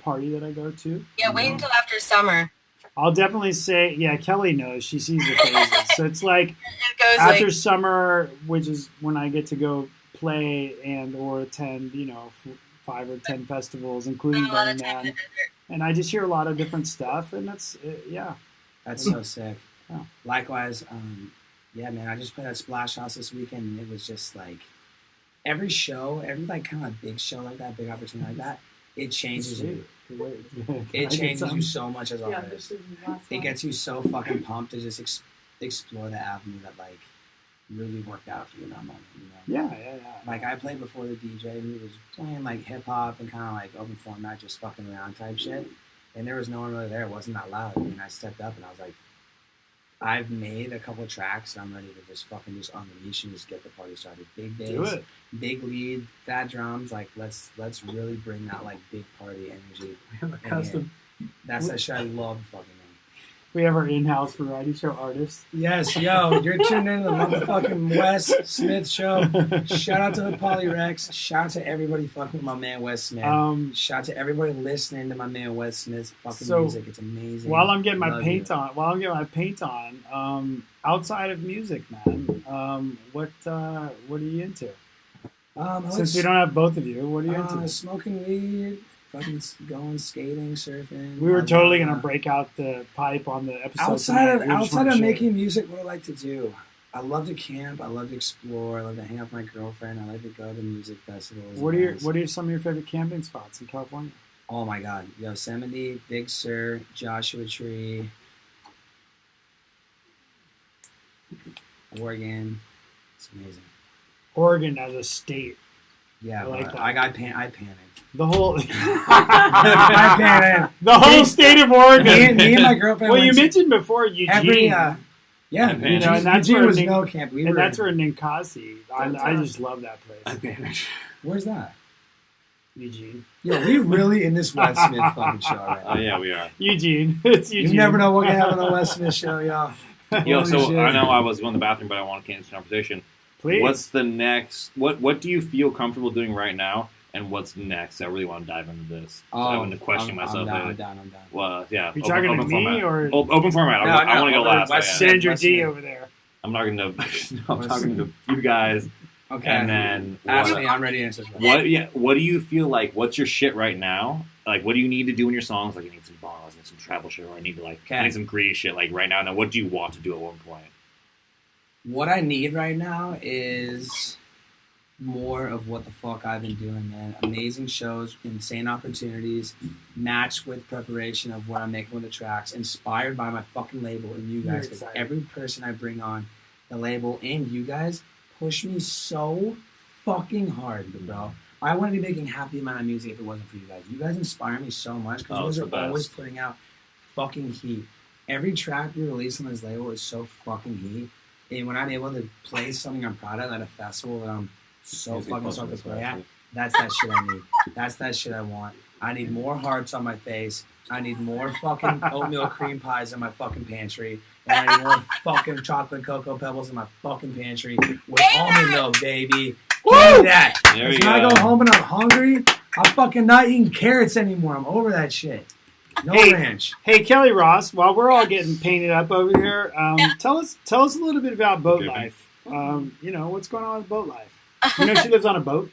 party that I go to. Yeah, wait until after summer. I'll definitely say, yeah, Kelly knows. She sees the phases. So it's like It goes after like summer, which is when I get to go play and or attend, you know, 5 or 10 festivals, including a lot Burning of time. Man. And I just hear a lot of different stuff, and yeah. That's so sick. Yeah. Likewise, yeah, man. I just played at Splash House this weekend, and it was just like every show, every like kind of big show like that, big opportunity like that, it changes you. It changes you so much as an Yeah, artist. this is the last It one. gets you so fucking pumped to just explore the avenue that like really worked out for you in that moment. You know? Yeah. Like I played before the DJ who was playing like hip hop and kind of like open format, just fucking around type shit. And there was no one really there. It wasn't that loud. And I stepped up and I was like, I've made a couple tracks and I'm ready to just fucking just unleash and just get the party started. Big Do bass, it. big lead, fat drums. Like let's really bring that like big party energy. We have a in custom. here. That's that shit I love fucking man. We have our in-house variety show artist. Yes, yo, you're tuned in to the motherfucking Wes Smith show. Shout out to the Polyrex. Shout out to everybody fucking with my man Wes Smith. Shout out to everybody listening to my man Wes Smith's fucking So, music. It's amazing. While I'm getting my Love paint you. on, outside of music, man, what are you into? Since we don't have both of you, what are you into? Smoking weed, fucking going skating, surfing. We were totally gonna break out the pipe on the episode. Outside of making music, what I like to do, I love to camp. I love to explore. I love to hang out with my girlfriend. I like to go to music festivals. What are some of your favorite camping spots in California? Oh my God, Yosemite, Big Sur, Joshua Tree, Oregon. It's amazing. Oregon as a state. Yeah, I like that. I panicked. The whole I panicked. the whole state of Oregon. Me and my girlfriend. Well, you went to mentioned before Eugene. Yeah, You know, and that's Eugene where was Nick- no camp. and that's where Ninkasi. I just love that place. Where's that? Eugene. Yo, we really in this Wes Smith fucking show right now. Oh yeah, we are. Eugene. It's Eugene. You never know what can happen on the Wes Smith show, y'all. Yo, Holy so shit. I know I was going to the bathroom, but I want to get into the conversation. Please. What's the next? What do you feel comfortable doing right now? And what's next? I really want to dive into this. I want to question myself. I'm down. Well, yeah. You talking to me format. or Open format? No, I want to go over last. West Yeah. Sandra West D Smith. over there? I'm talking to. I'm talking to you guys. Okay. And then Ashley, I'm ready to answer this. what? Yeah. What do you feel like? What's your shit right now? Like, what do you need to do in your songs? Like, you need some bars and some travel shit, or I need to I need some greedy shit. Like right now. Now, what do you want to do at one point? What I need right now is more of what the fuck I've been doing, man. Amazing shows, insane opportunities, matched with preparation of what I'm making with the tracks, inspired by my fucking label and you guys. Because every person I bring on the label and you guys push me so fucking hard, bro. I wouldn't be making half the amount of music if it wasn't for you guys. You guys inspire me so much because you guys are always putting out fucking heat. Every track we release on this label is so fucking heat. And when I'm able to play something I'm proud of at a festival that I'm so fucking stoked to play at, that's that shit I need. That's that shit I want. I need more hearts on my face. I need more fucking oatmeal cream pies in my fucking pantry. And I need more fucking chocolate cocoa pebbles in my fucking pantry with almond milk, baby. Give me that. There Because you when I go. go home and I'm hungry, I'm fucking not eating carrots anymore. I'm over that shit. No ranch. Hey, Kelly Ross, while we're all getting painted up over here, tell us a little bit about boat life. What's going on with boat life? You know, she lives on a boat.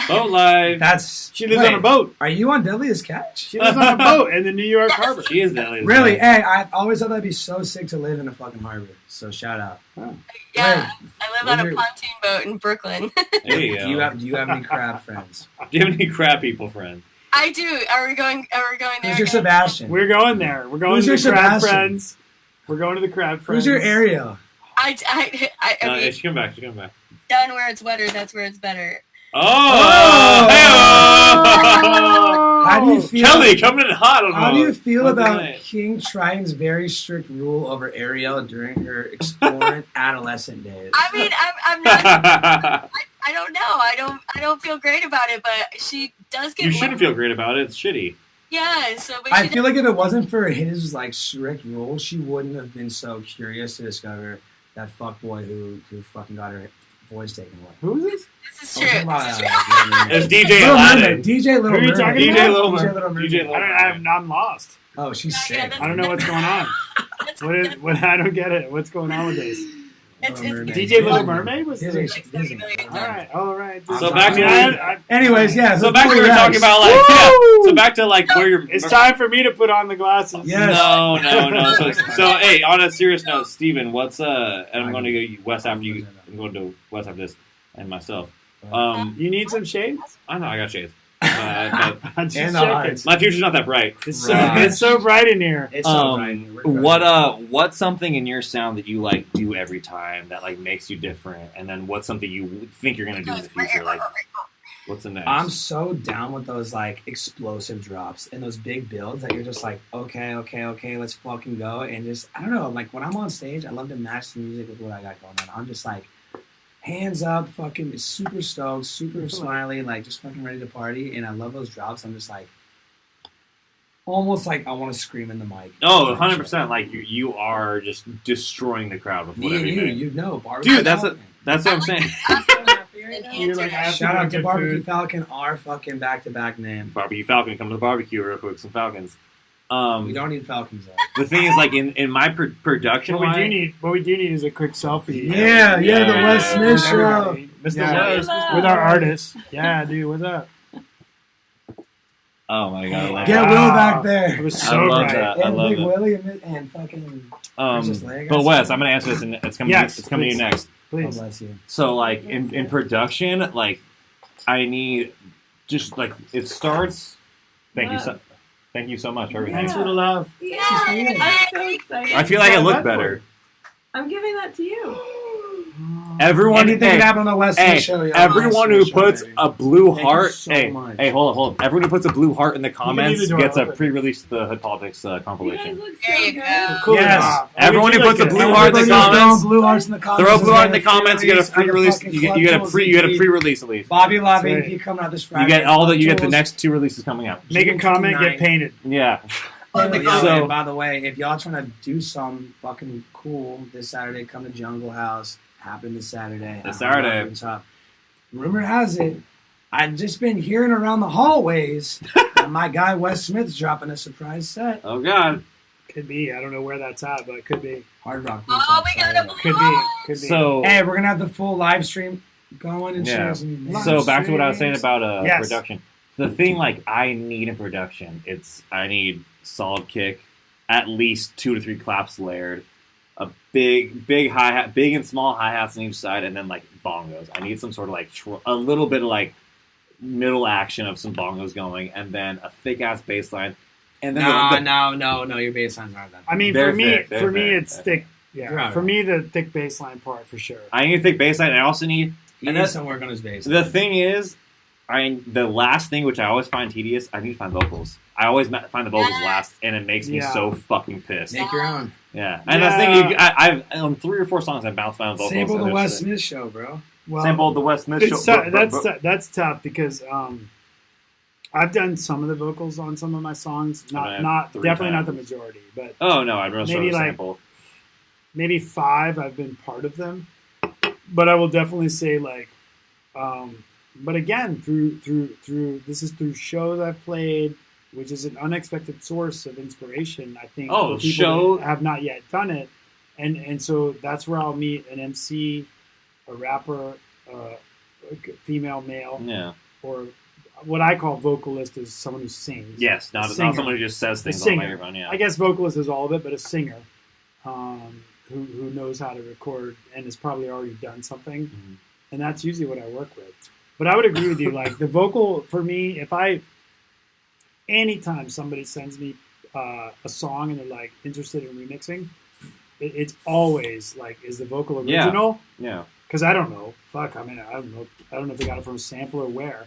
Boat life. She lives on a boat. Are you on Deadliest Catch? She lives on a boat in the New York harbor. She is that. Really? Hey, I always thought that'd be so sick to live in a fucking harbor. So shout out. Yeah, I live on a Where's your- pontoon boat in Brooklyn. There you go. Do you have any crab friends? Do you have any crab people friends? I do. Are we going there? Who's your again? Sebastian? We're going there. We're going Who's to your the crab Sebastian? friends. We're going to the crab friends. Who's your Ariel? I No, mean, she come back. down where it's wetter, that's where it's better. Oh! How do you feel? Kelly coming in hot on How do you feel What's about his name? King Triton's very strict rule over Ariel during her exploring adolescent days? I mean, I'm not. I don't know. I don't feel great about it, but she does get. You shouldn't feel great about it. It's shitty. Yeah. So, but I feel like if it wasn't for his like strict rule, she wouldn't have been so curious to discover that fuckboy who fucking got her boys taken away. Who is this? This is true. This is true. It's DJ Little Aladdin. Mermaid. DJ Little Who are you Mermaid. talking DJ about? Little DJ Mermaid. Little Mermaid. DJ Little I'm lost. Oh, she's Yeah, sick. that's- I don't know what's going on. What? I don't get it. What's going on with this? It's Mermaid. DJ Little Mermaid was Disney. this? Disney. All right. So back to Anyways, yeah. So back to what we were talking about, like, so back to like where you're. It's time for me to put on the glasses. Yes. No. So hey, on a serious note, Steven, what's and I'm going to go west after you. I'm going to west after this, and myself. You need some shades? I know I got shades. But I'm just And the checking. hearts. my future's not that bright. It's so bright in here. It's so bright. What's something in your sound that you like do every time that like makes you different, and then what's something you think you're gonna do in the future? Like, what's the next? I'm so down with those like explosive drops and those big builds that you're just like, okay, let's fucking go. And just, I don't know, like when I'm on stage, I love to match the music with what I got going on. I'm just like, hands up, fucking super stoked, super smiley, like just fucking ready to party. And I love those drops. I'm just like, almost like I want to scream in the mic. Oh, 100%. Like you are just destroying the crowd with Me and everything. you know, barbecue. Dude, that's what I'm saying. You're like, I have to Shout go out to get Barbecue food. Falcon, our fucking back-to-back name. Barbecue Falcon, come to the barbecue real quick. Some Falcons. We don't need Falcons though. The thing is, like in my production, What we do need is a quick selfie. Yeah, the Wes Smith With show. everybody. Mr. Yeah, Wes. with our artists. Yeah, dude, what's up? Oh my god, I love Get that. Will back there. It was I so love right. that. I And love Big it. Willie and fucking. Princess Leia got But Wes, some? I'm gonna answer this, and it's coming. Yes, it's coming to you please. next. God Please. bless you. So like in production, like I need just like it starts. Thank you so. Thank you so much for everything. Thanks for the love. Yeah, I'm so excited. I feel like I look That's better. I'm giving that to you. Everyone, Anything can happen on the Wes Smith hey, show. Yo. everyone who Wes Smith show, puts baby. a blue Thank you heart, so hey, much. hold on. Everyone who puts a blue heart in the comments leave the door gets a open. pre-release to the Hood Politics You guys compilation. look There so you good. go. Cool Yes. enough. Everyone who We puts a look blue good. heart in the Everybody just comments. throw blue hearts in the comments. Throw a blue heart in the It's gonna comments. be You get a free free release. fucking You Club get a Tools EP. pre-release at least. Bobby Love That's EP coming out this You Friday. get all the. You get the Tools. next 2 releases coming out. Make a comment, get 29. painted. Yeah. And So- by the way, if y'all trying to do some fucking cool this Saturday, come to Jungle House. Happen this Saturday. This Saturday. On top. Rumor has it, I've just been hearing around the hallways that my guy Wes Smith's dropping a surprise set. Oh God. Could be. I don't know where that's at, but it could be. Hard Rock. Oh, we got a Could be. Could be. So Hey, we're gonna have the full live stream going and Yeah. share some names. So back to what I was saying about Yes. production. The thing like I need in production, I need solid kick, at least 2 to 3 claps layered, a big hi hat, big and small hi hats on each side, and then like bongos. I need some sort of like a little bit of like middle action of some bongos going, and then a thick ass bass line, and then No, your bass lines aren't that. I mean, They're for me, thick, they're thick, it's they're thick. You're Yeah, right. for me, the thick bass line part for sure. I need a thick bass line. And I also need. He And needs that's some work on his bass. the thing is, the last thing which I always find tedious. I need to find vocals. I always find the vocals last, and it makes me Yeah. so fucking pissed. Make your own. Yeah, and that's the thing. I've on 3 or 4 songs I bounced my own vocals. Sample the and Wes it's- Smith show, bro. Well, Sample the Wes Smith it's show. that's tough because I've done some of the vocals on some of my songs. I've Not done 3 definitely not the times. majority, but Oh no, I'd rather show Maybe the like- sample. maybe 5 I've been part of them. But I will definitely say like, but again through this is through shows I've played, which is an unexpected source of inspiration. I think Oh, for people show- that have not yet done it, and so that's where I'll meet an MC, a rapper, female, male, Yeah. or what I call vocalist is someone who sings. Yes, A not singer. someone who just says things on singer. the microphone. Yeah. I guess vocalist is all of it, but a singer who knows how to record and has probably already done something, Mhm. and that's usually what I work with. But I would agree with you. Like the vocal for me, anytime somebody sends me a song and they're like interested in remixing, it's always like, is the vocal Yeah. original? Yeah. Because I don't know. Fuck, I mean, I don't know. I don't know if they got it from a sample or where.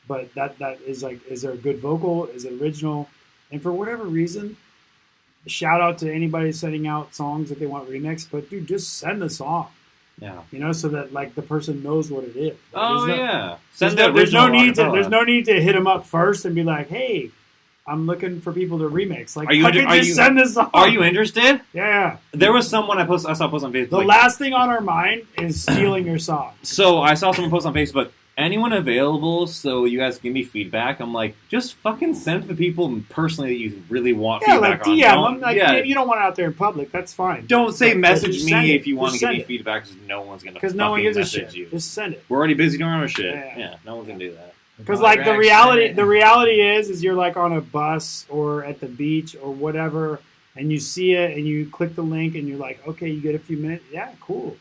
But that is like, is there a good vocal? Is it original? And for whatever reason, shout out to anybody sending out songs that they want remixed. But dude, just send the song, Yeah. so that like the person knows what it is. Oh There's no- yeah. There's Send no, the there's no original need to. acapella. There's no need to hit them up first and be like, "Hey, I'm looking for people to remix." Like, Are you- fucking are just you- send the song. Are you interested? Yeah. There was someone I saw a post on Facebook. The like, last thing on our mind is stealing your song. So I saw someone post on Facebook. Anyone available so you guys give me feedback? I'm like, just fucking send to the people personally that you really want Yeah, feedback like DM on. them. Like, yeah. maybe you don't want it out there in public. That's fine. Don't say But message just me send it. if you want to Just give send me it. feedback because no one's gonna Because fucking no one gives a message shit. you. Just send it. We're already busy doing our shit. Yeah. Yeah, no one's gonna do that. Because like the reality is you're like on a bus or at the beach or whatever, and you see it and you click the link and you're like, okay, you get a few minutes. Yeah, cool.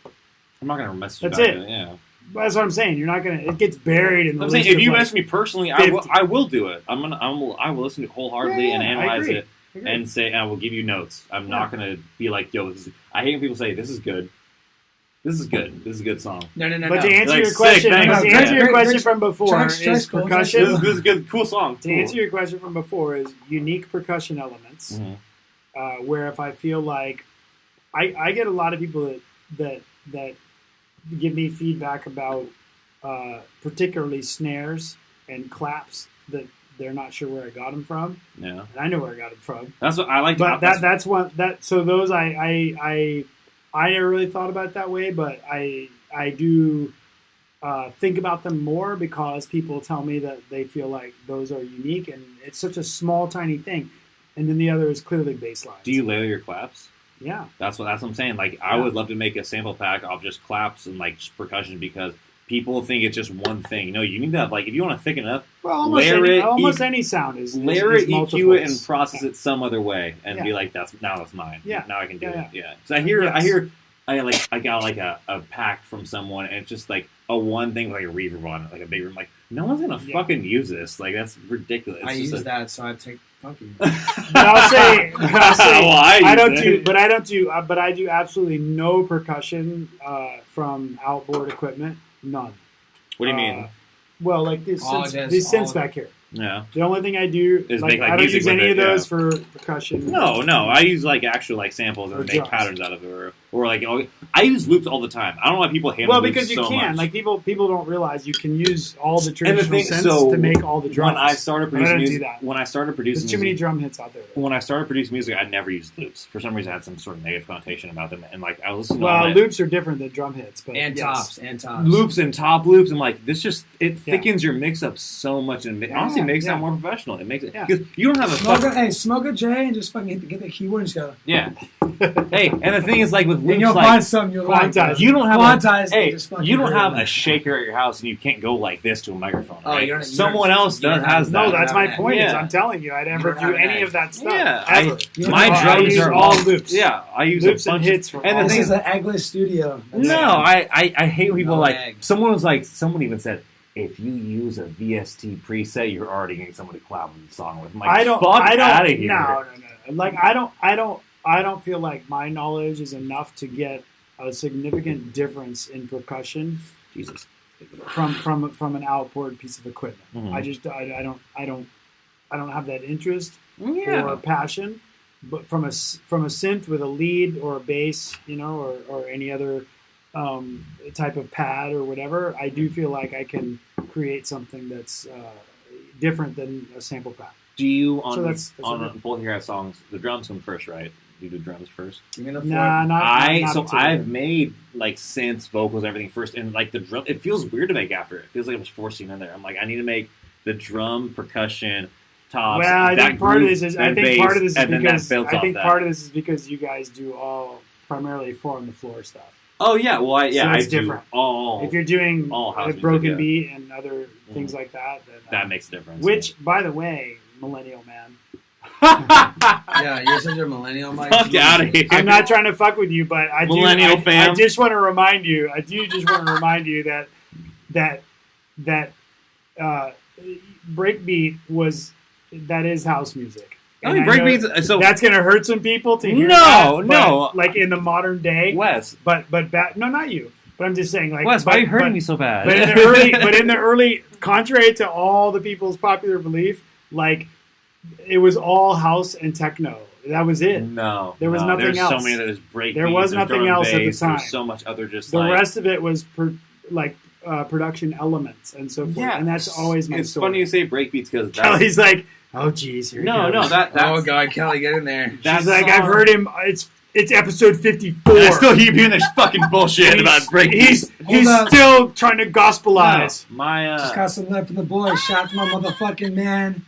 I'm not gonna message you That's back. it. Yeah. But that's what I'm saying. You're not gonna. It gets buried in the. I'm saying list if you of, like, message me personally, 50. I will do it. I will listen to it wholeheartedly Yeah, and I analyze agree. it and say, and I will give you notes. I'm not gonna be like, yo, I hate when people say this is good. This is good. This is a good song. No. But to answer Like, your question, sick, thanks. to answer your Great, question great. from before Try is school, try percussion. school. This is good, cool song. To answer your question from before is unique percussion elements. Mhm. Where if I feel like I get a lot of people that give me feedback about particularly snares and claps that they're not sure where I got them from, Yeah, and I know where I got them from. that's what I like. But that's one that so those I never really thought about it that way, but I do think about them more because people tell me that they feel like those are unique, and it's such a small, tiny thing. and then the other is clearly bass lines. Do you layer your claps? Yeah. That's what I'm saying. Like, I would love to make a sample pack of just claps and like just percussion because people think it's just one thing. You know, you need to have, like, if you want to thicken it up, Well, layer almost any sound is layer is it, EQ it, multiples. and process it some other way, and Yeah. be like, that's mine. Yeah. Now I can do Yeah, it. Yeah. So I hear, Yes. I got like a pack from someone, and it's just like a one thing with like a reverb on it, like a big room. Like, no one's gonna fucking use this. Like, that's ridiculous. I It's use that, so I take funky. But I'll say, Well, I don't use do, it. but I don't do, but I do absolutely no percussion from outboard equipment. None. What do you mean? Well, like these All synths back here. Yeah. The only thing I do Is like, make, like, I don't music use with any it, of those for percussion. No. I use like actual like samples Or and make drums. patterns out of it, or like I use loops all the time. I don't know why people hate Well, loops because you so can. much. Like people don't realize you can use all the And the traditional thing, synths so to make all the drums. when I started But I producing don't do music, that. when I started producing There's too many music, drum hits out there. when I started producing music, I never used loops. For some reason, I had some sort of negative connotation about them, and like I was listening to all Well, my loops are different than drum hits, but And yes. tops. loops and top loops, and like this just it Yeah. thickens your mix up so much, and honestly makes it Yeah. more professional. It makes it Yeah. because you don't have a Smoke a J and just fucking get the keyboard and just go. yeah. Hey, and the thing is, like with And loops, you'll like find something you'll like. Quantize. you don't have Quantize a, hey, and just fucking you don't do it. have a shaker at your house, and you can't go like this to a microphone. Oh, Right? you don't- Someone else you don't does have- has No, that. that's my point. Is Yeah. I'm telling you, I never You don't do have any an of that stuff. Yeah, ever. my I drums use are all loops. Yeah, I use Loops a and bunch hits of, for and all the This thing is an eggless studio. That's no, it. I hate when people No like egg. someone even said if you use a VST preset, you're already getting someone to collab with the song with. I'm like, I don't. fuck I don't. out of here. No. Like I don't feel like my knowledge is enough to get a significant difference in percussion Jesus. from an outboard piece of equipment. Mhm. I don't have that interest Yeah. or passion. But from a synth with a lead or a bass, or any other type of pad or whatever, I do feel like I can create something that's different than a sample pack. Do you on So that's on it. both your guys' songs? The drums come first, right? You do drums first. Give me the Nah, not particularly. I've made like synths, vocals, everything first, and like the drum. It feels weird to make after. It feels like I was forcing in there. I'm like, I need to make the drum, percussion, tops. Well, I that think part of groove, this is then bass, and then that builds off that. part of this is because you guys do all primarily 4 on the floor stuff. Oh yeah, well I So it's do different. all. If you're doing all house a music, broken yeah. beat and other things like that, then, that makes a difference. which, by the way, millennial man, Yeah, you're such a millennial, Mike. fuck out of here. I'm not trying to fuck with you, but I do. Millennial I fam. just want to remind you. I do just want to remind you that breakbeat that is house music. I mean, And know breakbeats. So that's going to hurt some people to hear. No, that, but, no. like in the modern day. Wes, But no, not you. But I'm just saying, like, Wes, why are you hurting but- me so bad? But in the early, contrary to all the people's popular belief, like it was all house and techno. That was it. No, There was nothing there's else. So many. There's breakbeats. There was there's nothing drum else at the bass, time. There's so much other just The like. rest of it was production elements and so forth. Yeah, And that's always my It's story. funny you say breakbeats because Kelly's like, oh geez, here he no, goes. that's Oh God, Kelly, get in there. She's like, I've heard him. It's episode 54. I still keep hearing this fucking bullshit about breakbeats. He's Hold on. still trying to gospelize. My Just got some love from the boys. Shout out to my motherfucking man.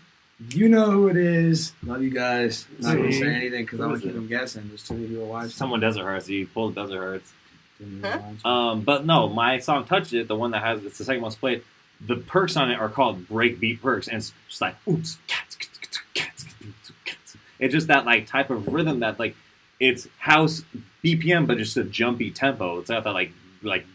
You know who it is. Love you guys. Not gonna See? say anything because I Who want is to keep it? them guessing. There's too many people watching. someone Desert Hearts. He pulled Desert Hearts. Too many people watching. But no, my song Touch It, the one that has it's the second most played. The perks on it are called breakbeat perks, and it's just like oops, cats, cats. It's just that like type of rhythm that like it's house BPM, but just a jumpy tempo. It's got that like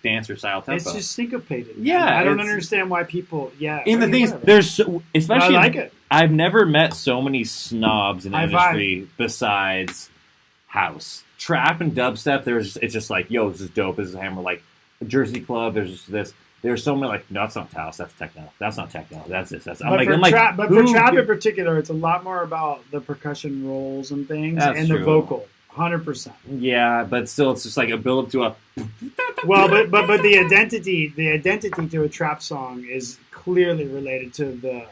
dancer style tempo. It's just syncopated. Yeah, I don't it's- understand why people. Yeah, and I the mean, thing is, whatever. there's so, especially I like it. I've never met so many snobs in the High five. industry besides house. Trap and dubstep, it's just like, yo, this is dope, this is hammer. Like Jersey Club, there's just this. There's so many like, no, that's not house, that's techno. That's not techno. That's this. That's But for trap in particular, it's a lot more about the percussion rolls and things That's and true. the vocal. 100%. Yeah, but still, it's just like a build up to a. Well, but the identity to a trap song is clearly related to the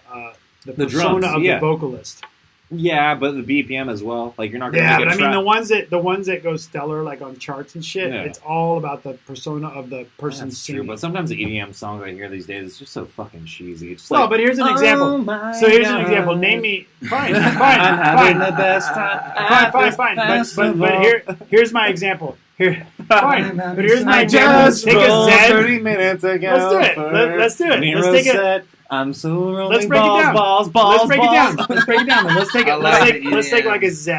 The persona drums, of yeah. the vocalist. Yeah, but the BPM as well. Like you're not gonna Yeah, make but a I mean trap. the ones that go stellar like on charts and shit. Yeah. It's all about the persona of the person That's singing. true, but sometimes the EDM songs I hear these days it's just so fucking cheesy. It's just Well, like, but here's an "Oh example. my So here's an God, example. Name me. Fine, I'm fine, having fine. the best time. Fine. But Festival. here's my example. Here, fine. But here's my I example. Let's just take a rolled Z. 30 minutes ago. Let's do it. Let's do it. Nero Let's take it. said, I'm so rolling Let's break it balls, down. balls. Let's break it down. Let's break it down. Let's take it. I Let's like take. it, Let's take yeah. like a Z.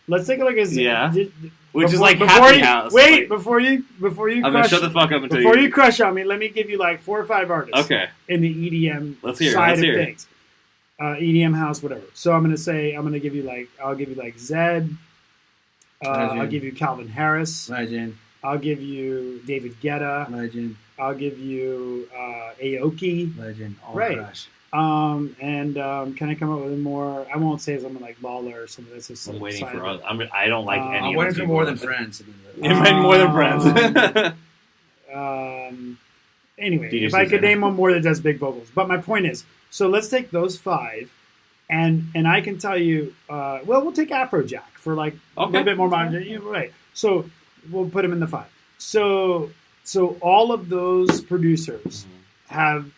Let's take it like a Z. Yeah. Just- Which is before- like before Happy you, House. Wait, Like, before you I'm gonna crush. shut the fuck up until Before you. you crush on me, let me give you like 4 or 5 artists. Okay. In the EDM Let's hear it, side let's of hear it. things. EDM house, whatever. So I'm gonna give you like Zed. I'll give you Calvin Harris. Legend. I'll give you David Guetta. Legend. I'll give you Aoki. Legend. All Right. crush. Can I come up with more? I won't say something like Lawler or something. That's just I'm waiting side for. of it. I don't like any. I'm of waiting these for more people. than friends. You meant more than friends. Anyway, DJ if I could Susanna. name one more that does big vocals. But my point is, so let's take those 5, and I can tell you, we'll take Afrojack for like a Okay. little bit more modern. Right. So we'll put him in the 5. So all of those producers have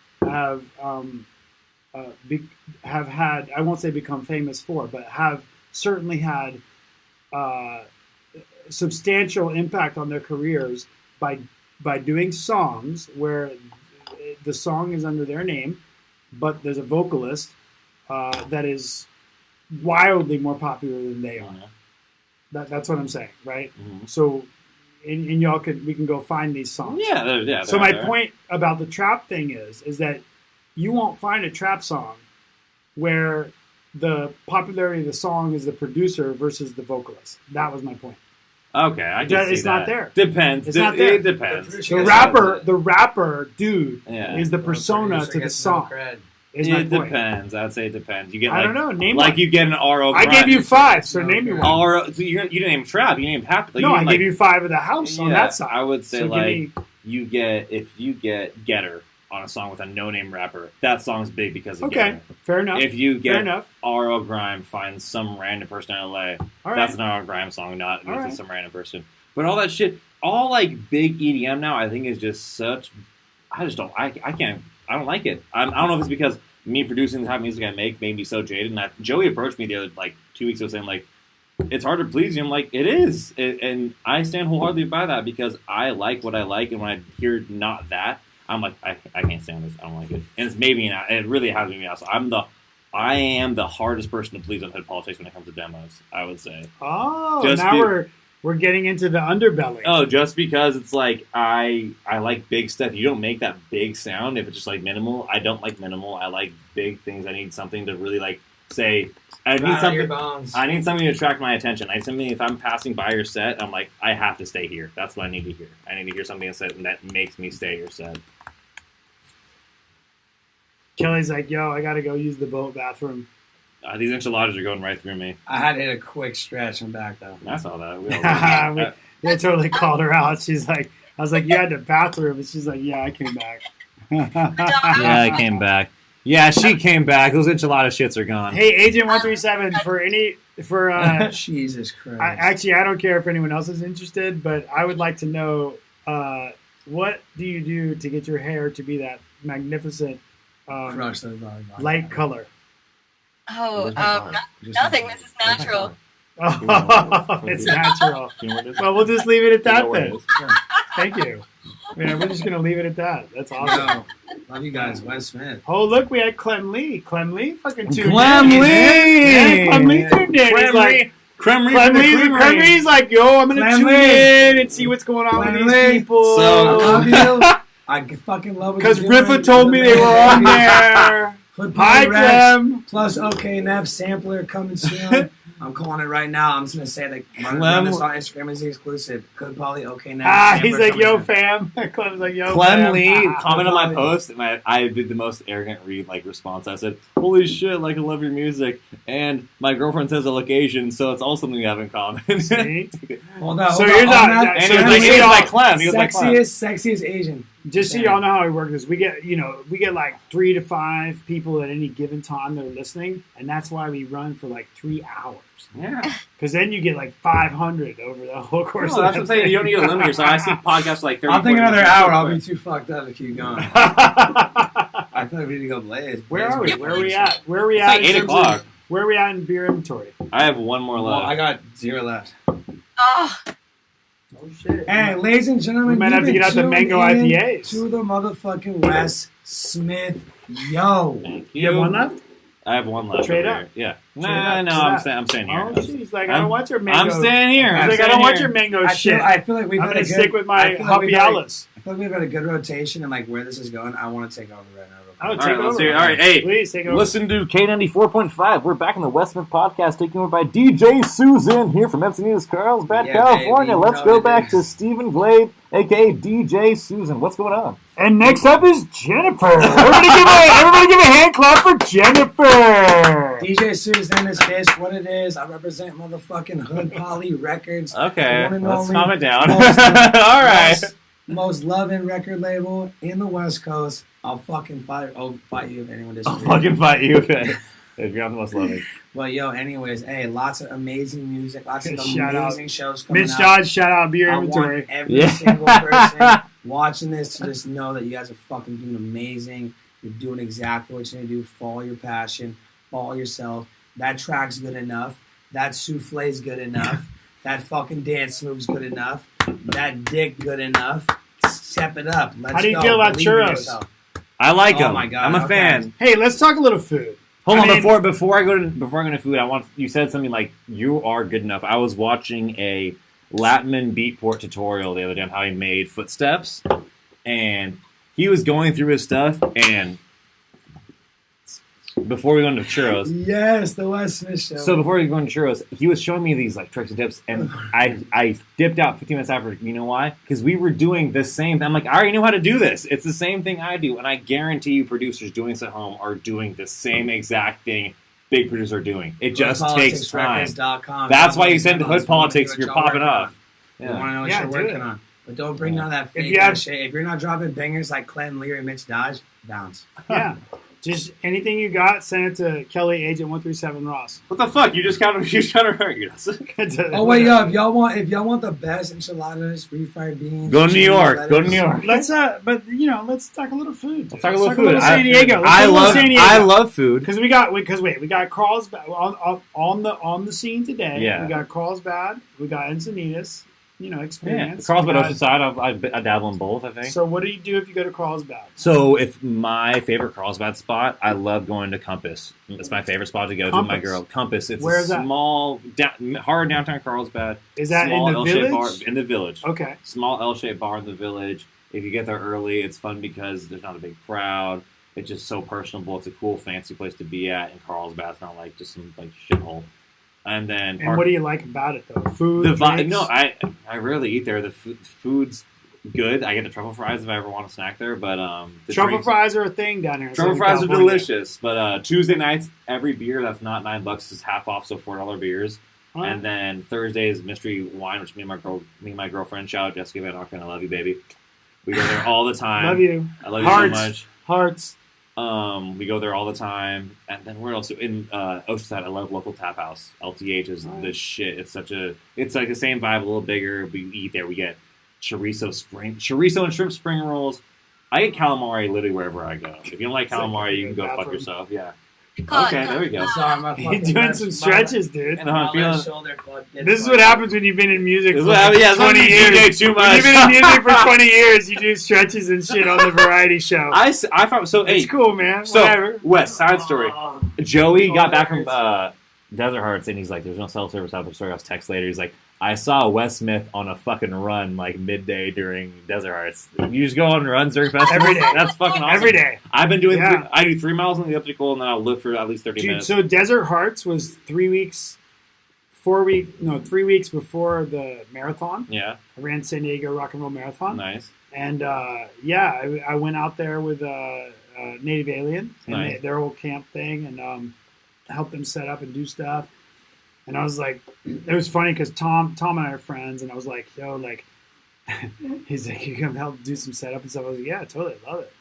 had, I won't say become famous for, but have certainly had substantial impact on their careers by doing songs where the song is under their name, but there's a vocalist that is wildly more popular than they are. That's what I'm saying, right? Mhm. So, and we can go find these songs. Yeah. So my point about the trap thing is that you won't find a trap song where the popularity of the song is the producer versus the vocalist. That was my point. Okay, I can see It's that. not there. Depends. It's not there. It depends. The rapper dude Yeah. is the persona to the song. Is my It point. depends. I'd say it depends. You get I like, don't know. Name like one. you get an RO. I gave you 5, so name me one. RO. So you didn't name trap. You named Happy. Like, No, I named, gave you 5 of the house on that side. I would say So give like me- if you get Getter on a song with a no-name rapper, that song's big because of Okay, Getter. fair enough. If you Fair get enough. RO Grime finds some random person in LA, All that's right. an RO Grime song, not All right. some random person. But all that shit, all like big EDM now, I think is just such. I just don't. I can't. I don't like it. I don't know if it's because me producing the type of music I make made me so jaded. And Joey approached me the other 2 weeks ago saying like, it's hard to please you. I'm like, it is, and I stand wholeheartedly by that because I like what I like, and when I hear not that, I'm like, I can't stand this. I don't like it, and it's made me an. It really has made me out. So I am the hardest person to please on Hood Politics when it comes to demos. I would say. Oh, Just now we're getting into the underbelly. Oh, just because it's like I like big stuff. You don't make that big sound if it's just like minimal. I don't like minimal. I like big things. I need something to really like say. I need something to attract my attention. I need something. If I'm passing by your set, I'm like, I have to stay here. That's what I need to hear. I need to hear something that makes me stay at your set. Kelly's like, yo, I gotta go use the boat bathroom. These enchiladas are going right through me. I had to hit a quick stretch. I'm back though. I saw that. We totally called her out. She's like, I was like, you had the bathroom, and she's like, yeah, I came back. Yeah, I came back. Yeah, she came back. Those enchilada shits are gone. Hey, Agent 137, Jesus Christ. I don't care if anyone else is interested, but I would like to know what do you do to get your hair to be that magnificent Crush those volleyball. light color? Oh, nothing. This is natural. Oh, it's natural. Well, we'll just leave it at that then. Thank you. Yeah, we're just gonna leave it at that. That's awesome. Love you guys, Wes Smith. Oh, look, we had Clem Lee. Clem Lee fucking tuned Clem in. Lee! Yeah, Clem Lee tuned in. He's like, Clem Lee's like, yo, I'm gonna Clem tune Lee. in and see what's going on Clem with these Lee. people. I love you. I fucking love it. Because Riffa told me they were on there. Hood Hi, Party Rex Clem. Plus OKNF sampler coming soon. I'm calling it right now. I'm just gonna say that Clem- this on Instagram is exclusive. Good Poly OKNF. He's sampler like, yo, coming fam. Clem's like, yo, Clem fam. Lee commented on my Poly. post, and I did the most arrogant response. I said, "Holy shit! Like I love your music." And my girlfriend says a location, so it's all something we have in common. See? Hold on. So hold you're on. not- On that, And So he was you like, see "It's all- like Clem." He was like Clem. sexiest Asian. Just so y'all know how we work this, we get like 3 to 5 people at any given time that are listening, and that's why we run for like 3 hours. Yeah. Because then you get like 500 over the whole course. No, that's what I'm saying. You don't need to limit yourself. I see podcasts like 30. I'll think another hour. I'll be too fucked up to keep going. I feel like we need to go Blaze. Where are we? Where are we at? Where are we It's at? like 8 o'clock. Where are we at in beer inventory? I have one more Well, left. I got 0 left. Oh, Oh shit! Hey, ladies and gentlemen, We might have to get out the mango IPAs. to the motherfucking Wes Smith. Yo. Thank You have one left? I have one left. Trade over up. here. Yeah. Trade Nah, up. no, Trade I'm staying here. Oh, she's like, I don't want your mango. I'm staying here. She's I'm like, I staying don't want here. your mango I shit. feel like we've I'm had gonna a good, stick with my I feel like we've had a- Hopialas. I feel like we've had a good rotation and like where this is going. I want to take over right now. I would All take right, let's over. hear it. All right, hey, Please take over. listen to K94.5. We're back in the Westmouth podcast, taken over by DJ Susan here from Encinitas, Carlsbad, Yeah, California. baby, Let's you go know back it to is. Stephen Glathe, a.k.a. DJ Susan. What's going on? And next up is Jennifer. Everybody give a hand clap for Jennifer. DJ Susan is this, what it is. I represent motherfucking Hood Poly Records. Okay, The one and let's only calm it down. most- All right. Most loving record label in the West Coast. I'll fucking fight you if anyone I'll disagrees. fucking fight you if you're on the most loving. But yo, anyways, hey, lots of amazing music, lots of Shout out. amazing shows coming Mitch out. Dodge, shout out beer I inventory. want every Yeah. single person watching this to just know that you guys are fucking doing amazing. You're doing exactly what you're gonna do. Follow your passion. Follow yourself. That track's good enough. That souffle's good enough. That fucking dance move's good enough. That dick good enough. Step it up. Let's How do you go. feel about Believe in churros? yourself. I like Oh them. my God, I'm a okay. fan. Hey, let's talk a little food. Hold I on, mean- before I go to food, you said something like you are good enough. I was watching a Latman Beatport tutorial the other day on how he made footsteps, and he was going through his stuff. And before we go into churros, Yes, the West Smith Show. so before we go into churros, he was showing me these like tricks and tips, and I dipped out 15 minutes after. You know why? Because we were doing the same thing. I'm like, I already know how to do this. It's the same thing I do, and I guarantee you, producers doing this at home are doing the same exact thing big producers are doing. It just takes time. HoodPoliticsRecords.com. That's why you send to Hood Us. Politics. We You're wanna popping know what y'all off. working on. We Yeah. want to know what Yeah, you're do working it. on. But don't bring none of that If fake you have- ass shit. If you're not dropping bangers like Clem, Leary, Mitch Dodge, bounce. Yeah. Just anything you got, send it to Kelly Agent 137 Ross. What the fuck? You just kind of hurt us. Oh wait, yo, if y'all want the best enchiladas, refried beans, Go to New cheese, York. lettuce, Go to New York. Let's let's talk a little food. Let's talk a little food. San Diego. Let's I talk love San Diego. I love food. Because we got Carlsbad on the scene today. Yeah. We got Carlsbad. We got Encinitas. Yeah, Experience. Carlsbad We got- Oceanside. I dabble in both. I think. So what do you do if you go to Carlsbad? So, if my favorite Carlsbad spot, I love going to Compass. It's my favorite spot to go to with my Compass? girl. Compass. It's Where a is that? small, hard downtown Carlsbad. Is that small in the L-shaped bar village? in the village. Okay. Small L-shaped bar in the village. If you get there early, it's fun because there's not a big crowd. It's just so personable. It's a cool, fancy place to be at. And Carlsbad's not like just some like shithole. And then And what do you like about it though? Food. the vibe? drinks? No, I rarely eat there. The food's good. I get the truffle fries if I ever want to snack there. But the Truffle drinks- fries are a thing down here. in Truffle Southern fries are California. delicious, but Tuesday nights, every beer that's not $9 is half off, so $4 beers. All right. And then Thursday is mystery wine, which me and my girlfriend, shout out Jessica Van Arken, I love you, baby. We go there all the time. Love you. I love Hearts. you so much. Hearts. We go there all the time, and then where else? In Oceanside, I love local tap house. LTH is the shit. It's like the same vibe, a little bigger. We eat there. We get chorizo and shrimp spring rolls. I get calamari literally wherever I go. If you don't like It's like calamari, you can go fuck bathroom. yourself. Yeah. God, Okay, there we go. Sorry, my You're fucking doing left- some stretches, dude. And I'm feeling. This is what happens when you've been in music This is for what happens. Yeah, 20 20 years. years. Too When much. you've been in music for 20 years, you do stretches and shit on the variety show. I thought so. Hey, It's cool, man. so Whatever. Wes, side story. Joey got back from Desert Hearts, and he's like, "There's no cell service out there." So I was text later. He's like, "I saw Wes Smith on a fucking run like midday during Desert Hearts. You just go on runs during festivals. Every day. That's fucking awesome. Every day. I've been doing. Yeah. I do 3 miles on the elliptical, and then I'll live for at least 30 Dude, minutes. so Desert Hearts was 3 weeks, 3 weeks before the marathon. Yeah, I ran San Diego Rock and Roll Marathon. nice. And I went out there with Native Alien and Nice. their whole camp thing, and helped them set up and do stuff. And I was like, it was funny because Tom and I are friends, and I was like, yo, like, He's like, you come help do some setup and stuff. I was like, yeah, totally, love it.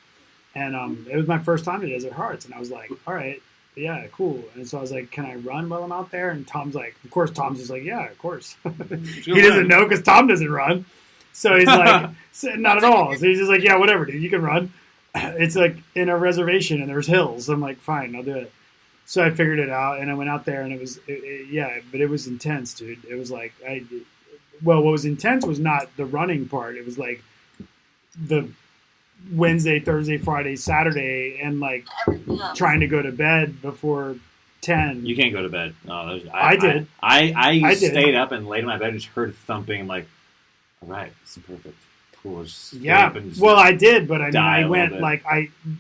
And it was my first time to Desert Hearts, and I was like, all right, yeah, cool. And so I was like, can I run while I'm out there? And Tom's like, of course. Tom's just like, yeah, of course. He doesn't know because Tom doesn't run. So he's like, not at all. So he's just like, yeah, whatever, dude, you can run. It's like in a reservation and there's hills. I'm like, fine, I'll do it. So I figured it out, and I went out there, and it was, but it was intense, dude. It was like, what was intense was not the running part. It was like the Wednesday, Thursday, Friday, Saturday, and like trying to go to bed before 10. You can't go to bed. No, I did. I did. stayed up and laid in my bed and just heard thumping. I'm like, all right, this is perfect. Cool. Yeah. Well, I did, but I mean, I went like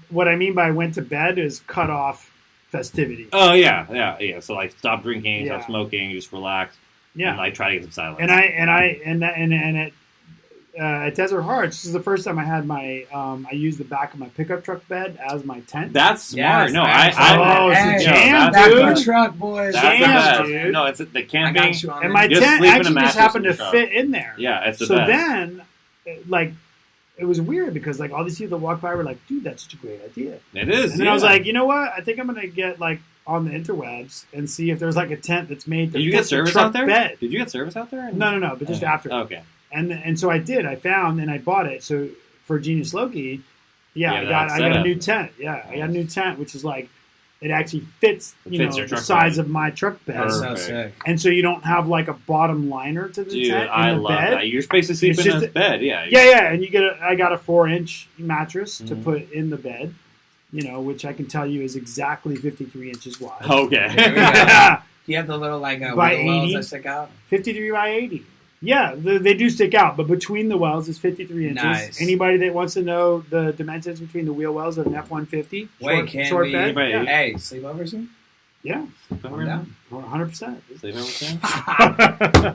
what I mean by I went to bed is cut off festivity. Oh yeah. So like, stop drinking, stop smoking, just relax. Yeah. And like try to get some silence. And at Desert Hearts, this is the first time I had my I used the back of my pickup truck bed as my tent. That's smart. Yes, no, it's a jam, Back dude. of the truck, boys. That's Jam, the best. dude. No, it's the I camping. got you on And that. my Just tent sleep in a actually just mattress happened in to the truck. fit in there. Yeah, it's the So best. then, like, it was weird because like all these people that walked by were like, "Dude, that's such a great idea." It is. And then I was like, you know what? I think I'm gonna get like on the interwebs and see if there's like a tent that's made to did you fit get the service truck out there? bed. Did you get service out there? No, but just after. Okay. And so I did. I found and I bought it. So for Genius Loki, I got a new tent. Yeah, I got a new tent, which is like it actually fits, your the truck size bed. of my truck bed. That's so Perfect. sick. And so you don't have like a bottom liner to the Dude, tent in I the love bed. that. You're supposed to sleep It's in just a bed. Yeah. Yeah, and I got a 4-inch mattress to Mhm. put in the bed, which I can tell you is exactly 53 inches wide. Okay. There we go. Do you have the little like By wheel wells 80? that stick out? 53 by 80. Yeah, they do stick out, but between the wells is 53 inches. Nice. Anybody that wants to know the dimensions between the wheel wells of an F-150 Wait, can short we? bed? Anybody- Yeah, Hey, sleepover soon? yeah, I'm down. 100%. Sleep over soon?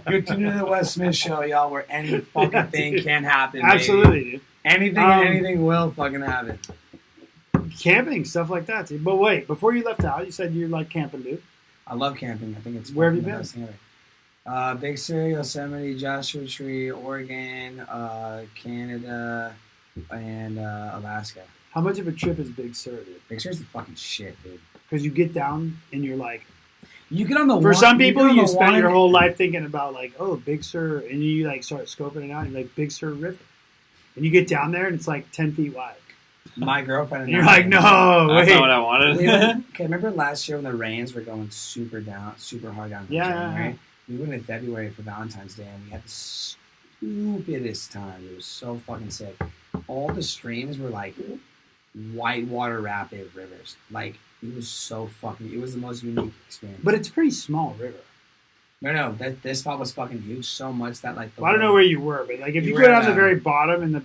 You're tuning to the Wes Smith Show, y'all, where any fucking thing can happen. Baby. Absolutely, dude. Anything and anything will fucking happen. Camping, stuff like that, dude. But wait, before you left out, you said you like camping, dude. I love camping. I think it's Where have fucking you the best thing ever. Big Sur, Yosemite, Joshua Tree, Oregon, Canada, and Alaska. How much of a trip is Big Sur, dude? Big Sur's the fucking shit, dude. Because you get down and you're like, You get on the for some get people, on you the spend your one- whole life thinking about like, oh, Big Sur, and you like start scoping it out, and you're like, Big Sur River. And you get down there and it's like 10 feet wide. My girlfriend And and you're I- like, no, That's wait. not what I wanted. Okay, remember last year when the rains were going super hard down in Yeah, January? yeah. We went in February for Valentine's Day, and we had the stupidest time. It was so fucking sick. All the streams were like whitewater rapid rivers. Like, it was so fucking... It was the most unique experience. But it's a pretty small river. No, this spot was fucking huge, so much that like... Well, I don't know where you were, but like if you You go were down at, to the very bottom in the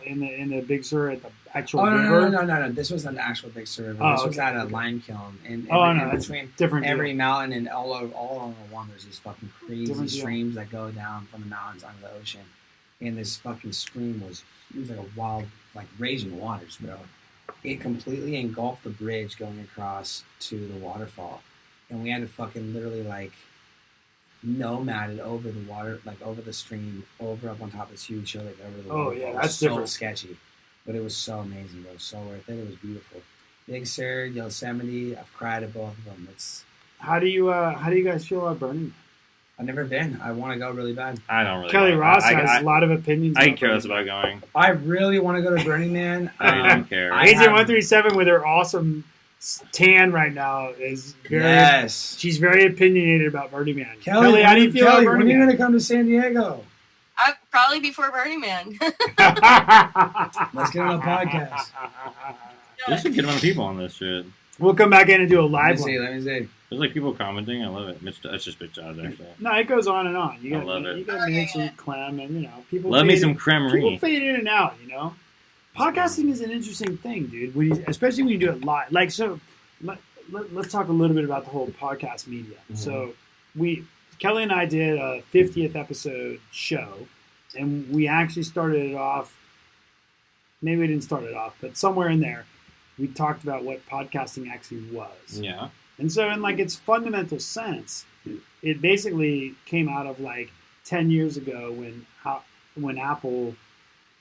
in the Big Sur at the actual Oh, river. no. This was an actual Big Sur River. Oh, This was okay, at a okay. lime kiln. And Oh, in no, that's between different. every deal. mountain and all along the one, there's these fucking crazy Different deal. streams that go down from the mountains onto the ocean. And this fucking stream was like a wild, like raging waters, bro. It completely engulfed the bridge going across to the waterfall. And we had to fucking literally like nomaded over the water, like over the stream, over up on top of this huge hill, like over the Oh, waterfall. yeah, It that's was so different. sketchy. But it was so amazing, bro. So worth it. It was beautiful. Big Sur, Yosemite, I've cried at both of them. How do you guys feel about Burning Man? I've never been. I want to go really bad. I don't really Kelly know. Ross I, has I, a lot of opinions. I about can care less Burning about going. I really want to go to Burning Man. I don't care. I Agent have- 137 with her awesome tan right now is very. Yes. She's very opinionated about Burning Man. Kelly, how do you feel Kelly, about when are Burning you Man? going to come to San Diego? Probably before Burning Man. Let's get on a podcast. There's a good amount of people on this shit. We'll come back in and do a Let live me see. one. Let me see. There's like people commenting. I love it. It's just bitch jobs actually. No, it goes on and on. You I got love it. You got Mitch and Clem, and people. Love me fade some in- creamery. People fade in and out. Podcasting is an interesting thing, dude. Especially when you do it live. Like so, let's talk a little bit about the whole podcast media. Mhm. So Kelly and I did a 50th episode show, and we actually started it off. Maybe we didn't start it off, but somewhere in there, we talked about what podcasting actually was. Yeah. And so in like its fundamental sense, it basically came out of like 10 years ago when when Apple,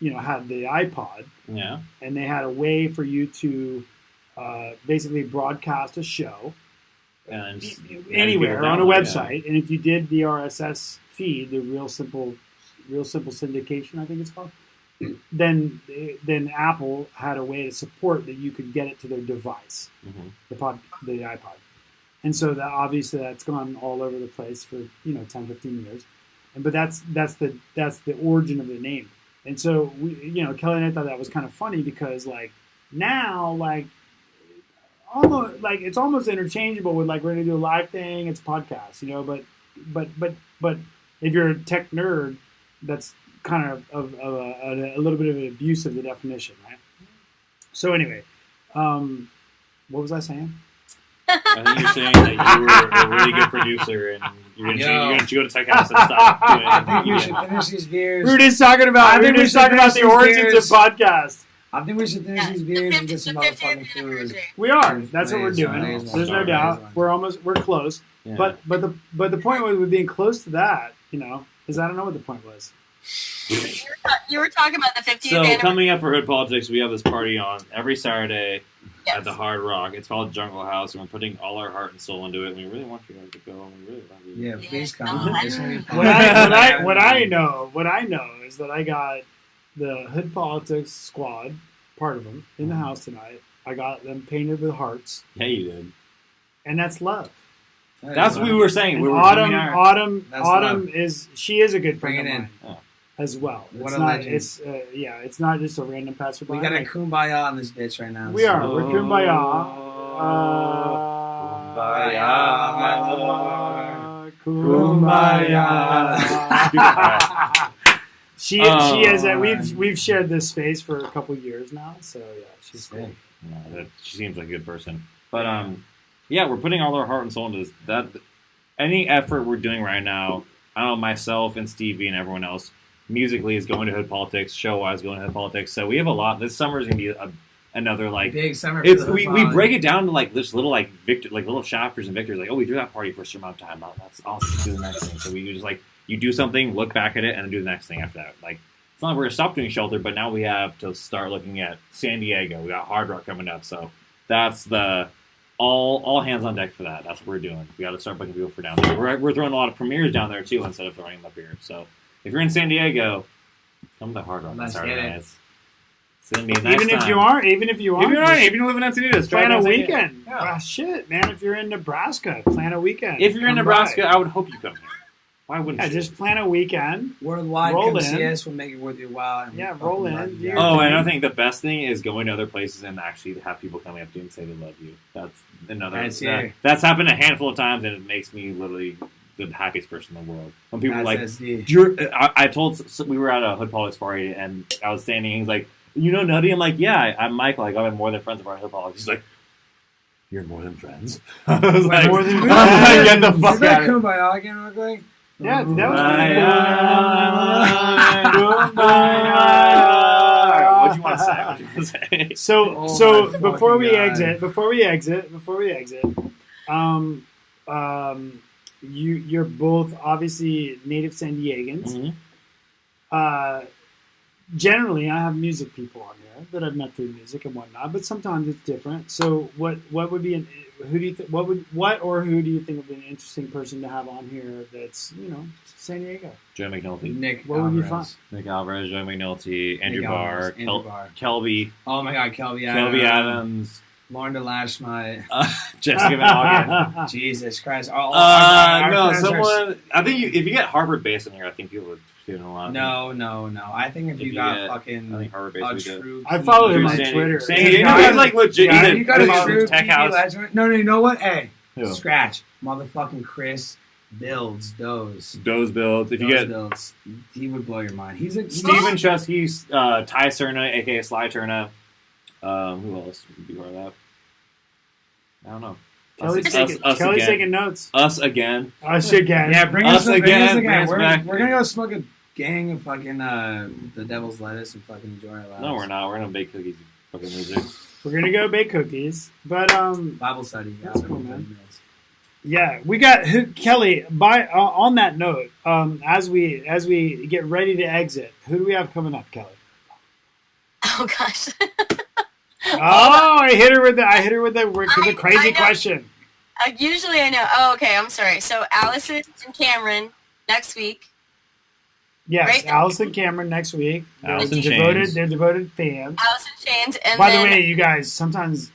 had the iPod, Yeah. and they had a way for you to basically broadcast a show And just- anywhere people on a download, website, and if you did the RSS feed, the real simple syndication, I think it's called, then Apple had a way to support that you could get it to their device, Mhm. the iPod, and so that obviously that's gone all over the place for 10, 15 years, but that's the origin of the name, and so Kelly and I thought that was kind of funny because now almost it's almost interchangeable with we're gonna do a live thing, it's a podcast, but if you're a tech nerd, that's kind of a little bit of an abuse of the definition, right? So anyway, what was I saying? I think you're saying that you were a really good producer and you're gonna go to Tech House and stop doing I think anything we again. should finish these beers. We were just talking about the origins beers. of podcast. I think we should finish these beers and get some motherfucking food. We are. That's what we're Nice, doing. nice, There's no nice. doubt. We're close. Yeah. But the point with being close to that, is I don't know what the point was. You were talking about the 50th So anniversary. coming up for Hood Politics, we have this party on every Saturday Yes. at the Hard Rock. It's called Jungle House, and we're putting all our heart and soul into it. And we really want you guys to go. And we really love you. Yeah, please come. Oh, It's gonna be fun. What I know is that I got the Hood Politics squad, part of them, in the house tonight. I got them painted with hearts, Yeah, you did. and that's love. That's what we were saying. And We were Autumn, doing our- Autumn, That's Autumn love. is a good Bring friend it of in. mine Oh. as well. What It's a not. legend. It's it's not just a random passerby. We got a kumbaya on this bitch right now. We are. We're kumbaya. Kumbaya, my lord. Kumbaya. She is. man. We've shared this space for a couple years now. So yeah, she's Sick. great. Yeah, she seems like a good person. But yeah, we're putting all our heart and soul into this. That any effort we're doing right now, I don't know, myself and Stevie and everyone else, musically is going to Hood Politics, show-wise going to Hood Politics. So we have a lot. This summer is gonna be another Big summer. For It's the we football. break it down to this little little chapters and victors. Oh, we threw that party for a certain amount of time. Oh, that's awesome. Let's do the next thing. So we just you do something, look back at it, and then do the next thing after that. It's not like we're gonna stop doing shelter, but now we have to start looking at San Diego. We got Hard Rock coming up, so that's the all hands on deck for that. That's what we're doing. We got to start booking people for down there. We're throwing a lot of premieres down there too instead of throwing them up here. So if you're in San Diego, come to Hard Rock on Let's Saturday get it. nights. It's gonna be a nice Even if time. you aren't, even if you live in Encinitas, plan a drive down San Diego. weekend. Yeah. Ah, shit, man! If you're in Nebraska, plan a weekend. If you're in Come Nebraska, by. I would hope you come here. Why wouldn't Yeah, you? just plan a weekend. Worldwide, roll come in. see us. We'll make it worth your while. And Yeah, we'll roll fucking in. love you. You're- Oh, and I think the best thing is going to other places and actually have people coming up to you and say they love you. That's another. That's happened a handful of times, and it makes me literally the happiest person in the world. When people are like, That's SD. I told we were at a Hood Politics party, and I was standing. And he's like, "You know, Nutty?" I'm like, "Yeah, I'm Michael. Like, I'm more than friends of our Hood Politics." He's like, "You're more than friends." I was like, more than "Get the Is fuck that out of here." kumbaya again, real quick? Yeah, that was What do you want to say? What do you want to say? So Oh so my before we fucking exit, you're both obviously native San Diegans. Mhm. Generally, I have music people on here that I've met through music and whatnot, but sometimes it's different. So what would be who do you think who do you think would be an interesting person to have on here that's San Diego? Joe McNulty, Nick What would you Alvarez. Nick Alvarez, Joe McNulty, Andrew Nick Barr, Alvarez, Andrew Barr. Kelby, Oh my God, Kelby Adams, Lauren DeLashmite. Jessica Van Auken. Jesus Christ. Our No, friends are- someone. I think if you get Harvard based in here, I think people would feel a lot. No. I think if you got I fucking think Harvard a based would be good. true. I follow him key- on Twitter. San Diego is like legit. Yeah, he's you got a he's true tech key house. legend. No, you know what? Hey, Who? scratch. Motherfucking Chris builds those. Those builds. If you Those get builds, he would blow your mind. He's a Steven Chesky, Ty Cerna, aka Sly Turna. Who else would be part of that? I don't know. Kelly's Us again. taking notes. Us again. Us again. Yeah, bring Us us again, again. bring us We're back. gonna go smoke a gang of fucking the Devil's Lettuce and fucking enjoy our lives. No, we're not. We're gonna bake cookies. Fucking loser. We're gonna go bake cookies, but Bible study. That's yeah, cool, man. Yeah, we got Kelly. On that note, as we get ready to exit, who do we have coming up, Kelly? Oh gosh. Oh, I hit her with the crazy question. Usually I know. Oh, okay. I'm sorry. So Allison and Cameron next week. Yes, Right? Allison Cameron next week. Allison They're devoted fans. Allison Shanes. And By then, the way, you guys, sometimes,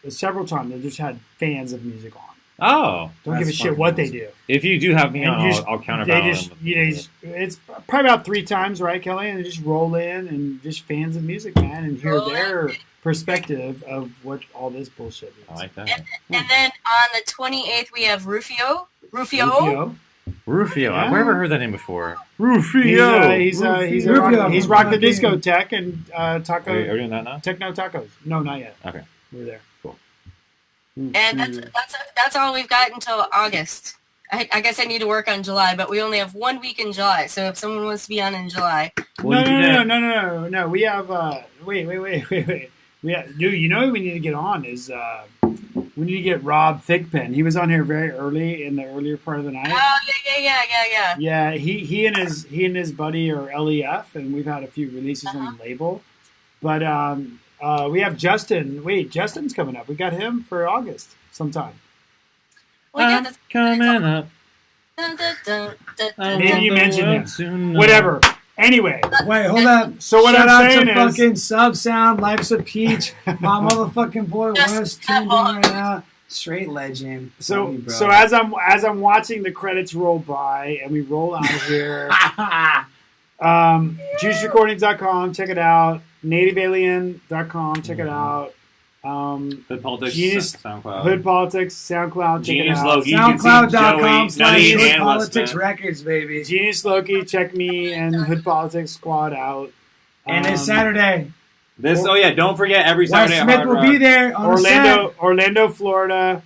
several times, they've just had fans of music on. Oh, Don't give a shit what they do. if you do have me And on, you just- I'll counterbalance. It's probably about 3 times, right, Kelly? And they just roll in and just fans of music, man, and hear Roll their in. perspective of what all this bullshit is. I like that. And then on the 28th we have Rufio. Rufio. Rufio. Yeah. I've never heard that name before. He's Rufio. he's rocked the discotheque and taco Are we doing that now? techno tacos. No, not yet. Okay. We're there. Cool. And that's all we've got until August. I guess I need to work on July, but we only have 1 week in July. So if someone wants to be on in July, No. We have wait. We have, dude, you know what we need to get on is we need to get Rob Thigpen. He was on here very early in the earlier part of the night. oh yeah. Yeah, he and his buddy are LEF, and we've had a few releases on the label. But we have Justin. Wait, Justin's coming up. We got him for August sometime. Well, yeah, that's coming up. dun, dun, dun, dun, I dun. Maybe want you the mentioned world him. to know. Whatever. Anyway, Wait, hold up. So what Shout I'm out saying to is- fucking Sub Sound, Life's a Peach, my motherfucking boy Just Wes tuned in come on. right now. Straight legend. Love so you, bro. so as I'm watching the credits roll by and we roll out of here, juicerecordings.com, check it out. NativeAlien.com, check it out. Hood Politics, Genius- SoundCloud. Hood Politics, SoundCloud, check Genius it out. Loki. You can see Joey, SoundCloud.com/Hood Nutty, and Politics Westman. Records, baby. Genius Loki, check me and Hood Politics Squad out. And it's Saturday. Don't forget every Wes Saturday at Smith Hard will Rock. be there on the set. Orlando, Florida,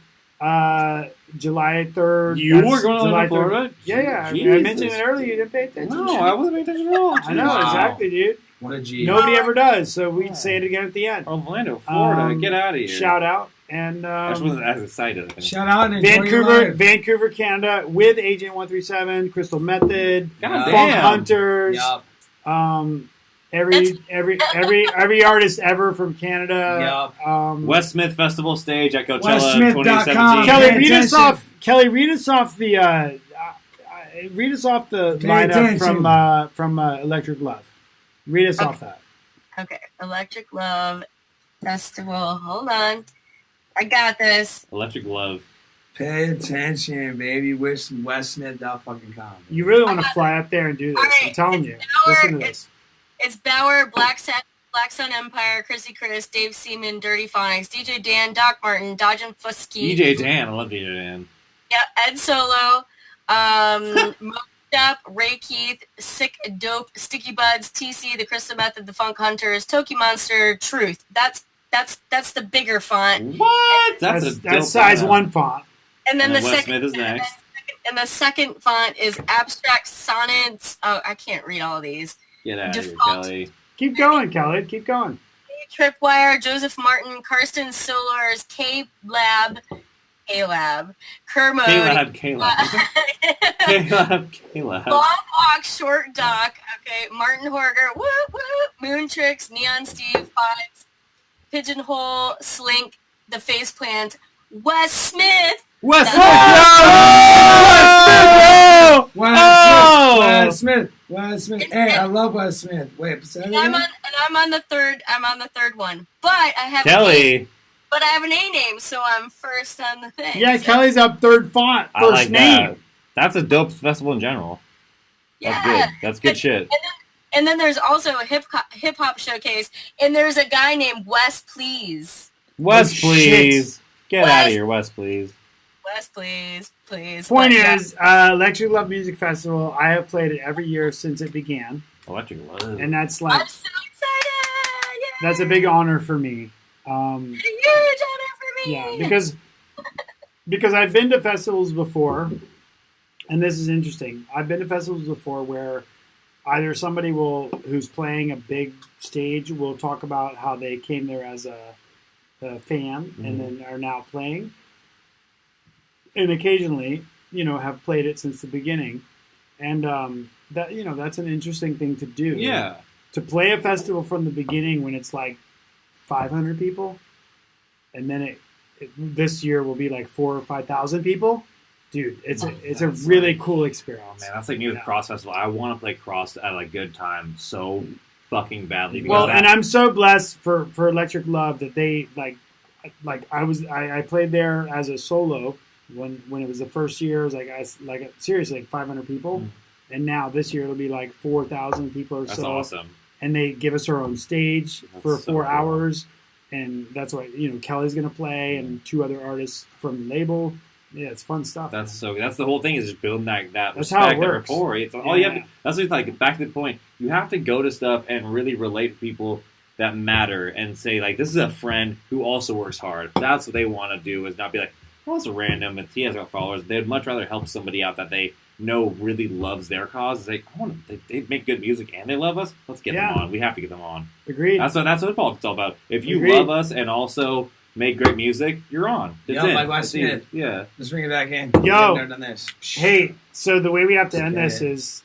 July 3rd. You That's were going to July Orlando, 3rd. Florida? Yeah. I Jesus. mentioned it earlier. You didn't pay attention. No, I wasn't paying attention at all. I know, Wow. exactly, dude. What a G. Nobody ever does, so we'd say it again at the end. Orlando, Florida. Get out of here. Shout out. And I just wasn't as excited. I think. Shout out and enjoy your life. Vancouver, Canada, with Agent 137, Crystal Method, God Funk damn. Hunters, Yup. every artist ever from Canada. Yup. Wes Smith Festival stage at Coachella WesSmith.com. 2017. Kelly, Pay read us attention. off. Kelly, read us off the Pay lineup attention. from Electric Love. Read us off that. Okay, Electric Love Festival. Hold on, I got this. Electric Love. Pay attention, baby. Wish WesSmith.com. You really want to fly up there and do this? I'm telling you. Listen to this. It's Bauer, Black Sun Empire, Chrissy Chris, Dave Seaman, Dirty Phonics, DJ Dan, Doc Martin, Dodgin' Fusky, DJ Dan. I love DJ Dan. yeah, Ed Solo, Mostep, Ray Keith, Sick Dope, Sticky Buds, TC, The Crystal Method, The Funk Hunters, Toki Monster, Truth. That's the bigger font. What? That's a dope size lineup. 1 font. And then And the Wes second Smith is next. and the second font is Abstract Sonnets. Oh, I can't read all these. Get out of here, Default. Kelly. Keep going, Kelly. Keep going. Tripwire, Joseph Martin, Karsten Solars, K-Lab, Kermode, K-Lab. Long Walk, Short Doc, okay, Martin Horger, whoop, whoop, Moon Tricks, Neon Steve, Fives, Pigeonhole, Slink, The Face Plant, Wes Smith. Wes Smith. Hey, I love Wes Smith. Wait, say that And again? I'm on the third one. But I have Kelly. But I have an A name, so I'm first on the thing. Yeah, so, Kelly's up third font. I First like name. that. That's a dope festival in general. That's yeah. good. That's good shit. And then there's also a hip hop showcase, and there's a guy named Wes Please. Wes, Oh, please. shit. Get out of here, Wes, please. Wes Please. Point But, yeah. is, Electric Love Music Festival, I have played it every year since it began. Electric Love. And that's like, I'm so excited! Yay! that's a big honor for me. A huge honor for me! Yeah, because I've been to festivals before, and this is interesting. I've been to festivals before where either somebody who's playing a big stage will talk about how they came there as a fan and then are now playing. and occasionally, have played it since the beginning, and that that's an interesting thing to do. Yeah. To play a festival from the beginning when it's like 500 people, and then this year will be like 4,000 or 5,000 people. Dude, it's a really cool experience. Oh, man, that's like me with Cross Festival. I want to play Cross at a good time so fucking badly. Well, and I'm so blessed for Electric Love that they I played there as a solo when it was the first year. It was seriously 500 people, and now this year it'll be like 4,000 people or so. That's awesome. And they give us our own stage for so 4 cool. hours, and that's what Kelly's gonna play and 2 other artists from the label. Yeah, it's fun stuff. That's the whole thing is just building that That's respect, how it that works. rapport. It's all you have to, that's what it's like. Back to the point, you have to go to stuff and really relate to people that matter and say like, this is a friend who also works hard. That's what they want to do. Is not be like, well, it's a random and he has got followers. They'd much rather help somebody out that they know really loves their cause. It's like, they make good music and they love us. Let's get them on. We have to get them on. Agreed. That's what it's all about. If you Agreed. love us and also make great music, you're on. That's it. Like Wes Smith. Yeah. Let's bring it back in. Yo. We've never done this. Hey, so the way we have to end this is.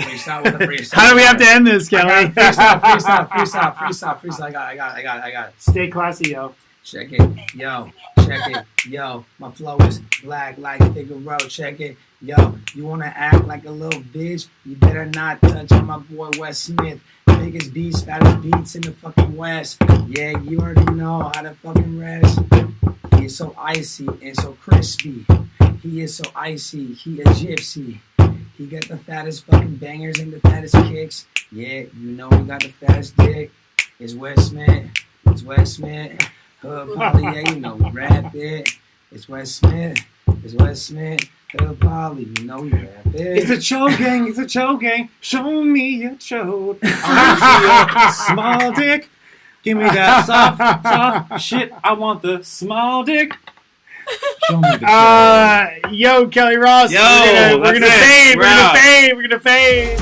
Freestyle with a freestyle. How do we have to end this, Kelly? Freestyle. I got it. Stay classy, yo. Check it, yo, my flow is black like Figaro, check it, yo, you wanna act like a little bitch, you better not touch on my boy Wes Smith, biggest beats, fattest beats in the fucking West, yeah, you already know how to fucking rest, he is so icy and so crispy, he is so icy, he a gypsy, he got the fattest fucking bangers and the fattest kicks, yeah, you know he got the fattest dick, it's Wes Smith, Hood Poly, yeah, rap it. It's Wes Smith. Hood Poly, we rap it. It's a cho gang. Show me a cho. I want to see a small dick. Give me that soft shit. I want the small dick. Show me the cho. Yo, Kelly Ross. Yo, we're gonna fade. We're gonna fade.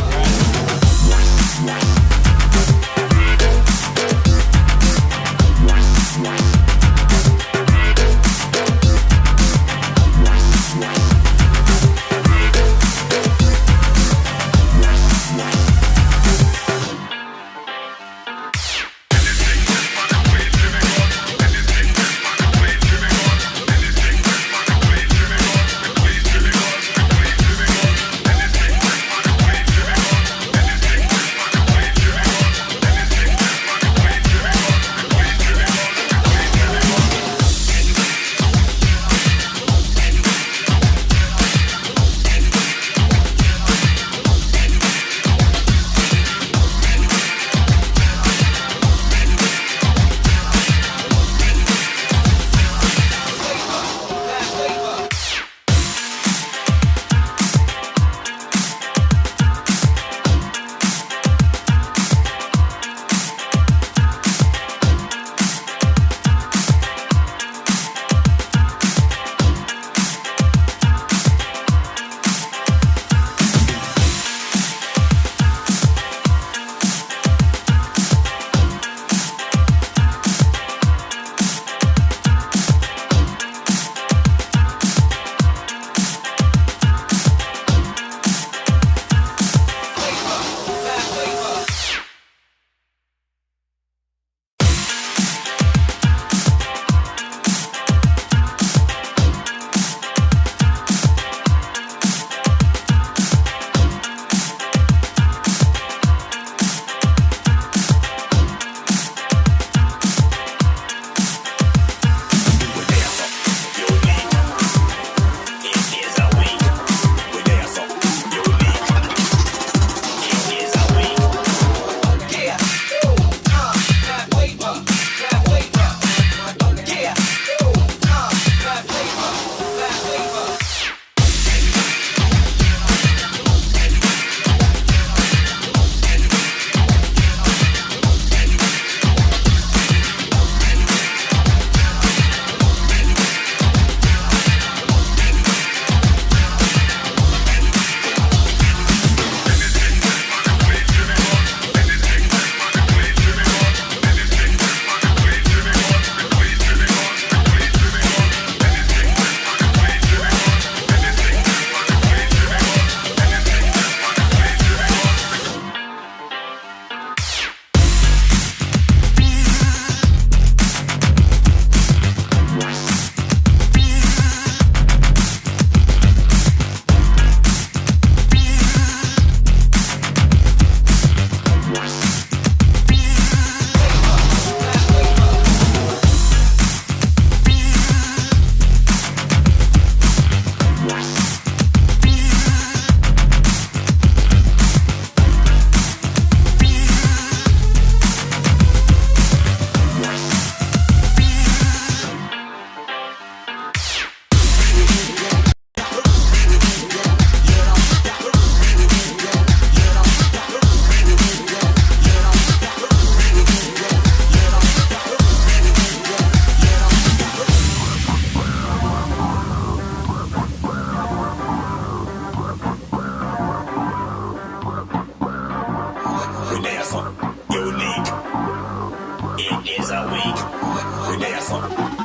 that week. They dance on